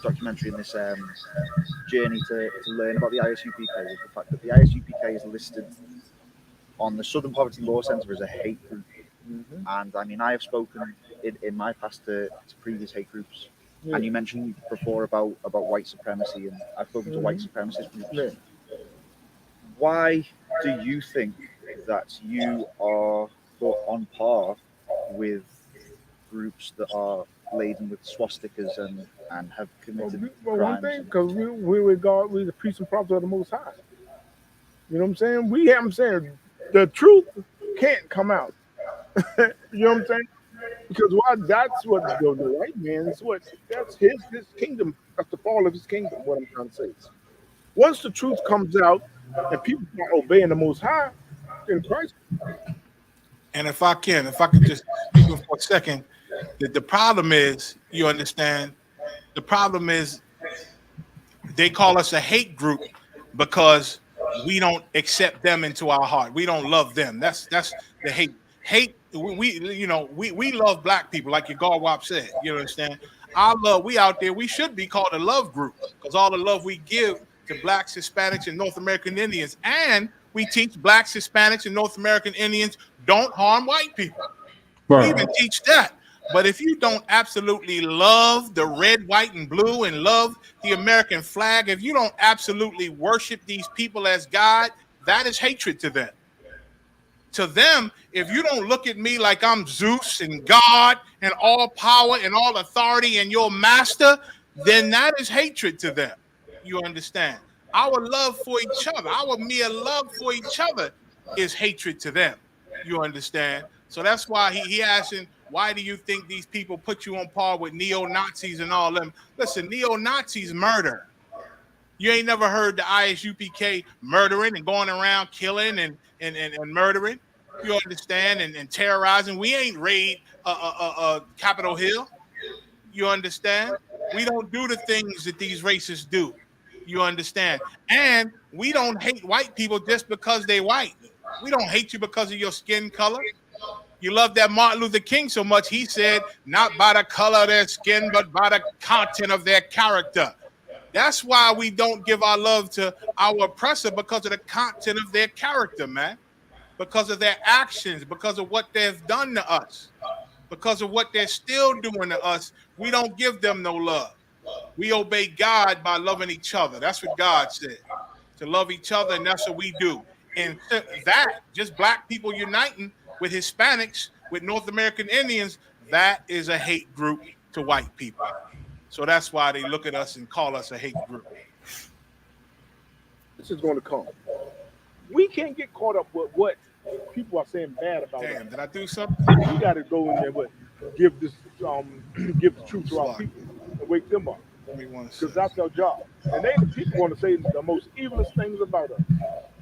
documentary and this journey to learn about the ISUPK was the fact that the ISUPK is listed on the Southern Poverty Law Centre as a hate group. And I mean, I have spoken in my past to previous hate groups, and you mentioned before about white supremacy, and I've spoken to white supremacist groups. Why do you think that you are on par with groups that are laden with swastikas and have committed Well, crimes? one thing, because we're the priests and prophets of the Most High. You know what I'm saying? I'm saying the truth can't come out. You know what I'm saying? Because that's what the white man is. That's his kingdom. That's the fall of his kingdom. What I'm trying to say is, once the truth comes out and people start obeying the Most High in Christ. And if I could just speak for a second, the problem is, you understand, the problem is they call us a hate group because we don't accept them into our heart. We don't love them. That's the hate. Hate. We love black people, like your Garwap said. You understand? We out there. We should be called a love group because all the love we give to blacks, Hispanics, and North American Indians, and we teach blacks, Hispanics, and North American Indians don't harm white people. Right. We even teach that. But if you don't absolutely love the red, white, and blue and love the American flag, if you don't absolutely worship these people as God, that is hatred to them. To them, if you don't look at me like I'm Zeus and God and all power and all authority and your master, then that is hatred to them. You understand? Our love for each other, our mere love for each other is hatred to them. You understand? So that's why he asking, why do you think these people put you on par with neo-Nazis and all them? Listen, neo-Nazis murder. You ain't never heard the ISUPK murdering and going around killing and murdering. You understand? And terrorizing. We ain't raid Capitol Hill. You understand? We don't do the things that these racists do. You understand? And we don't hate white people just because they white. We don't hate you because of your skin color. You love that Martin Luther King so much, he said, not by the color of their skin, but by the content of their character. That's why we don't give our love to our oppressor, because of the content of their character, man. Because of their actions, because of what they've done to us, because of what they're still doing to us. We don't give them no love. We obey God by loving each other. That's what God said, to love each other, and that's what we do. And that, just black people uniting with Hispanics, with North American Indians, that is a hate group to white people. So that's why they look at us and call us a hate group. This is going to come. We can't get caught up with what people are saying bad about us. Damn, did I do something? We got to go in there, but give the truth to our people and wake them up. Because that's our job. And they, the people, want to say the most evilest things about us.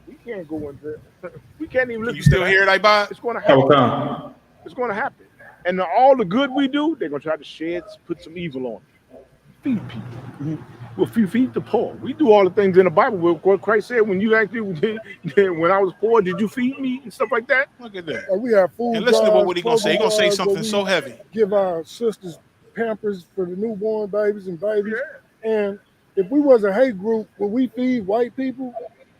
We can't go in there. We can't even listen. You still hear it, Ibot? It's going to happen. It's going to happen. And all the good we do, they're going to try to put some evil on it. Feed people. We'll feed the poor. We do all the things in the Bible. What Christ said when you actually when I was poor, did you feed me and stuff like that? Look at that. We have food And listen to drives, what he gonna say. He gonna say clothing drives something where so we heavy. Give our sisters Pampers for the newborn babies and babies. And if we was a hate group, would we feed white people?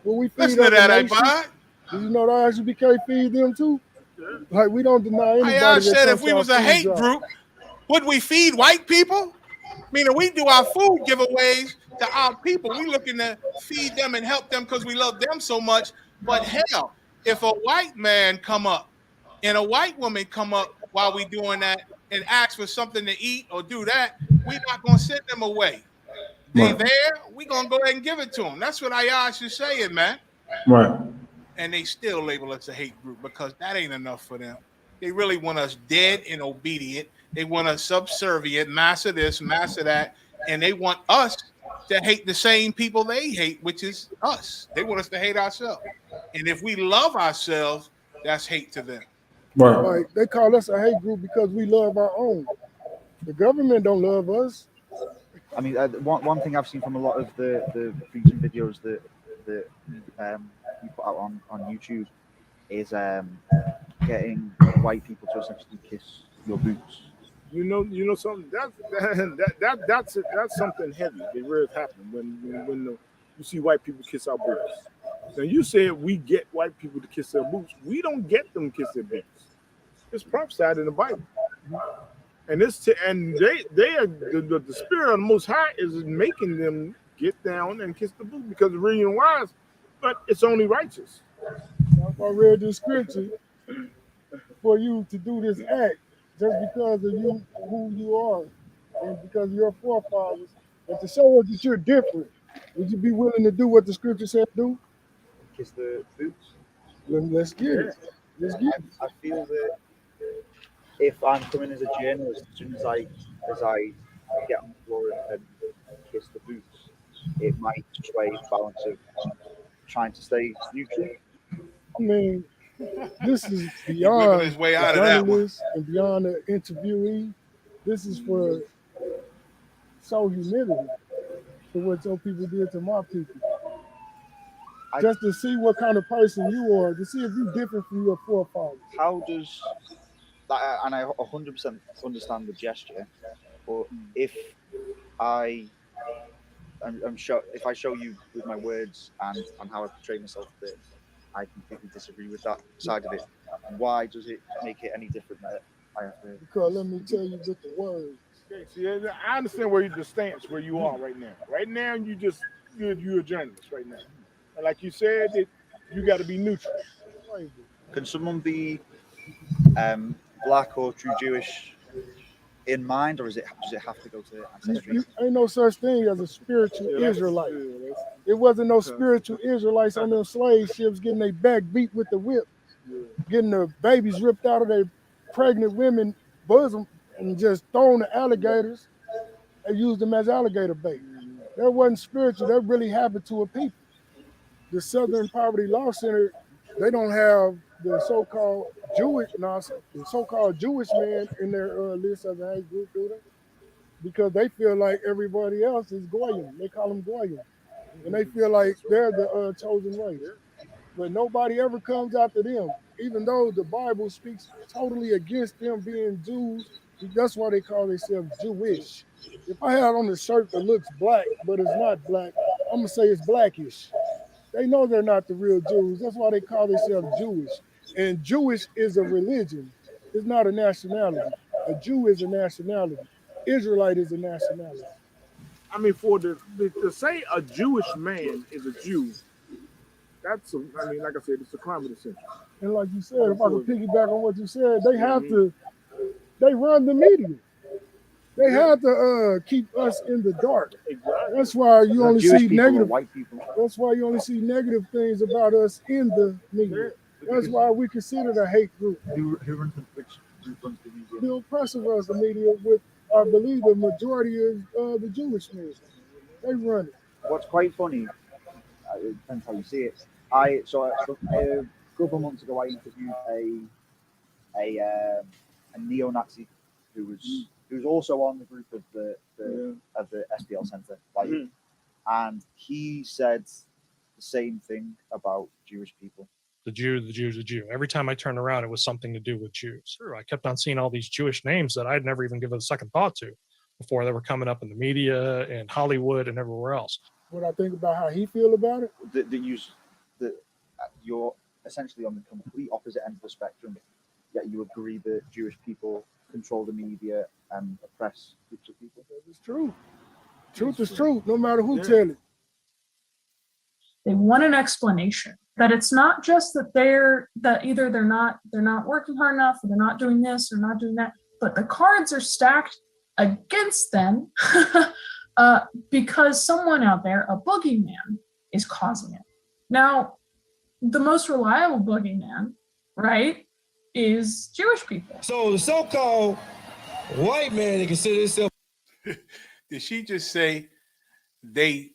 Would we feed Listen to other that, nations? Ibad. Did you know the ISUPK feed them too? Like, we don't deny anybody I that said comes if we to our was a food hate drive. group, would we feed white people? Meaning we do our food giveaways to our people. We looking to feed them and help them because we love them so much. But hell, if a white man come up and a white woman come up while we doing that and ask for something to eat or do that, we're not going to send them away. They Right. there, we going to go ahead and give it to them. That's what Ayash is saying, man. Right. And they still label us a hate group because that ain't enough for them. They really want us dead and obedient. They want us subservient, master this, master that, and they want us to hate the same people they hate, which is us. They want us to hate ourselves. And if we love ourselves, that's hate to them. Right. Like, they call us a hate group because we love our own. The government don't love us. I mean, one thing I've seen from a lot of the preaching videos that you put out on YouTube is getting white people to essentially kiss your boots. You know something. That's something heavy. It really happened when you see white people kiss our boots. Now you said we get white people to kiss their boots. We don't get them to kiss their boots. It's prophesied in the Bible, and they are the spirit of the Most High is making them get down and kiss the boot because the reason why is, but it's only righteous. I read the scripture for you to do this act just because of you, who you are, and because of your forefathers, and to show us that you're different. Would you be willing to do what the scripture said do? Kiss the boots. Let's get it. Let's get it. I feel that if I'm coming as a journalist, as soon as I get on the floor and kiss the boots, it might sway the balance of trying to stay neutral. I mean, this is He's beyond wiggling his way the out of that one. journalist and beyond the interviewee. This is for show humility for what your people did to my people. Just to see what kind of person you are, to see if you're different from your forefathers. How does that? And I 100% understand the gesture, but if I show you with my words and how I portray myself that I completely disagree with that side of it, why does it make it any different that I have to? Because let me tell you with the words. Okay, see, I understand the stance where you are right now. Right now, you're a journalist right now. And like you said, you got to be neutral. Can someone be black or true Jewish in mind, or does it have to go to ancestry? Ain't no such thing as a spiritual Israelite. It wasn't no spiritual Israelites on them slave ships getting their back beat with the whip, getting the babies ripped out of their pregnant women bosom and just thrown to alligators. They used them as alligator bait. That wasn't spiritual. That really happened to a people. The Southern Poverty Law Center, they don't have the so-called Jewish man in their list as a hate group, do they? Because they feel like everybody else is Goyim. They call them Goyim. And they feel like they're the chosen race. But nobody ever comes after them, even though the Bible speaks totally against them being Jews. That's why they call themselves Jewish. If I had on a shirt that looks black, but it's not black, I'm going to say it's blackish. They know they're not the real Jews. That's why they call themselves Jewish. And Jewish is a religion. It's not a nationality. A Jew is a nationality. Israelite is a nationality. I mean, to say a Jewish man is a Jew, like I said, it's a crime of the century. And like you said, if I could piggyback on what you said, they run the media. They have to keep us in the dark. That's why you only see negative. White people. That's why you only see negative things about us in the media. That's why we consider the hate group. Who runs which group runs the media? The oppressor runs the media with, I believe, the majority is the Jewish men. They run it. What's quite funny, it depends how you see it. A couple of months ago, I interviewed a neo-Nazi who was also on the group of the SPL Center. and he said the same thing about Jewish people. The Jew, the Jew, the Jew. Every time I turned around, it was something to do with Jews. I kept on seeing all these Jewish names that I'd never even given a second thought to before they were coming up in the media and Hollywood and everywhere else. What I think about how he feel about it? You're essentially on the complete opposite end of the spectrum, yet you agree that Jewish people control the media and oppress groups of people. It's true. Truth is truth, no matter who tell it. They want an explanation that it's not just that either they're not working hard enough, or they're not doing this or not doing that, but the cards are stacked against them because someone out there, a boogeyman, is causing it. Now, the most reliable boogeyman, right, is Jewish people. So the so-called white man that consider himself. Did she just say they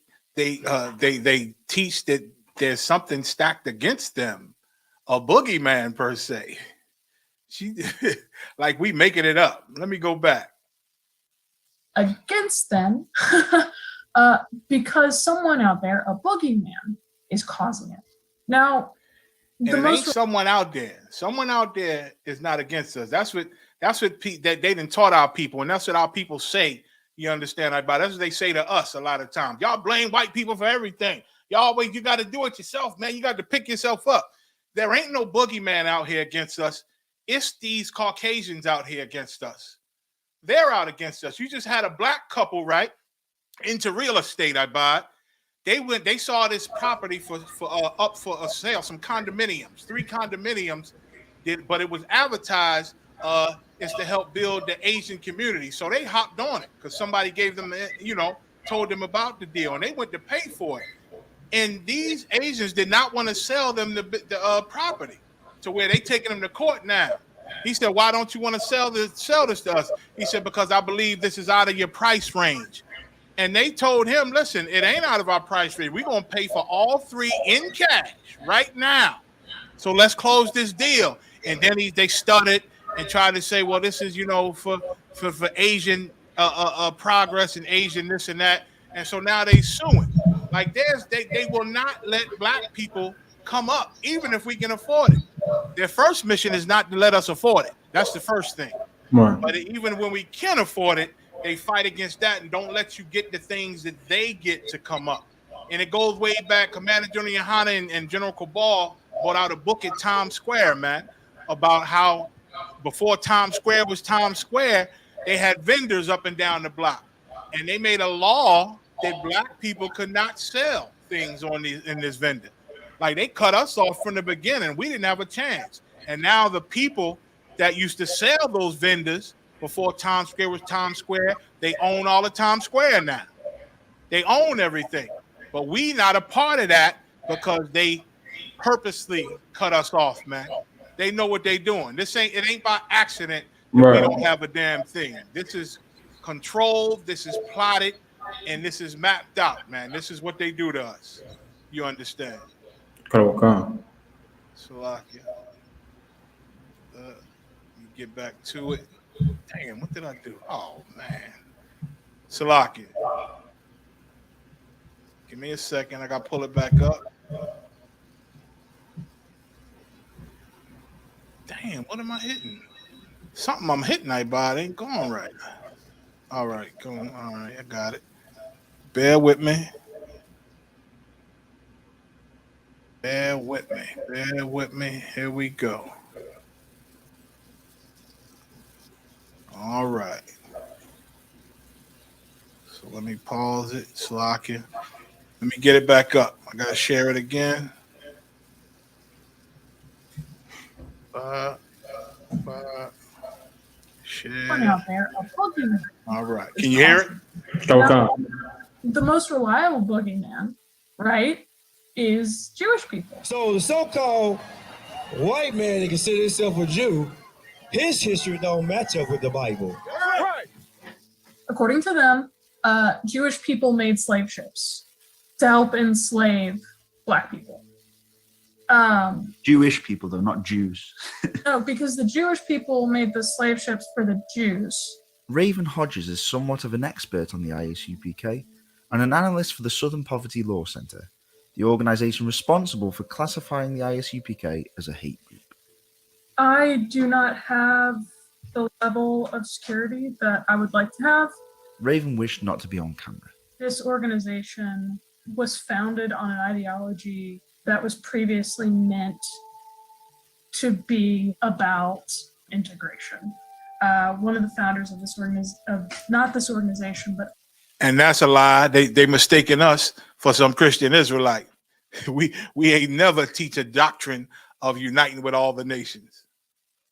teach that there's something stacked against them, a boogeyman per se? She like we making it up. Let me go back. Against them because someone out there, a boogeyman, is causing it. Now, Someone out there is not against us. That's what they done taught our people, and that's what our people say. You understand? That's what they say to us a lot of times. Y'all blame white people for everything. You got to do it yourself, man. You got to pick yourself up. There ain't no boogeyman out here against us. It's these Caucasians out here against us. They're out against us. You just had a black couple, right, into real estate. They saw this property for up for a sale, some condominiums, 3 condominiums, but it was advertised is to help build the Asian community. So they hopped on it because somebody gave them, told them about the deal, and they went to pay for it. And these Asians did not want to sell them the property, to where they taking them to court now. He said, "Why don't you want to sell this to us?" He said, "Because I believe this is out of your price range." And they told him, "Listen, it ain't out of our price range. We're gonna pay for all 3 in cash right now. So let's close this deal." And then they started and tried to say, "Well, this is for Asian progress and Asian this and that." And so now they suing. Like they will not let black people come up, even if we can afford it. Their first mission is not to let us afford it. That's the first thing. Right. But even when we can afford it, they fight against that and don't let you get the things that they get to come up. And it goes way back. Commander General Yohana and General Cabal brought out a book at Times Square, man, about how before Times Square was Times Square, they had vendors up and down the block. And they made a law that black people could not sell things in this vendor. Like they cut us off from the beginning. We didn't have a chance. And now the people that used to sell those vendors before Times Square was Times Square, they own all of Times Square now. They own everything. But we not a part of that because they purposely cut us off, man. They know what they doing. It ain't by accident that we don't have a damn thing. This is controlled, this is plotted, and this is mapped out, man. This is what they do to us. You understand? Okay. So get back to it. Damn, what did I do? Oh man. Salakia. Give me a second. I gotta pull it back up. Damn, what am I hitting? Something I'm hitting, it ain't going right. All right, going. All right, I got it. Bear with me. Bear with me. Bear with me. Here we go. All right. So let me pause it. Slakia. Let me get it back up. I gotta share it again. Share. Out there, a boogeyman. All right. Can you hear it? Now, the most reliable boogeyman, right, is Jewish people. So the so-called white man that consider himself a Jew, his history don't match up with the Bible. Right. According to them, Jewish people made slave ships to help enslave black people. Jewish people, though, not Jews. No, because the Jewish people made the slave ships for the Jews. Raven Hodges is somewhat of an expert on the ISUPK and an analyst for the Southern Poverty Law Center, the organization responsible for classifying the ISUPK as a hate group. I do not have the level of security that I would like to have. Raven wished not to be on camera. This organization was founded on an ideology that was previously meant to be about integration. One of the founders of this not this organization, but And that's a lie. They mistaken us for some Christian Israelite. We ain't never teach a doctrine of uniting with all the nations.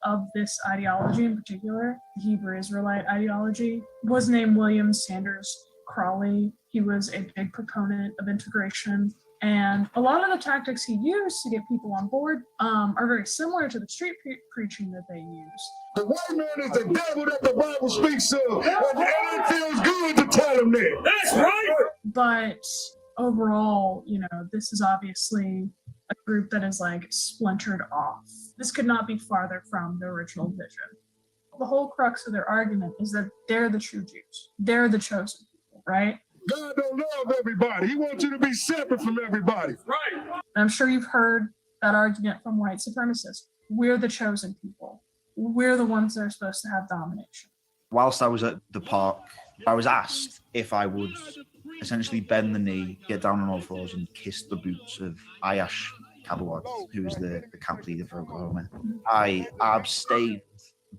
of this ideology in particular, the Hebrew Israelite ideology, was named William Sanders Crawley. He was a big proponent of integration. And a lot of the tactics he used to get people on board are very similar to the street preaching that they use. The white man is the devil that the Bible speaks of, and it feels good to tell him that. That's right. But overall, this is obviously a group that is like splintered off. This could not be farther from the original vision. The whole crux of their argument is that they're the true Jews. They're the chosen people, right? God don't love everybody. He wants you to be separate from everybody. Right. I'm sure you've heard that argument from white supremacists. We're the chosen people. We're the ones that are supposed to have domination. Whilst I was at the park, I was asked if I would essentially bend the knee, get down on all fours, and kiss the boots of Ayash Kabawad, who is the camp leader for Oklahoma. I abstained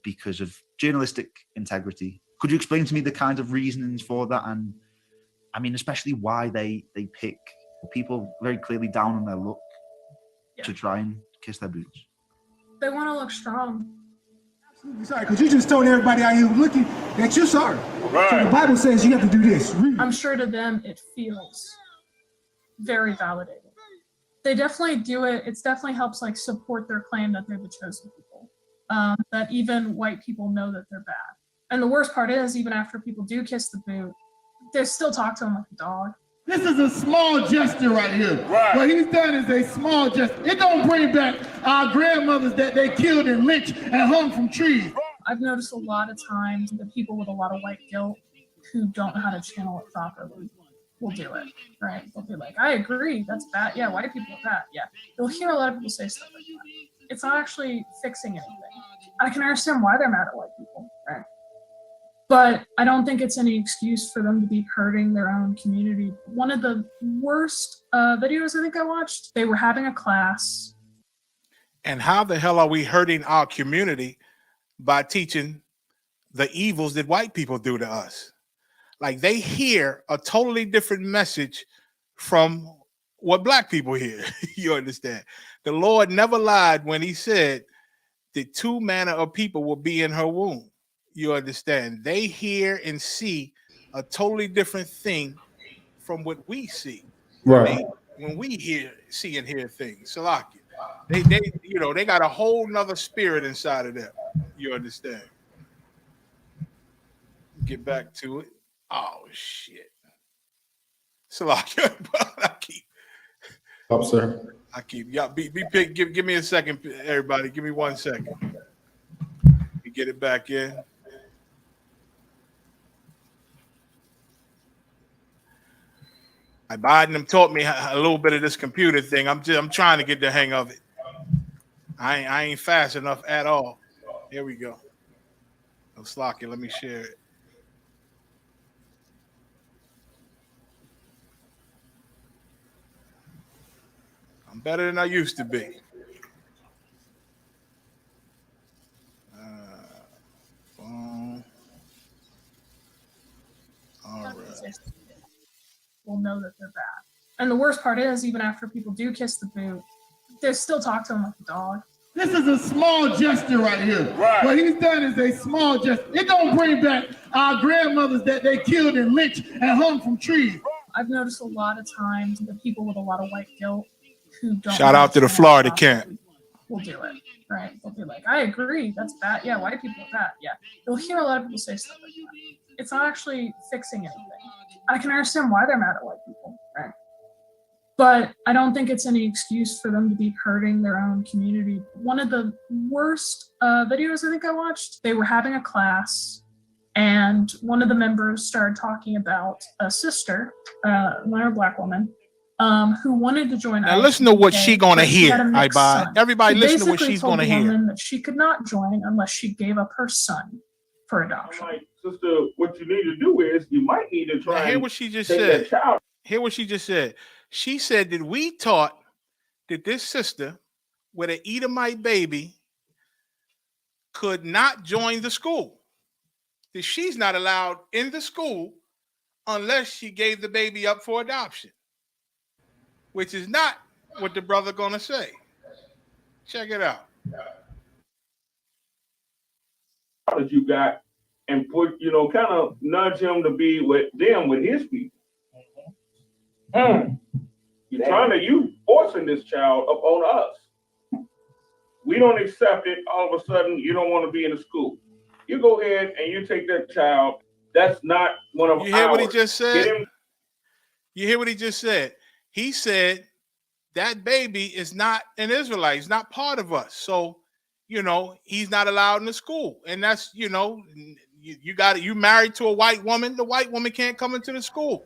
because of journalistic integrity. Could you explain to me the kind of reasonings for that? And I mean, especially why they pick people very clearly down on their look to try and kiss their boots? They want to look strong. Sorry, because you just told everybody out here looking that you're sorry. Right. So the Bible says you have to do this. I'm sure to them it feels very validated. They definitely do it. It definitely helps like support their claim that they're the chosen people. That even white people know that they're bad. And the worst part is, even after people do kiss the boot, they still talk to them like a dog. This is a small gesture right here. Right. What he's done is a small gesture. It don't bring back our grandmothers that they killed and lynched and hung from trees. I've noticed a lot of times that people with a lot of white guilt who don't know how to channel it properly will do it, right? They'll be like, I agree, that's bad. Yeah, white people are bad. Yeah. You'll hear a lot of people say stuff like that. It's not actually fixing anything. I can understand why they're mad at white people, right? But I don't think it's any excuse for them to be hurting their own community. One of the worst videos I think I watched, they were having a class. And how the hell are we hurting our community by teaching the evils that white people do to us? Like, they hear a totally different message from what black people hear. You understand? The Lord never lied when he said that two manner of people will be in her womb. You understand? They hear and see a totally different thing from what we see. Right. When we see and hear things. Salaki. They got a whole nother spirit inside of them. You understand? Get back to it. Oh shit. Salaki. Up, sir. Give me a second, everybody. Give me 1 second. Get it back in. Biden them taught me a little bit of this computer thing. I'm trying to get the hang of it. I ain't fast enough at all. Here we go. Oh, Slocky, let me share it. I'm better than I used to be. All right. Will know that they're bad. And the worst part is, even after people do kiss the boot, they still talk to them like a dog. This is a small gesture right here. Right. What he's done is a small gesture. It don't bring back our grandmothers that they killed and lynched and hung from trees. I've noticed a lot of times that people with a lot of white guilt who don't shout out to the Florida camp will do it, right? They'll be like, I agree, that's bad. Yeah, white people are bad. Yeah. You'll hear a lot of people say stuff like that. It's not actually fixing anything. I can understand why they're mad at white people, right? But I don't think it's any excuse for them to be hurting their own community. One of the worst videos I think I watched, they were having a class And one of the members started talking about a sister, another Black woman, who wanted to join. Now listen to what ISUPK, she gonna but she hear. had a mixed son. Everybody She listen to what basically she's told gonna the hear. woman that she could not join unless she gave up her son for adoption. Like, sister, what you need to do is you might need to try. Now, hear and what she just take said. that child. Hear what she just said. She said that we taught that this sister with an Edomite baby could not join the school. That she's not allowed in the school unless she gave the baby up for adoption, which is not what the brother gonna say. Check it out. That you got and put, kind of nudge him to be with them, with his people. You forcing this child upon us. We don't accept it. All of a sudden, you don't want to be in the school. You go ahead and you take that child. That's not one of You hear ours. what he just Get said? him. You hear what he just said? He said that baby is not an Israelite. He's not part of us. So, he's not allowed in the school. And that's, you got it. You married to a white woman. The white woman can't come into the school.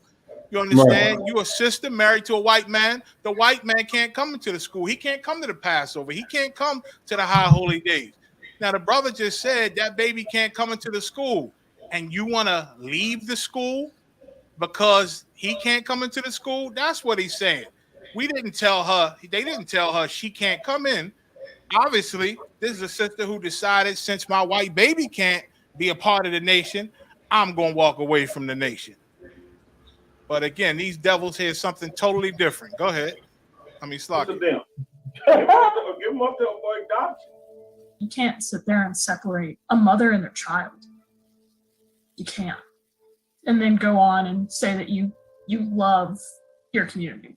You understand? Right. You a sister married to a white man. The white man can't come into the school. He can't come to the Passover. He can't come to the high holy days. Now, the brother just said that baby can't come into the school. And you want to leave the school because he can't come into the school? That's what he's saying. We didn't tell her. They didn't tell her she can't come in. Obviously, this is a sister who decided, since my white baby can't be a part of the nation, I'm going to walk away from the nation. But again, these devils hear something totally different. Go ahead. Slocky. Give them up to adoption. You can't sit there and separate a mother and their child. You can't. And then go on and say that you love your community.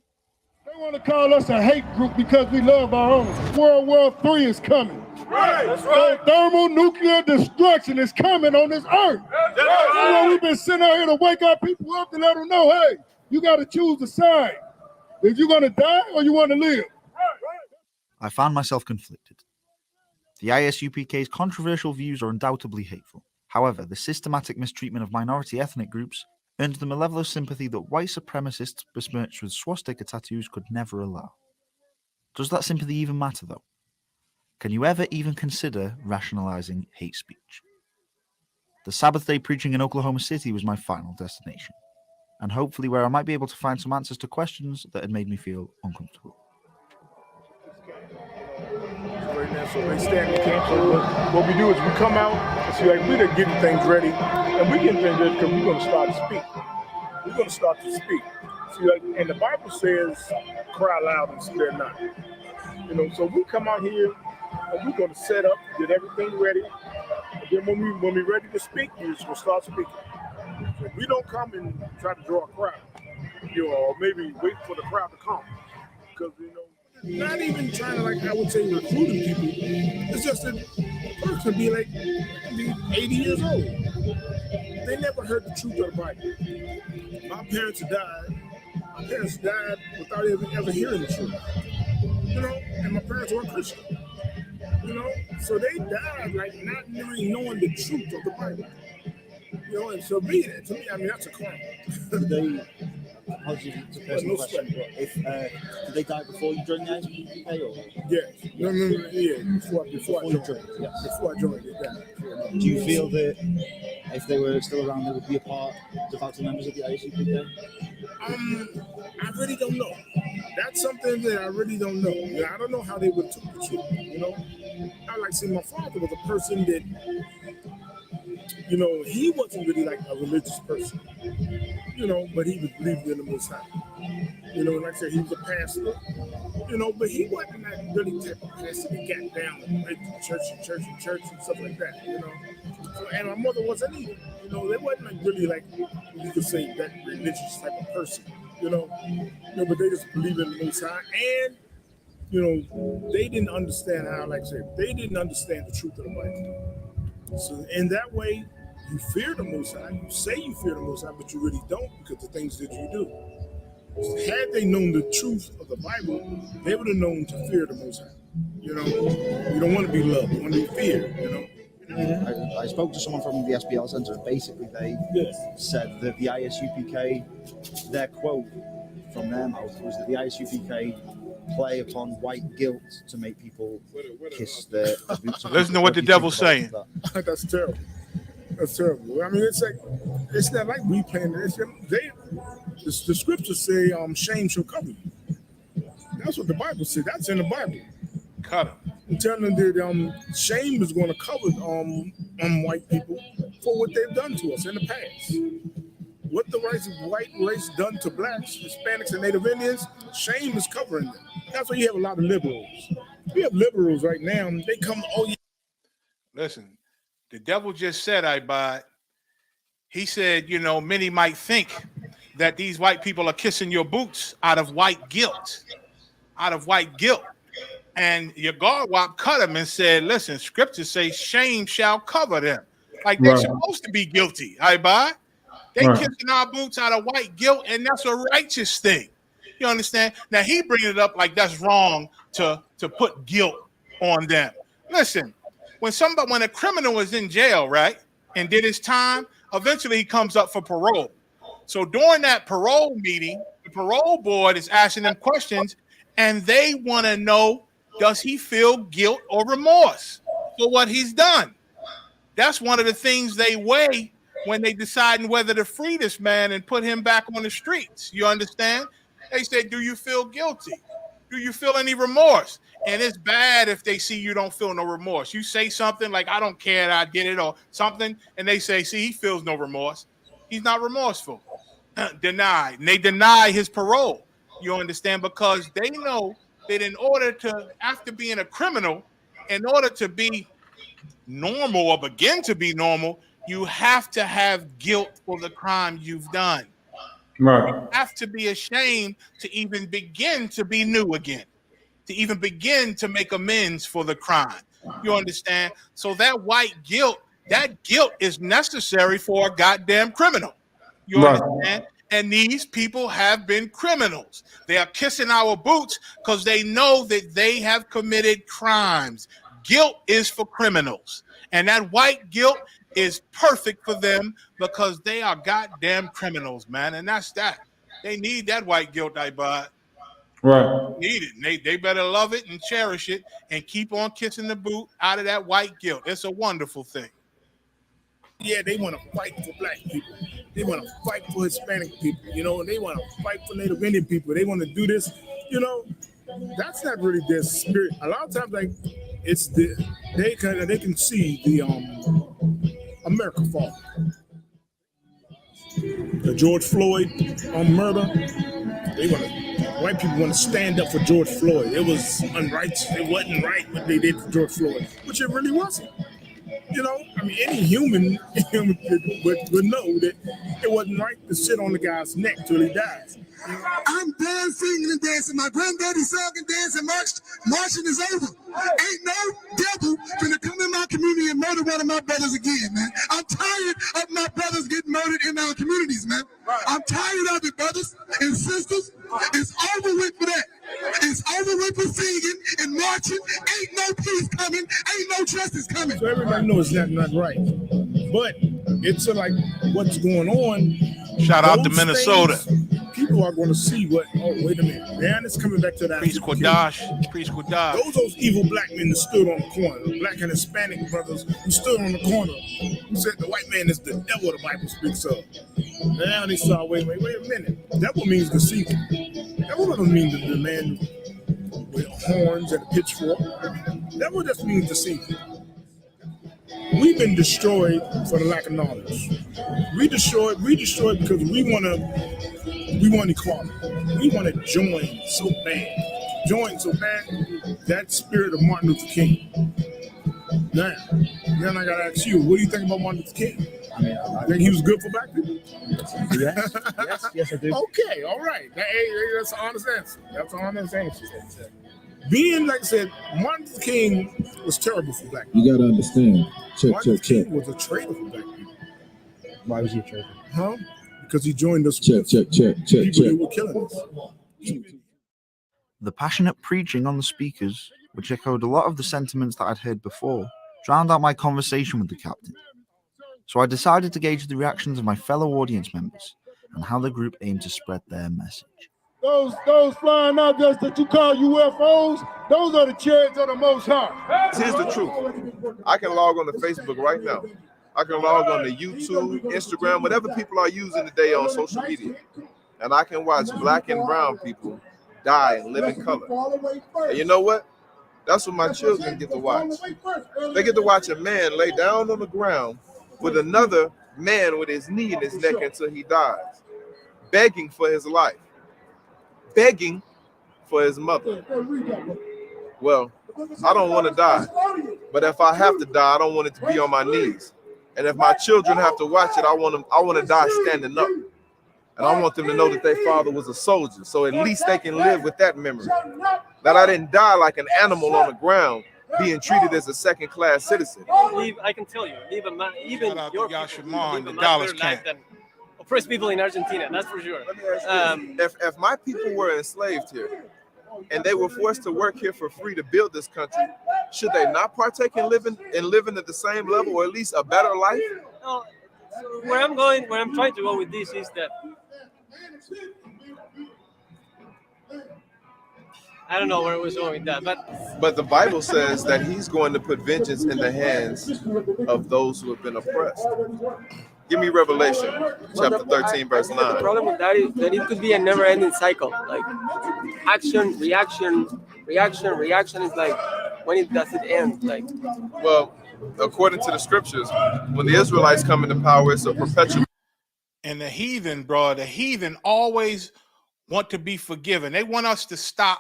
They want to call us a hate group because we love our own. World War III is coming. Right, that's right. Thermonuclear destruction is coming on this earth. That's right. We've been sitting out here to wake our people up to let them know, hey, you got to choose the side. If you're going to die or you want to live. I found myself conflicted. The ISUPK's controversial views are undoubtedly hateful. However, the systematic mistreatment of minority ethnic groups earned them a level of sympathy that white supremacists besmirched with swastika tattoos could never allow. Does that sympathy even matter, though? Can you ever even consider rationalizing hate speech? The Sabbath day preaching in Oklahoma City was my final destination, and hopefully where I might be able to find some answers to questions that had made me feel uncomfortable. Right now, so they stand in camp. What we do is we come out and see, like, we're getting things ready, and we getting things ready because we're going to start to speak. We're going to start to speak. See, like, and the Bible says, cry loud and spare not. So we come out here and we're going to set up, get everything ready. And then when we're ready to speak, we're just going to start speaking. So we don't come and try to draw a crowd, or maybe wait for the crowd to come, because not even trying to, like, I would say, recruiting people. It's just that a person be 80 years old. They never heard the truth of the Bible. My parents died. My parents died without ever hearing the truth. And my parents weren't Christian. So they died not really knowing the truth of the Bible. And so to me, I mean, that's a crime. How did it's a personal question, but did they die before you joined the ISUPK or? Yes. No, yeah. Before I joined. Yes. Before I joined, they died. Do you feel that if they were still around, they would be a part, de facto members of the ISUPK? I really don't know. That's something that I really don't know. I don't know how they would took the truth. I like to say my father was a person that, he wasn't really like a religious person, but he was believed in the Most High. Like I said, he was a pastor, but he wasn't like really type of pastor that got down and went to church and stuff like that, So, and my mother wasn't either, they wasn't like really like, you could say, that religious type of person, but they just believe in the Most High, and, they didn't understand how, like I said, they didn't understand the truth of the Bible. So in that way, you fear the Most High. You say you fear the Most High, but you really don't, because the things that you do. So had they known the truth of the Bible, they would have known to fear the Most High. You don't want to be loved. You want to be feared. I spoke to someone from the SPL Centre, and basically they said that the ISUPK, their quote from their mouth was that the ISUPK play upon white guilt to make people kiss their boots. Listen to what the devil's saying. That's terrible. That's terrible. I mean, it's not like we playing this. The scriptures say, shame shall cover you. That's what the Bible says. That's in the Bible. Cut him. I'm telling them that shame is going to cover white people for what they've done to us in the past. What the white race done to blacks, Hispanics, and Native Indians, shame is covering them. That's why you have a lot of liberals. We have liberals right now. They come, Listen, the devil just said, he said, many might think that these white people are kissing your boots out of white guilt. And your Garwap cut him and said, listen, scriptures say shame shall cover them. Like they're supposed to be guilty. They kissing our boots out of white guilt, and that's a righteous thing. You understand? Now he bringing it up like that's wrong to put guilt on them. Listen, when a criminal is in jail, right, and did his time, eventually he comes up for parole. So during that parole meeting, the parole board is asking them questions, and they want to know, does he feel guilt or remorse for what he's done? That's one of the things they weigh when they deciding whether to free this man and put him back on the streets. You understand? They say, do you feel guilty? Do you feel any remorse? And it's bad if they see you don't feel no remorse. You say something like, I don't care that I did it or something, and they say, see, he feels no remorse. He's not remorseful. Denied. And they deny his parole. You understand? Because they know that in order to, after being a criminal, in order to be normal or begin to be normal, you have to have guilt for the crime you've done. Right. You have to be ashamed to even begin to be new again, to even begin to make amends for the crime. You understand? So that guilt is necessary for a goddamn criminal. You understand? And these people have been criminals. They are kissing our boots because they know that they have committed crimes. Guilt is for criminals. And that white guilt is perfect for them because they are goddamn criminals, man. And that's that. They need that white guilt, Right. Need it. They better love it and cherish it and keep on kissing the boot out of that white guilt. It's a wonderful thing. Yeah, they want to fight for black people. They want to fight for Hispanic people, and they want to fight for Native Indian people. They want to do this, that's not really their spirit. A lot of times, they can see the America fall. The George Floyd murder. White people want to stand up for George Floyd. It was unrighteous. It wasn't right what they did to George Floyd, which it really wasn't. Any human would know that it wasn't right to sit on the guy's neck till he dies. I'm done singing and dancing. My granddaddy sung and danced and marched. Marching is over. Ain't no devil gonna come in my community and murder one of my brothers again, man. I'm tired of my brothers getting murdered in our communities, man. I'm tired of it, brothers and sisters. It's over with for that. It's over with for singing and marching. Ain't no peace coming. Ain't no justice coming. So everybody knows that's not right. But it's like what's going on. Shout out to Minnesota. People are going to see wait a minute. Man, it's coming back to that. Priest Quadash. Those evil black men that stood on the corner, the black and Hispanic brothers who stood on the corner, who said the white man is the devil the Bible speaks of. Now they saw, wait a minute. Devil means deceiver. Devil doesn't mean the man with horns and a pitchfork. Devil just means deceiver. We've been destroyed for the lack of knowledge. We destroyed because we want equality. We want to join so bad. That spirit of Martin Luther King. Now I gotta ask you, what do you think about Martin Luther King? I think he was good for black people. Yes, I do. Okay, all right. That's an honest answer. Being, like I said, Martin Luther King was terrible for black people. You gotta understand. Martin Luther King was a traitor for black people. Why was he a traitor? Because he joined us with people who were killing us. The passionate preaching on the speakers, which echoed a lot of the sentiments that I'd heard before, drowned out my conversation with the captain. So I decided to gauge the reactions of my fellow audience members and how the group aimed to spread their message. Those flying objects that you call UFOs, those are the chariots of the Most High. Here's the truth. I can log on to Facebook right now. I can log on to YouTube, Instagram, whatever people are using today on social media. And I can watch black and brown people die and live in color. And you know what? That's what my children get to watch. They get to watch a man lay down on the ground with another man with his knee in his neck until he dies, begging for his life, begging for his mother. Well, I don't want to die, but if I have to die, I don't want it to be on my knees. And if my children have to watch it, I want to die standing up. And I want them to know that their father was a soldier, so at least they can live with that memory. That I didn't die like an animal on the ground, being treated as a second-class citizen. I can tell you, even your Yashimon, the Dallas camp. Oppressed people in Argentina, that's for sure. If my people were enslaved here and they were forced to work here for free to build this country, should they not partake in living at the same level or at least a better life? No, where I'm trying to go with this is that I don't know where it was going with that, but the Bible says that he's going to put vengeance in the hands of those who have been oppressed. Give me Revelation chapter 13, verse 9. The problem with that is that it could be a never-ending cycle. Like action, reaction, reaction, reaction is like when does it end? Like, well, according to the scriptures, when the Israelites come into power, it's a perpetual. And the heathen always want to be forgiven. They want us to stop.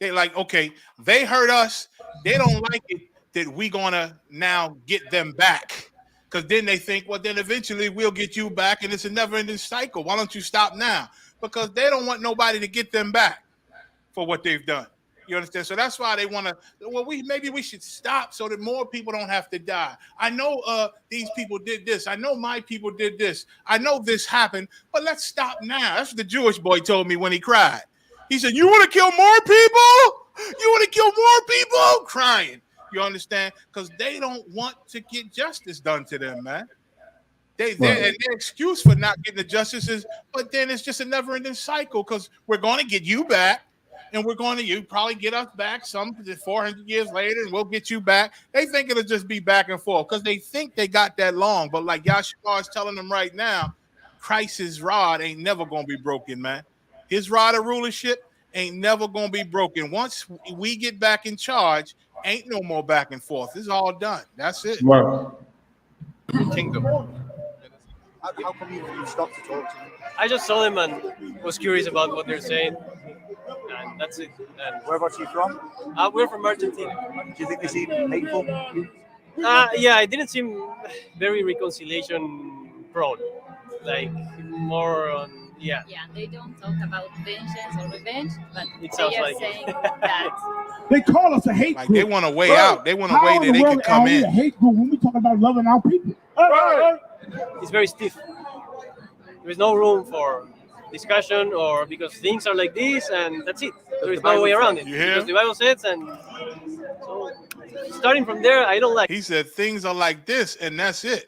They're like, okay, they hurt us. They don't like it that we're going to now get them back. Because then they think, well, then eventually we'll get you back, and it's a never-ending cycle. Why don't you stop now? Because they don't want nobody to get them back for what they've done. You understand? So that's why they want to, well, maybe we should stop so that more people don't have to die. I know these people did this. I know my people did this. I know this happened, but let's stop now. That's what the Jewish boy told me when he cried. He said, you want to kill more people? You want to kill more people? Crying. You understand? Because they don't want to get justice done to them, man. And their excuse for not getting the justice is, but then it's just a never-ending cycle because we're going to get you back. And you probably get us back some 400 years later, and we'll get you back. They think it'll just be back and forth because they think they got that long. But like Yashimar is telling them right now, Christ's rod ain't never going to be broken, man. His rod of rulership ain't never going to be broken. Once we get back in charge, ain't no more back and forth. It's all done. That's it. Wow. Kingdom. How come you stopped to talk to them? I just saw them and was curious about what they're saying. And that's it. And whereabouts are you from? We're from Argentina. Do you think they seem hateful? Yeah, it didn't seem very reconciliation prone. Like more on, yeah. Yeah, they don't talk about vengeance or revenge, but It they sounds are like it. saying that They call us a hate Like group. they want a way out. They want a way that they can come Are we a in. hate group when we talk about loving our people? It's very stiff. There is no room for discussion or because things are like this and that's it. There is no way around it. You hear? Because the Bible says, and so starting from there, I don't like. He said things are like this, and that's it.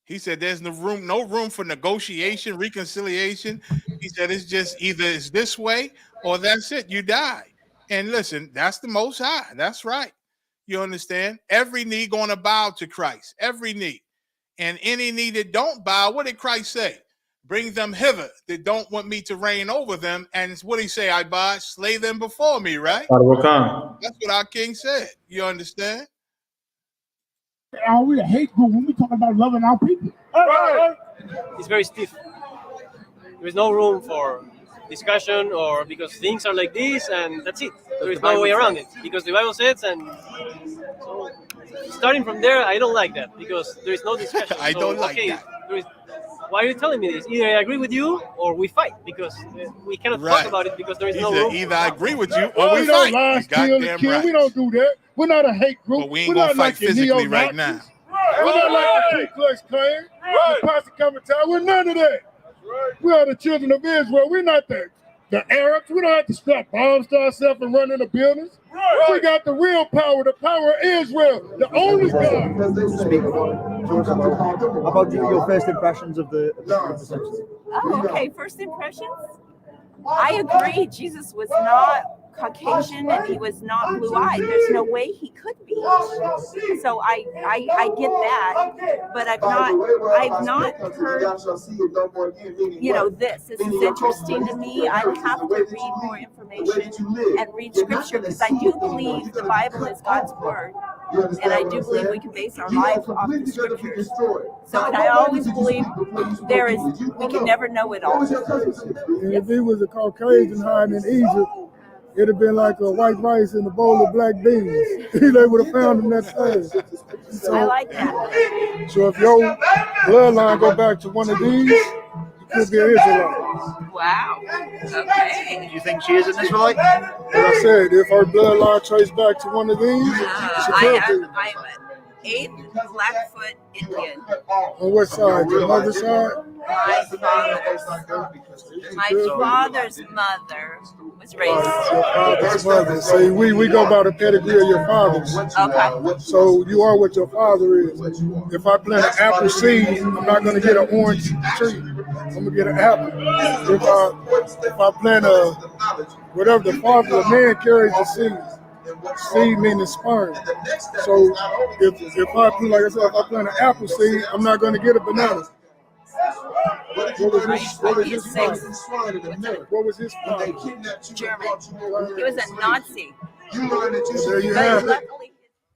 He said there's no room for negotiation, reconciliation. He said it's just either it's this way or that's it. You die. And listen, that's the Most High. That's right. You understand? Every knee going to bow to Christ. Every knee. And any knee that don't bow, what did Christ say? Bring them hither that don't want me to reign over them. And what did he say? I slay them before me, right? That's what our king said. You understand? Are we a hate group when we talk about loving our people? It's very stiff. There is no room for discussion or because things are like this and that's it. There is no way around it because the Bible says, and so starting from there, I don't like that because there is no discussion. I don't like that. Why are you telling me this? Either I agree with you or we fight because we cannot talk about it because there is no room. Either I agree with you or we don't fight. lie, Goddamn kill. right. We don't do that. We're not a hate group. But we ain't gonna fight physically right now. We're not like the Ku Klux Klan, the Posse Comitatus. We're none of that. We are the children of Israel. We're not that The Arabs, we don't have to strap bombs to ourselves and run into buildings. We got the real power, the power of Israel, the only God. About your first impressions of the Oh, okay. First impressions? I agree. Jesus was not Caucasian and he was not blue-eyed. There's no way he could be. So I get that, but I've not heard, this. This is interesting to me. I have to read more information and read scripture because I do believe the Bible is God's word. And I do believe we can base our life off the scriptures. So and I always believe we can never know it all. And if he was a Caucasian hiding in Egypt, it'd have been like a white rice and a bowl of black beans. They would have found him that fast. So, I like that. So if your bloodline go back to one of these, you could be an Israelite. Wow. Okay. Do you think she is an Israelite? Like I said, if her bloodline traced back to one of these, she could be. I'm an 8th Blackfoot Indian. On what side? Your mother's side? My father's mother was raised. Your father's mother. See, we go by the pedigree of your father's. Okay. So you are what your father is. If I plant an apple seed, I'm not going to get an orange tree. I'm going to get an apple. If I plant whatever the father of man carries the seed. Seed meaning sperm. So if I plant an apple seed, I'm not going to get a banana. What was his father? German. He was a Nazi. There you have it.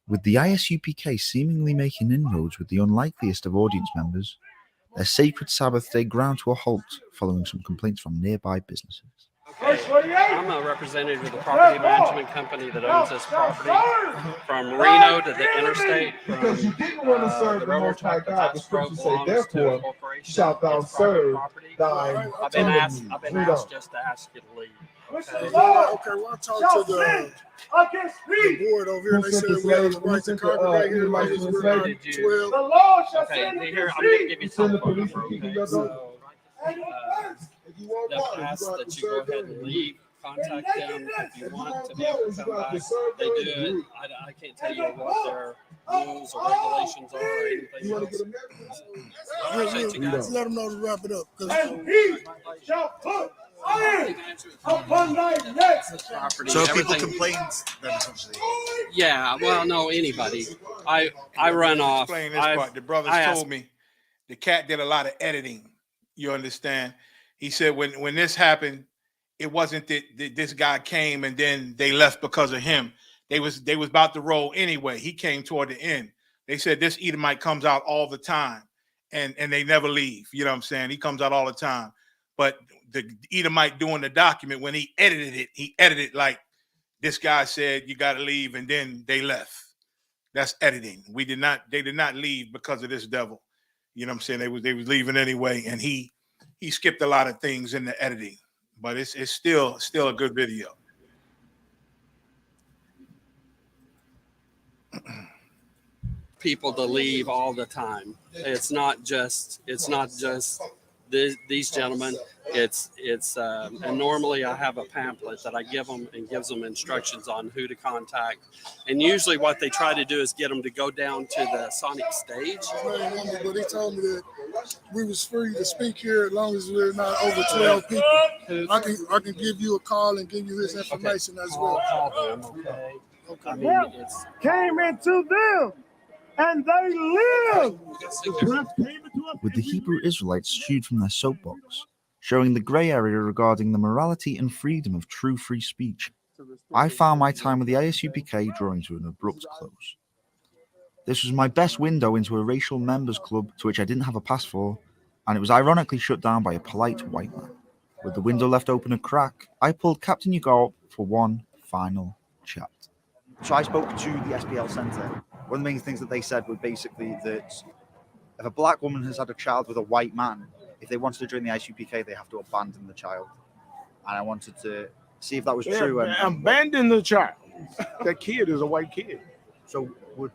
With the ISUPK seemingly making inroads with the unlikeliest of audience members, their sacred Sabbath day ground to a halt following some complaints from nearby businesses. I'm a representative of the property management company that owns this property from Reno to the interstate, from the railroad track that belongs to a corporation. I've been asked just to ask you to leave. Okay, well, I'll talk to the board over here. They said we have the right to congregate here. Like this, we're not 12. Okay, here, I'm going to give you some phone number, okay? So, they've asked that you go ahead and leave. Contact them if you want to be able to come back. They do it. I can't tell you what their rules or regulations are or anything else. Appreciate you guys. Let them know to wrap it up. And he shall put upon thy neck. So people complained then essentially? Yeah, well, no, anybody. I run off. Explain this part. The brothers told me the cat did a lot of editing. You understand? He said when this happened, it wasn't that this guy came and then they left because of him. They was about to roll anyway. He came toward the end. They said this Edomite comes out all the time and they never leave. You know what I'm saying? He comes out all the time. But the Edomite doing the document, when he edited it like this guy said you got to leave and then they left. That's editing. They did not leave because of this devil. You know what I'm saying? They was leaving anyway, and he skipped a lot of things in the editing, but it's still a good video. People to leave all the time. It's not just these gentlemen. And normally I have a pamphlet that I give them and gives them instructions on who to contact. And usually what they try to do is get them to go down to the Sonic stage. But he told me that we was free to speak here as long as we're not over 12 people. I can give you a call and give you his information as well. Call them, okay? I mean, it's came into them and they lived. With the Hebrew Israelites shooed from their soapbox, showing the grey area regarding the morality and freedom of true free speech, I found my time with the ISUPK drawing to an abrupt close. This was my best window into a racial members club to which I didn't have a pass for, and it was ironically shut down by a polite white man. With the window left open a crack, I pulled Captain Ugo up for one final chat. So I spoke to the SPL Centre. One of the main things that they said was basically that if a black woman has had a child with a white man, if they wanted to join the ISUPK, they have to abandon the child. And I wanted to see if that was true. And abandon the child. That kid is a white kid. So would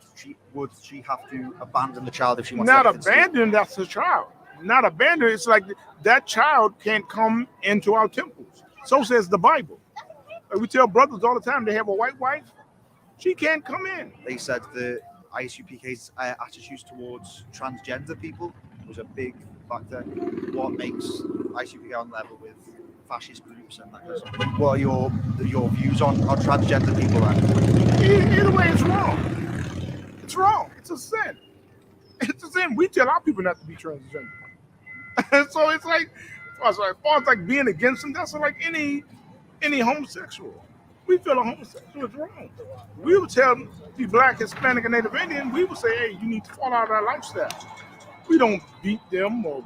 she have to abandon the child if she wants not to? Not abandon, that's the child. Not abandon, it's like that child can't come into our temples. So says the Bible. Like we tell brothers all the time, they have a white wife, she can't come in. They said the ISUPK's attitudes towards transgender people was a big factor. What makes ISUPK on level with fascist groups and that kind of stuff? What are your views on transgender people then? Either way, it's wrong. It's wrong. It's a sin. It's a sin. We tell our people not to be transgender. So it's like, as far as like being against them, that's like any homosexual. We feel a homosexual is wrong. We would tell the Black, Hispanic, and Native Indian, we would say, hey, you need to fall out of that lifestyle. We don't beat them or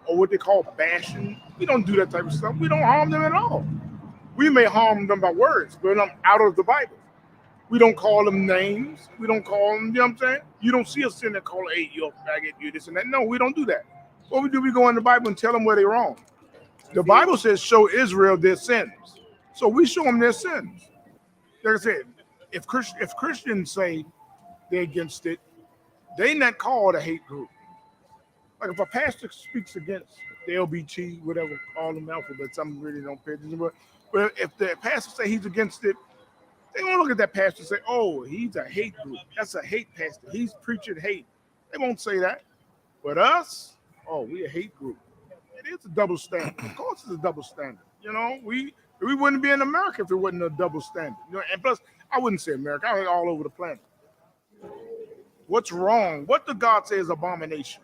what they call bashing. We don't do that type of stuff. We don't harm them at all. We may harm them by words, but I'm out of the Bible. We don't call them names. We don't call them, you know what I'm saying? You don't see us in there calling, hey, you're a faggot, you this and that. No, we don't do that. What we do, we go in the Bible and tell them where they're wrong. The Bible says, show Israel their sins. So we show them their sins. Like I said, if Christians say they're against it, they not called a hate group. Like if a pastor speaks against the LBT, whatever, all them alphabets, some really don't pay attention. But if the pastor say he's against it, they won't look at that pastor and say, oh, he's a hate group. That's a hate pastor. He's preaching hate. They won't say that. But us, oh, we a hate group. It is a double standard. Of course it's a double standard. You know, we wouldn't be in America if it wasn't a double standard. You know, and plus, I wouldn't say America. I mean, all over the planet. What's wrong? What did God say is abomination?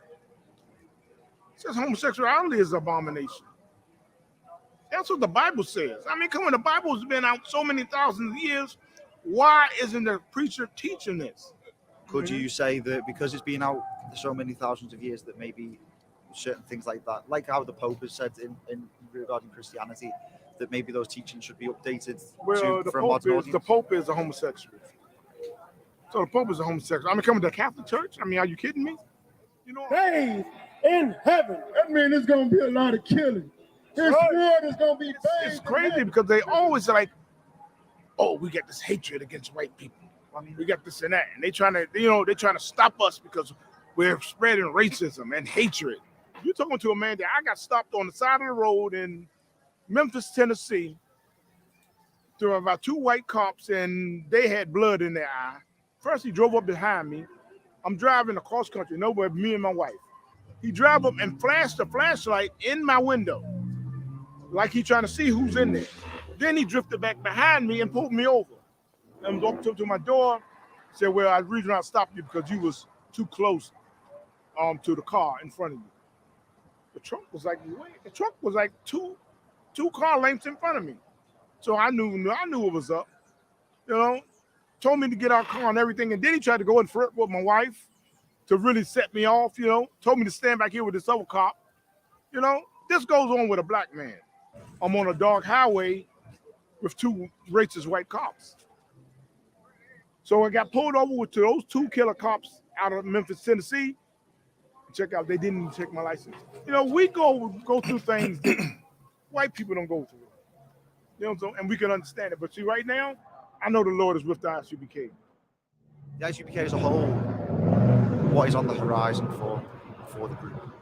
It says homosexuality is abomination. That's what the Bible says. I mean, come on, the Bible's been out so many thousands of years. Why isn't the preacher teaching this? Could you say that because it's been out so many thousands of years that maybe certain things like that, like how the Pope has said in regarding Christianity, that maybe those teachings should be updated the Pope is a homosexual. So the Pope is a homosexual. I mean, coming to the Catholic Church? I mean, are you kidding me? You know, days in heaven. That means there's going to be a lot of killing. This world is going to be bad. It's crazy because they always like, oh, we got this hatred against white people. I mean, we got this and that. And they're trying to stop us because we're spreading racism and hatred. You're talking to a man that I got stopped on the side of the road in Memphis, Tennessee. There were about 2 white cops and they had blood in their eye. First, he drove up behind me. I'm driving across country, nowhere but me and my wife. He drove up and flashed a flashlight in my window, like he trying to see who's in there. Then he drifted back behind me and pulled me over. And walked up to my door, said, well, the reason I stopped you because you was too close to the car in front of you. The truck was like two car lengths in front of me. So I knew it was up. You know, told me to get our car and everything. And then he tried to go and flirt with my wife to really set me off, you know. Told me to stand back here with this other cop. You know, this goes on with a black man. I'm on a dark highway with 2 racist white cops. So I got pulled over to those 2 killer cops out of Memphis, Tennessee. Check out, they didn't even check my license. You know, we go through things that white people don't go through. You know what I'm saying? And we can understand it. But see, right now, I know the Lord is with the ISUPK. The ISUPK as a whole, what is on the horizon for the group?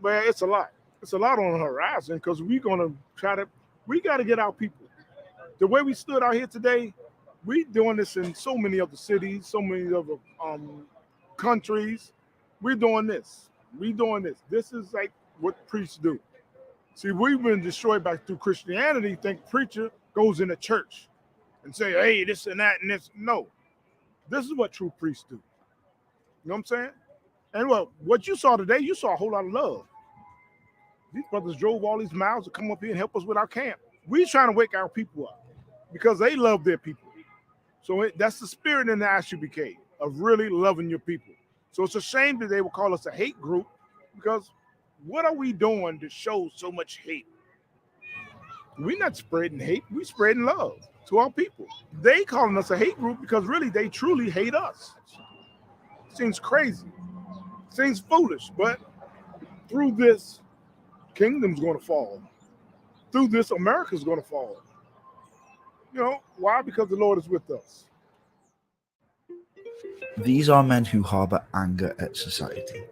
Well, it's a lot. It's a lot on the horizon because we got to get our people. The way we stood out here today, we doing this in so many other cities, so many other countries. We're doing this. This is like what priests do. See, we've been destroyed through Christianity. Think preacher goes in a church and say, hey, this and that and this. No, this is what true priests do. You know what I'm saying? And what you saw today, you saw a whole lot of love. These brothers drove all these miles to come up here and help us with our camp. We're trying to wake our people up because they love their people. So that's the spirit in the ISUPK of really loving your people. So it's a shame that they will call us a hate group because what are we doing to show so much hate? We're not spreading hate. We're spreading love to our people. They calling us a hate group because really they truly hate us. Seems crazy. Seems foolish, but through this, kingdom's going to fall. Through this, America's going to fall. You know, why? Because the Lord is with us. These are men who harbour anger at society.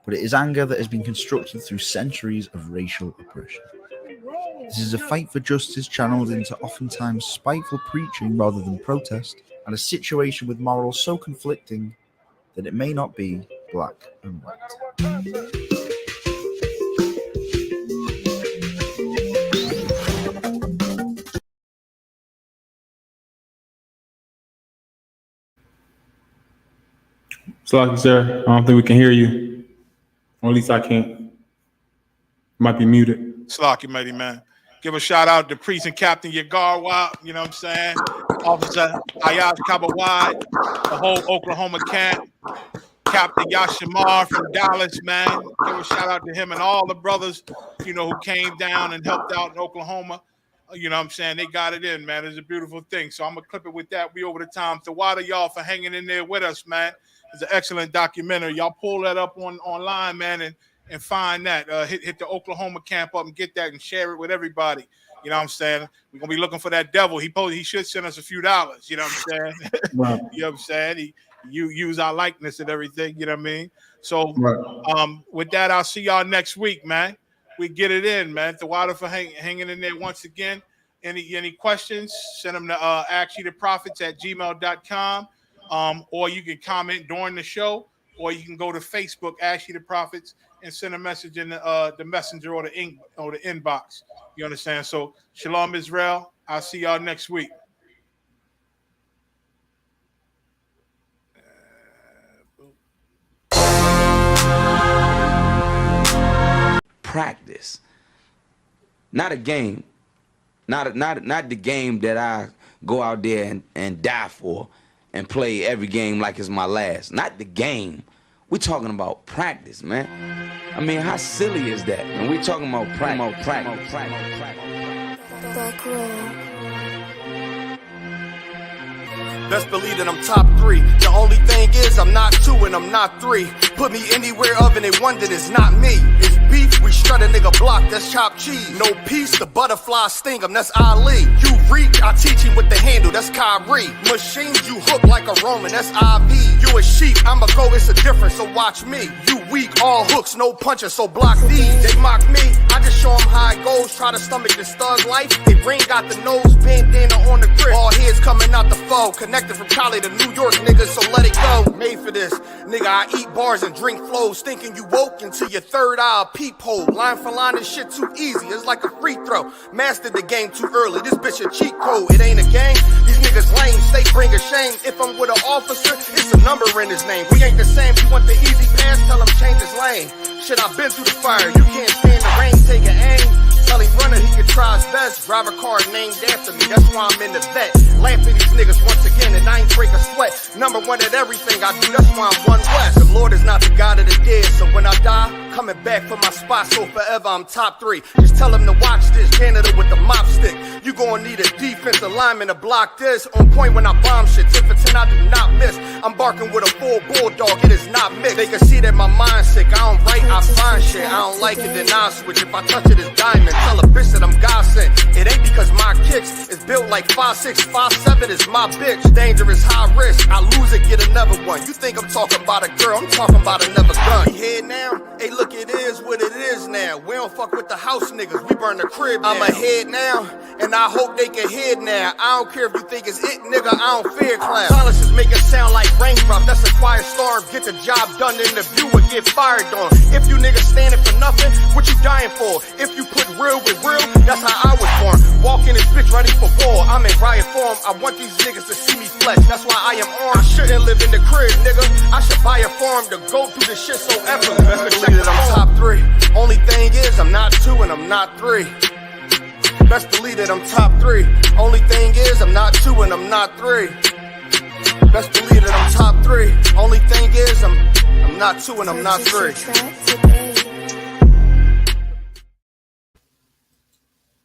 but it is anger that has been constructed through centuries of racial oppression. This is a fight for justice channeled into oftentimes spiteful preaching rather than protest, and a situation with morals so conflicting that it may not be black and white. Slocky, sir, I don't think we can hear you. Or at least I can't. Might be muted. Slocky, mighty man. Give a shout out to Priest and Captain Yagarwa, you know what I'm saying? Officer Ayaz Kabawai, the whole Oklahoma camp. Captain Yashimar from Dallas, man. Give a shout out to him and all the brothers, you know, who came down and helped out in Oklahoma. You know what I'm saying? They got it in, man. It's a beautiful thing. So I'm going to clip it with that. We over the time. Tawada, y'all, for hanging in there with us, man. It's an excellent documentary. Y'all pull that up online, man, and find that. Hit the Oklahoma camp up and get that and share it with everybody. You know what I'm saying? We're going to be looking for that devil. He should send us a few dollars. You know what I'm saying? Right. You know what I'm saying? You use our likeness and everything. You know what I mean? So with that, I'll see y'all next week, man. We get it in, man. Tawada for hanging in there once again. Any questions, send them to AskYeTheProphets@gmail.com. Or you can comment during the show, or you can go to Facebook, Ask Ye the Prophets, and send a message in the messenger or the inbox. You understand? So Shalom Israel. I'll see y'all next week. Practice, not a game, not the game that I go out there and die for and play every game like it's my last. Not the game. We're talking about practice, man. I mean, how silly is that? And we're talking about practice. Best believe that I'm top 3. The only thing is I'm not 2 and I'm not 3. Put me anywhere of and they wonder it's not me. It's beef, we strut a nigga block, that's chopped cheese. No peace, the butterfly sting him, that's Ali. You reach, I teach him with the handle, that's Kyrie. Machines you hook like a Roman, that's IV. You a sheep, I'm a goat, it's a difference, so watch me. You weak, all hooks, no punches, so block these. They mock me, I just show them how it goes. Try to stomach this thug life. They brain got the nose, bandana on the grip. All heads coming out the foe, connected from Cali to New York, niggas, so let it go. Made for this, nigga, I eat bars and drink flows, thinking you woke into your third eye peephole. Line for line, this shit too easy, it's like a free throw. Mastered the game too early, this bitch a cheat code. It ain't a game, these niggas lame, they bring a shame. If I'm with an officer, it's a number in his name. We ain't the same, you want the easy pass, tell him change his lane. Shit, I've been through the fire, you can't stand the rain, take an aim. Tell him runner he can try his best. Drive a car named after me, that's why I'm in the vet. Laughing these niggas once again and I ain't break a sweat. Number 1 at everything I do, that's why I'm one west. The Lord is not the God of the dead, so when I die, coming back for my spot, so forever I'm top 3. Just tell him to watch this, janitor with the mop stick. You gon' need a defensive lineman to block this. On point when I bomb shit, 10 for 10 I do not miss. I'm barking with a full bulldog, it is not mixed. They can see that my mind's sick, I don't write, I find shit. I don't like it, then I'll switch. If I touch it, it's diamond. Tell a bitch that I'm God sent. It ain't because my kicks is built like 5'6", 5'7" is my bitch. Dangerous, high risk. I lose it, get another one. You think I'm talking about a girl? I'm talking about another gun. We here now? Hey, look, it is what it is now. We don't fuck with the house niggas. We burn the crib now. I'm ahead now, and I hope they can hear now. I don't care if you think it's it, nigga. I don't fear clowns. Silences make it sound like raindrop. That's a quiet storm. Get the job done in the view or get fired on. If you niggas standing for nothing, what you dying for? If you put real with real, that's how I was born. Walk in this bitch ready for war. I'm in riot form. I want these niggas to see me flex. That's why I am armed. I shouldn't live in the crib, nigga. I should buy a farm to go through this shit so effortless. Best believe that I'm top 3. Only thing is I'm not 2 and I'm not 3. Best believe that I'm top 3. Only thing is I'm not 2 and I'm not 3. Best believe that I'm top 3. Only thing is I'm not 2 and I'm not 3.